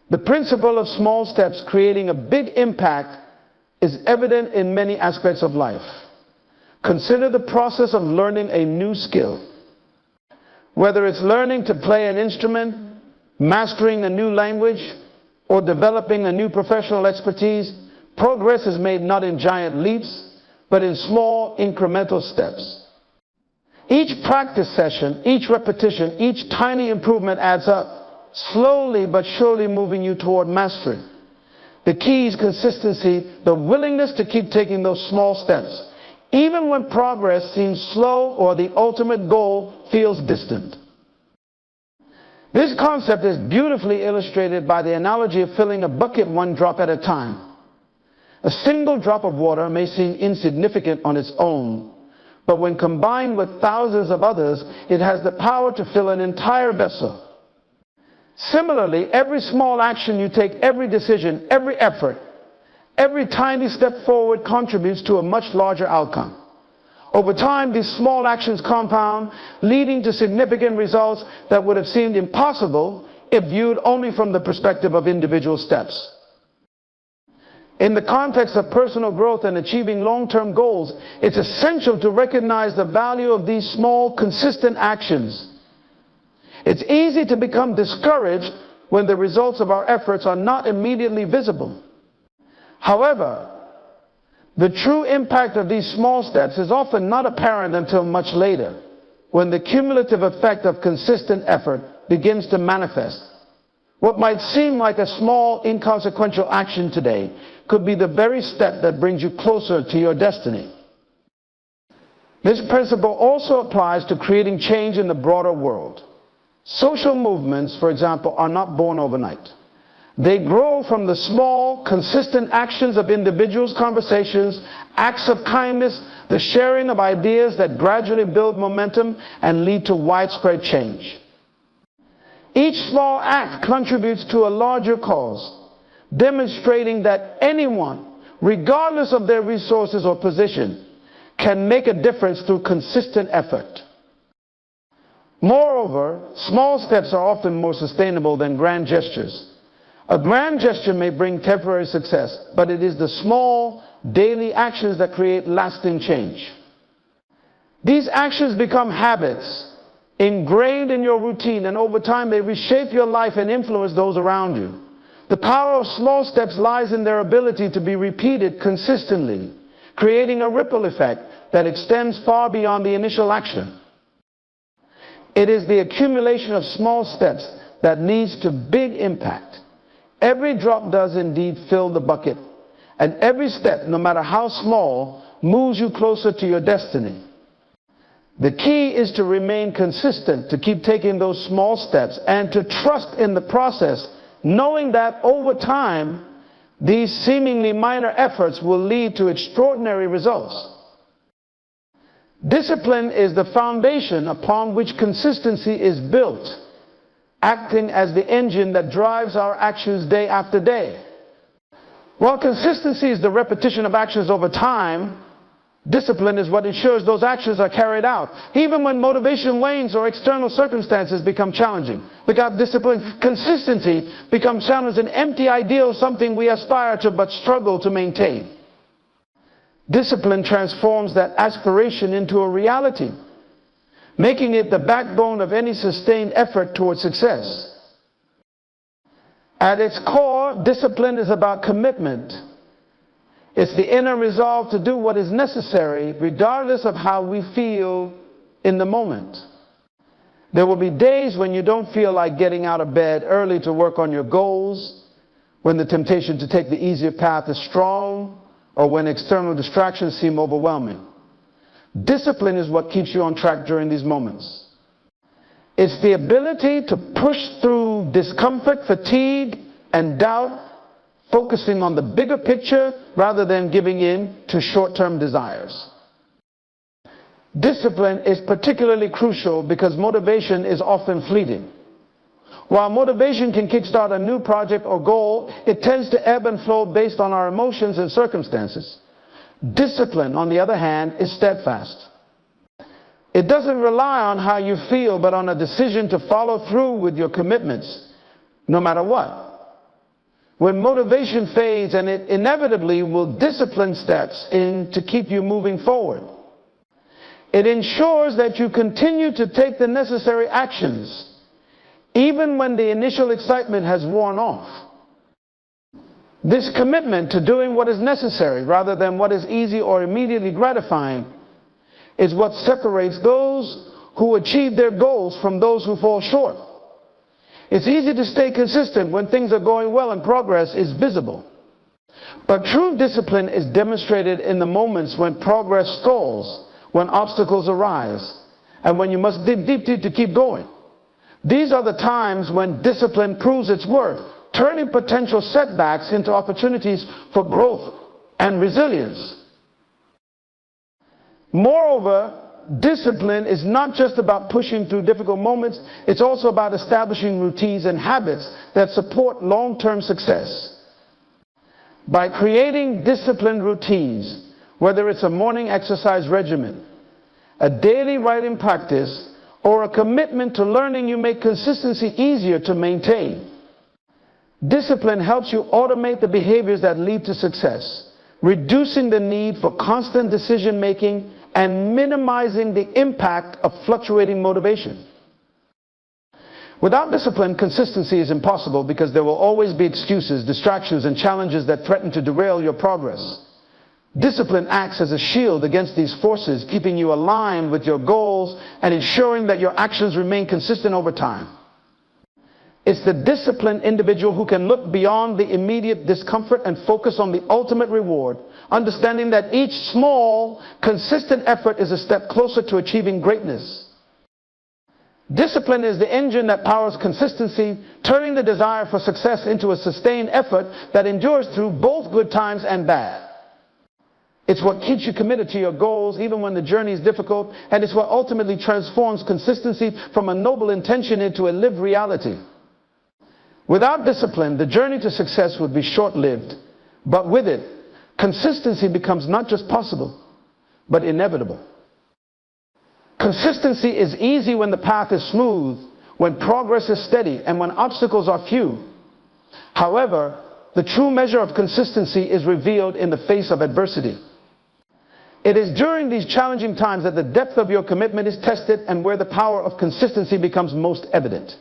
Speaker 1: The principle of small steps creating a big impact is evident in many aspects of life. Consider the process of learning a new skill. Whether it's learning to play an instrument, mastering a new language, or developing a new professional expertise, progress is made not in giant leaps, but in small incremental steps. Each practice session, each repetition, each tiny improvement adds up, slowly but surely moving you toward mastery. The key is consistency, the willingness to keep taking those small steps, even when progress seems slow or the ultimate goal feels distant. This concept is beautifully illustrated by the analogy of filling a bucket one drop at a time. A single drop of water may seem insignificant on its own, but when combined with thousands of others, it has the power to fill an entire vessel. Similarly, every small action you take, every decision, every effort, every tiny step forward contributes to a much larger outcome. Over time, these small actions compound, leading to significant results that would have seemed impossible if viewed only from the perspective of individual steps. In the context of personal growth and achieving long-term goals, it's essential to recognize the value of these small, consistent actions. It's easy to become discouraged when the results of our efforts are not immediately visible. However, the true impact of these small steps is often not apparent until much later, when the cumulative effect of consistent effort begins to manifest. What might seem like a small, inconsequential action today could be the very step that brings you closer to your destiny. This principle also applies to creating change in the broader world. Social movements, for example, are not born overnight. They grow from the small, consistent actions of individuals, conversations, acts of kindness, the sharing of ideas that gradually build momentum and lead to widespread change. Each small act contributes to a larger cause, demonstrating that anyone, regardless of their resources or position, can make a difference through consistent effort. Moreover, small steps are often more sustainable than grand gestures. A grand gesture may bring temporary success, but it is the small, daily actions that create lasting change. These actions become habits, ingrained in your routine, and over time they reshape your life and influence those around you. The power of small steps lies in their ability to be repeated consistently, creating a ripple effect that extends far beyond the initial action. It is the accumulation of small steps that leads to big impact. Every drop does indeed fill the bucket, and every step, no matter how small, moves you closer to your destiny. The key is to remain consistent, to keep taking those small steps, and to trust in the process, knowing that over time, these seemingly minor efforts will lead to extraordinary results. Discipline is the foundation upon which consistency is built, acting as the engine that drives our actions day after day. While consistency is the repetition of actions over time, discipline is what ensures those actions are carried out, even when motivation wanes or external circumstances become challenging. Without discipline, consistency becomes shown as an empty ideal, something we aspire to but struggle to maintain. Discipline transforms that aspiration into a reality, making it the backbone of any sustained effort toward success. At its core, discipline is about commitment. It's the inner resolve to do what is necessary, regardless of how we feel in the moment. There will be days when you don't feel like getting out of bed early to work on your goals, when the temptation to take the easier path is strong, or when external distractions seem overwhelming. Discipline is what keeps you on track during these moments. It's the ability to push through discomfort, fatigue, and doubt, focusing on the bigger picture rather than giving in to short-term desires. Discipline is particularly crucial because motivation is often fleeting. While motivation can kickstart a new project or goal, it tends to ebb and flow based on our emotions and circumstances. Discipline, on the other hand, is steadfast. It doesn't rely on how you feel, but on a decision to follow through with your commitments, no matter what. When motivation fades, and it inevitably will, discipline steps in to keep you moving forward. It ensures that you continue to take the necessary actions, even when the initial excitement has worn off. This commitment to doing what is necessary rather than what is easy or immediately gratifying is what separates those who achieve their goals from those who fall short. It's easy to stay consistent when things are going well and progress is visible. But true discipline is demonstrated in the moments when progress stalls, when obstacles arise, and when you must dig deep to keep going. These are the times when discipline proves its worth, turning potential setbacks into opportunities for growth and resilience. Moreover, discipline is not just about pushing through difficult moments, it's also about establishing routines and habits that support long-term success. By creating disciplined routines, whether it's a morning exercise regimen, a daily writing practice, or a commitment to learning, you make consistency easier to maintain. Discipline helps you automate the behaviors that lead to success, reducing the need for constant decision-making and minimizing the impact of fluctuating motivation. Without discipline, consistency is impossible because there will always be excuses, distractions, and challenges that threaten to derail your progress. Discipline acts as a shield against these forces, keeping you aligned with your goals and ensuring that your actions remain consistent over time. It's the disciplined individual who can look beyond the immediate discomfort and focus on the ultimate reward, understanding that each small, consistent effort is a step closer to achieving greatness. Discipline is the engine that powers consistency, turning the desire for success into a sustained effort that endures through both good times and bad. It's what keeps you committed to your goals even when the journey is difficult, and it's what ultimately transforms consistency from a noble intention into a lived reality. Without discipline, the journey to success would be short-lived, but with it, consistency becomes not just possible, but inevitable. Consistency is easy when the path is smooth, when progress is steady, and when obstacles are few. However, the true measure of consistency is revealed in the face of adversity. It is during these challenging times that the depth of your commitment is tested and where the power of consistency becomes most evident.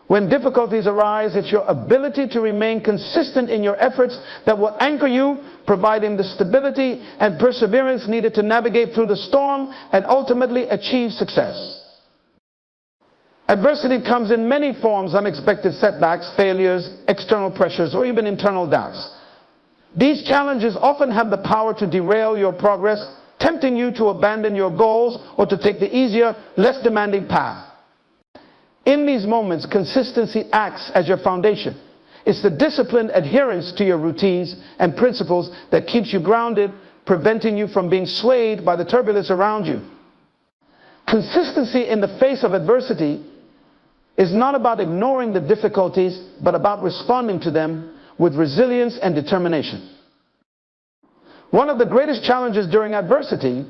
Speaker 1: When difficulties arise, it's your ability to remain consistent in your efforts that will anchor you, providing the stability and perseverance needed to navigate through the storm and ultimately achieve success. Adversity comes in many forms: unexpected setbacks, failures, external pressures, or even internal doubts. These challenges often have the power to derail your progress, tempting you to abandon your goals or to take the easier, less demanding path. In these moments, consistency acts as your foundation. It's the disciplined adherence to your routines and principles that keeps you grounded, preventing you from being swayed by the turbulence around you. Consistency in the face of adversity is not about ignoring the difficulties, but about responding to them with resilience and determination. One of the greatest challenges during adversity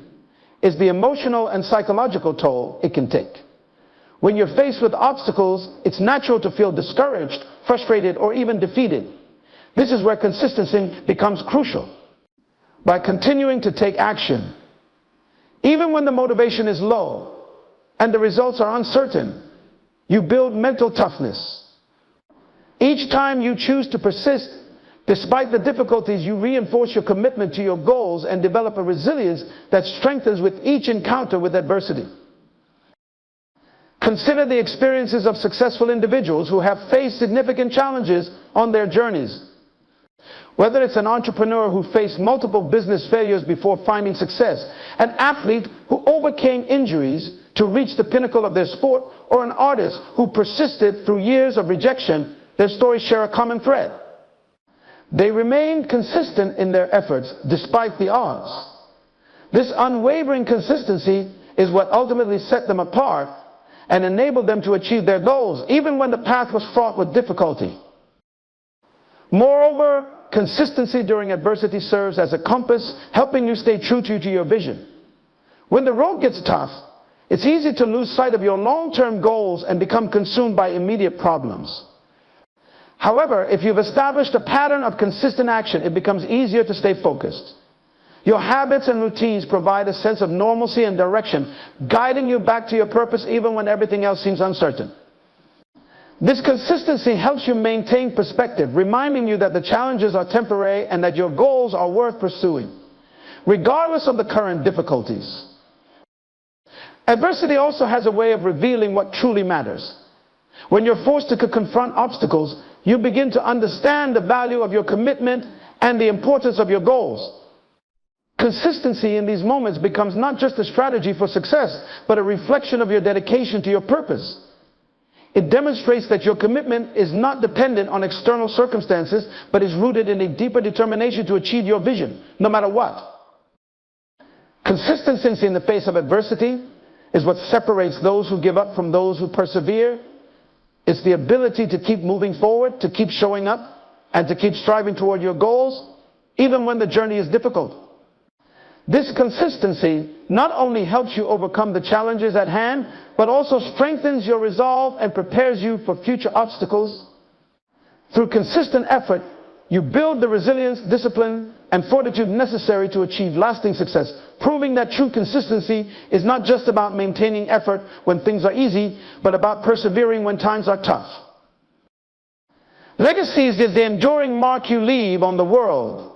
Speaker 1: is the emotional and psychological toll it can take. When you're faced with obstacles, it's natural to feel discouraged, frustrated, or even defeated. This is where consistency becomes crucial. By continuing to take action, even when the motivation is low and the results are uncertain, you build mental toughness. Each time you choose to persist, despite the difficulties, you reinforce your commitment to your goals and develop a resilience that strengthens with each encounter with adversity. Consider the experiences of successful individuals who have faced significant challenges on their journeys. Whether it's an entrepreneur who faced multiple business failures before finding success, an athlete who overcame injuries to reach the pinnacle of their sport, or an artist who persisted through years of rejection, their stories share a common thread. They remained consistent in their efforts despite the odds. This unwavering consistency is what ultimately set them apart and enabled them to achieve their goals, even when the path was fraught with difficulty. Moreover, consistency during adversity serves as a compass, helping you stay true to your vision. When the road gets tough, it's easy to lose sight of your long-term goals and become consumed by immediate problems. However, if you've established a pattern of consistent action, it becomes easier to stay focused. Your habits and routines provide a sense of normalcy and direction, guiding you back to your purpose even when everything else seems uncertain. This consistency helps you maintain perspective, reminding you that the challenges are temporary and that your goals are worth pursuing, regardless of the current difficulties. Adversity also has a way of revealing what truly matters. When you're forced to confront obstacles, you begin to understand the value of your commitment and the importance of your goals. Consistency in these moments becomes not just a strategy for success, but a reflection of your dedication to your purpose. It demonstrates that your commitment is not dependent on external circumstances, but is rooted in a deeper determination to achieve your vision, no matter what. Consistency in the face of adversity is what separates those who give up from those who persevere. It's the ability to keep moving forward, to keep showing up, and to keep striving toward your goals, even when the journey is difficult. This consistency not only helps you overcome the challenges at hand, but also strengthens your resolve and prepares you for future obstacles. Through consistent effort, you build the resilience, discipline, and fortitude necessary to achieve lasting success, proving that true consistency is not just about maintaining effort when things are easy, but about persevering when times are tough. Legacy is the enduring mark you leave on the world,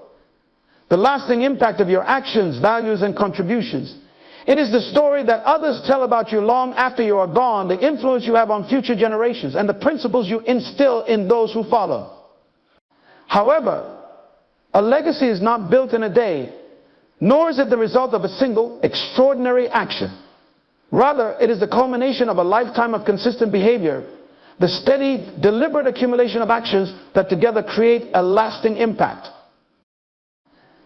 Speaker 1: the lasting impact of your actions, values, and contributions. It is the story that others tell about you long after you are gone, the influence you have on future generations, and the principles you instill in those who follow. However, a legacy is not built in a day, nor is it the result of a single extraordinary action. Rather, it is the culmination of a lifetime of consistent behavior, the steady, deliberate accumulation of actions that together create a lasting impact.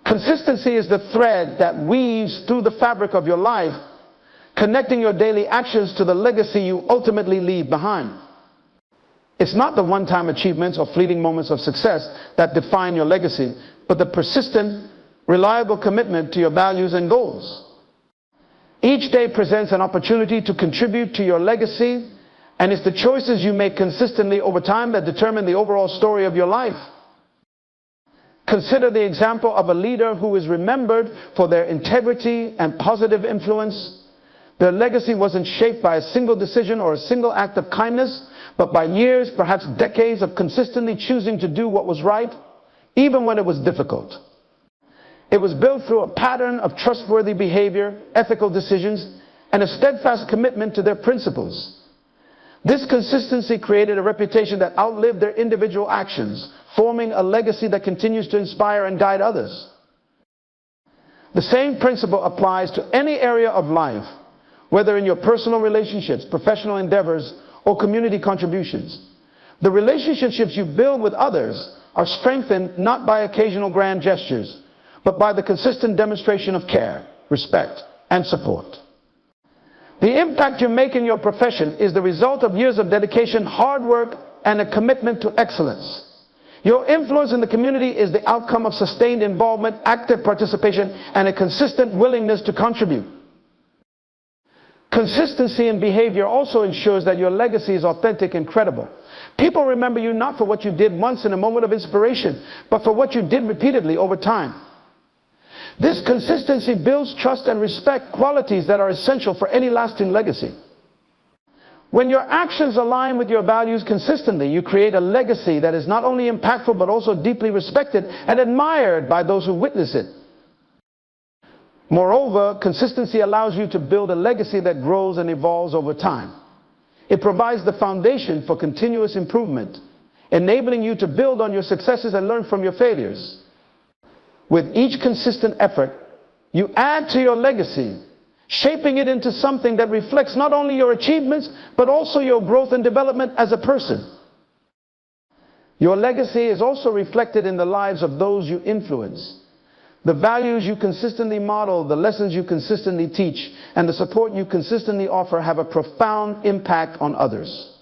Speaker 1: Consistency is the thread that weaves through the fabric of your life, connecting your daily actions to the legacy you ultimately leave behind. It's not the one-time achievements or fleeting moments of success that define your legacy, but the persistent, reliable commitment to your values and goals. Each day presents an opportunity to contribute to your legacy, and it's the choices you make consistently over time that determine the overall story of your life. Consider the example of a leader who is remembered for their integrity and positive influence. Their legacy wasn't shaped by a single decision or a single act of kindness, but by years, perhaps decades of consistently choosing to do what was right, even when it was difficult. It was built through a pattern of trustworthy behavior, ethical decisions, and a steadfast commitment to their principles. This consistency created a reputation that outlived their individual actions, forming a legacy that continues to inspire and guide others. The same principle applies to any area of life, whether in your personal relationships, professional endeavors, or community contributions. The relationships you build with others are strengthened not by occasional grand gestures, but by the consistent demonstration of care, respect, and support. The impact you make in your profession is the result of years of dedication, hard work, and a commitment to excellence. Your influence in the community is the outcome of sustained involvement, active participation, and a consistent willingness to contribute. Consistency in behavior also ensures that your legacy is authentic and credible. People remember you not for what you did once in a moment of inspiration, but for what you did repeatedly over time. This consistency builds trust and respect, qualities that are essential for any lasting legacy. When your actions align with your values consistently, you create a legacy that is not only impactful but also deeply respected and admired by those who witness it. Moreover, consistency allows you to build a legacy that grows and evolves over time. It provides the foundation for continuous improvement, enabling you to build on your successes and learn from your failures. With each consistent effort, you add to your legacy, shaping it into something that reflects not only your achievements, but also your growth and development as a person. Your legacy is also reflected in the lives of those you influence. The values you consistently model, the lessons you consistently teach, and the support you consistently offer have a profound impact on others.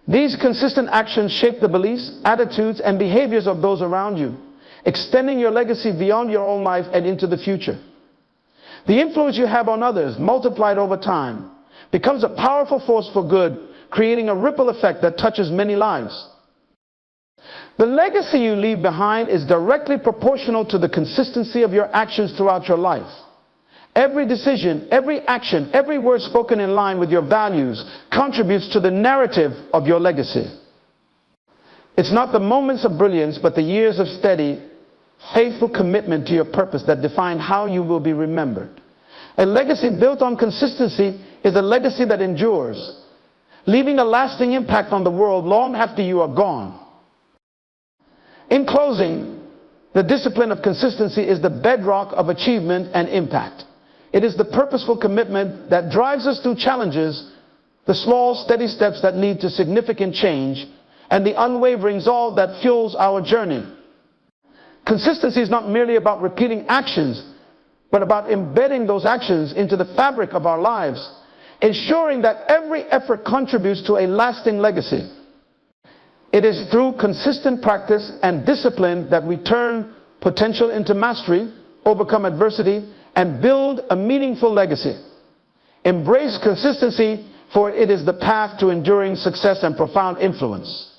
Speaker 1: These consistent actions shape the beliefs, attitudes, and behaviors of those around you, extending your legacy beyond your own life and into the future. The influence you have on others, multiplied over time, becomes a powerful force for good, creating a ripple effect that touches many lives. The legacy you leave behind is directly proportional to the consistency of your actions throughout your life. Every decision, every action, every word spoken in line with your values contributes to the narrative of your legacy. It's not the moments of brilliance, but the years of steady, faithful commitment to your purpose that define how you will be remembered. A legacy built on consistency is a legacy that endures, leaving a lasting impact on the world long after you are gone. In closing, the discipline of consistency is the bedrock of achievement and impact. It is the purposeful commitment that drives us through challenges, the small, steady steps that lead to significant change, and the unwavering resolve that fuels our journey. Consistency is not merely about repeating actions, but about embedding those actions into the fabric of our lives, ensuring that every effort contributes to a lasting legacy. It is through consistent practice and discipline that we turn potential into mastery, overcome adversity, and build a meaningful legacy. Embrace consistency, for it is the path to enduring success and profound influence.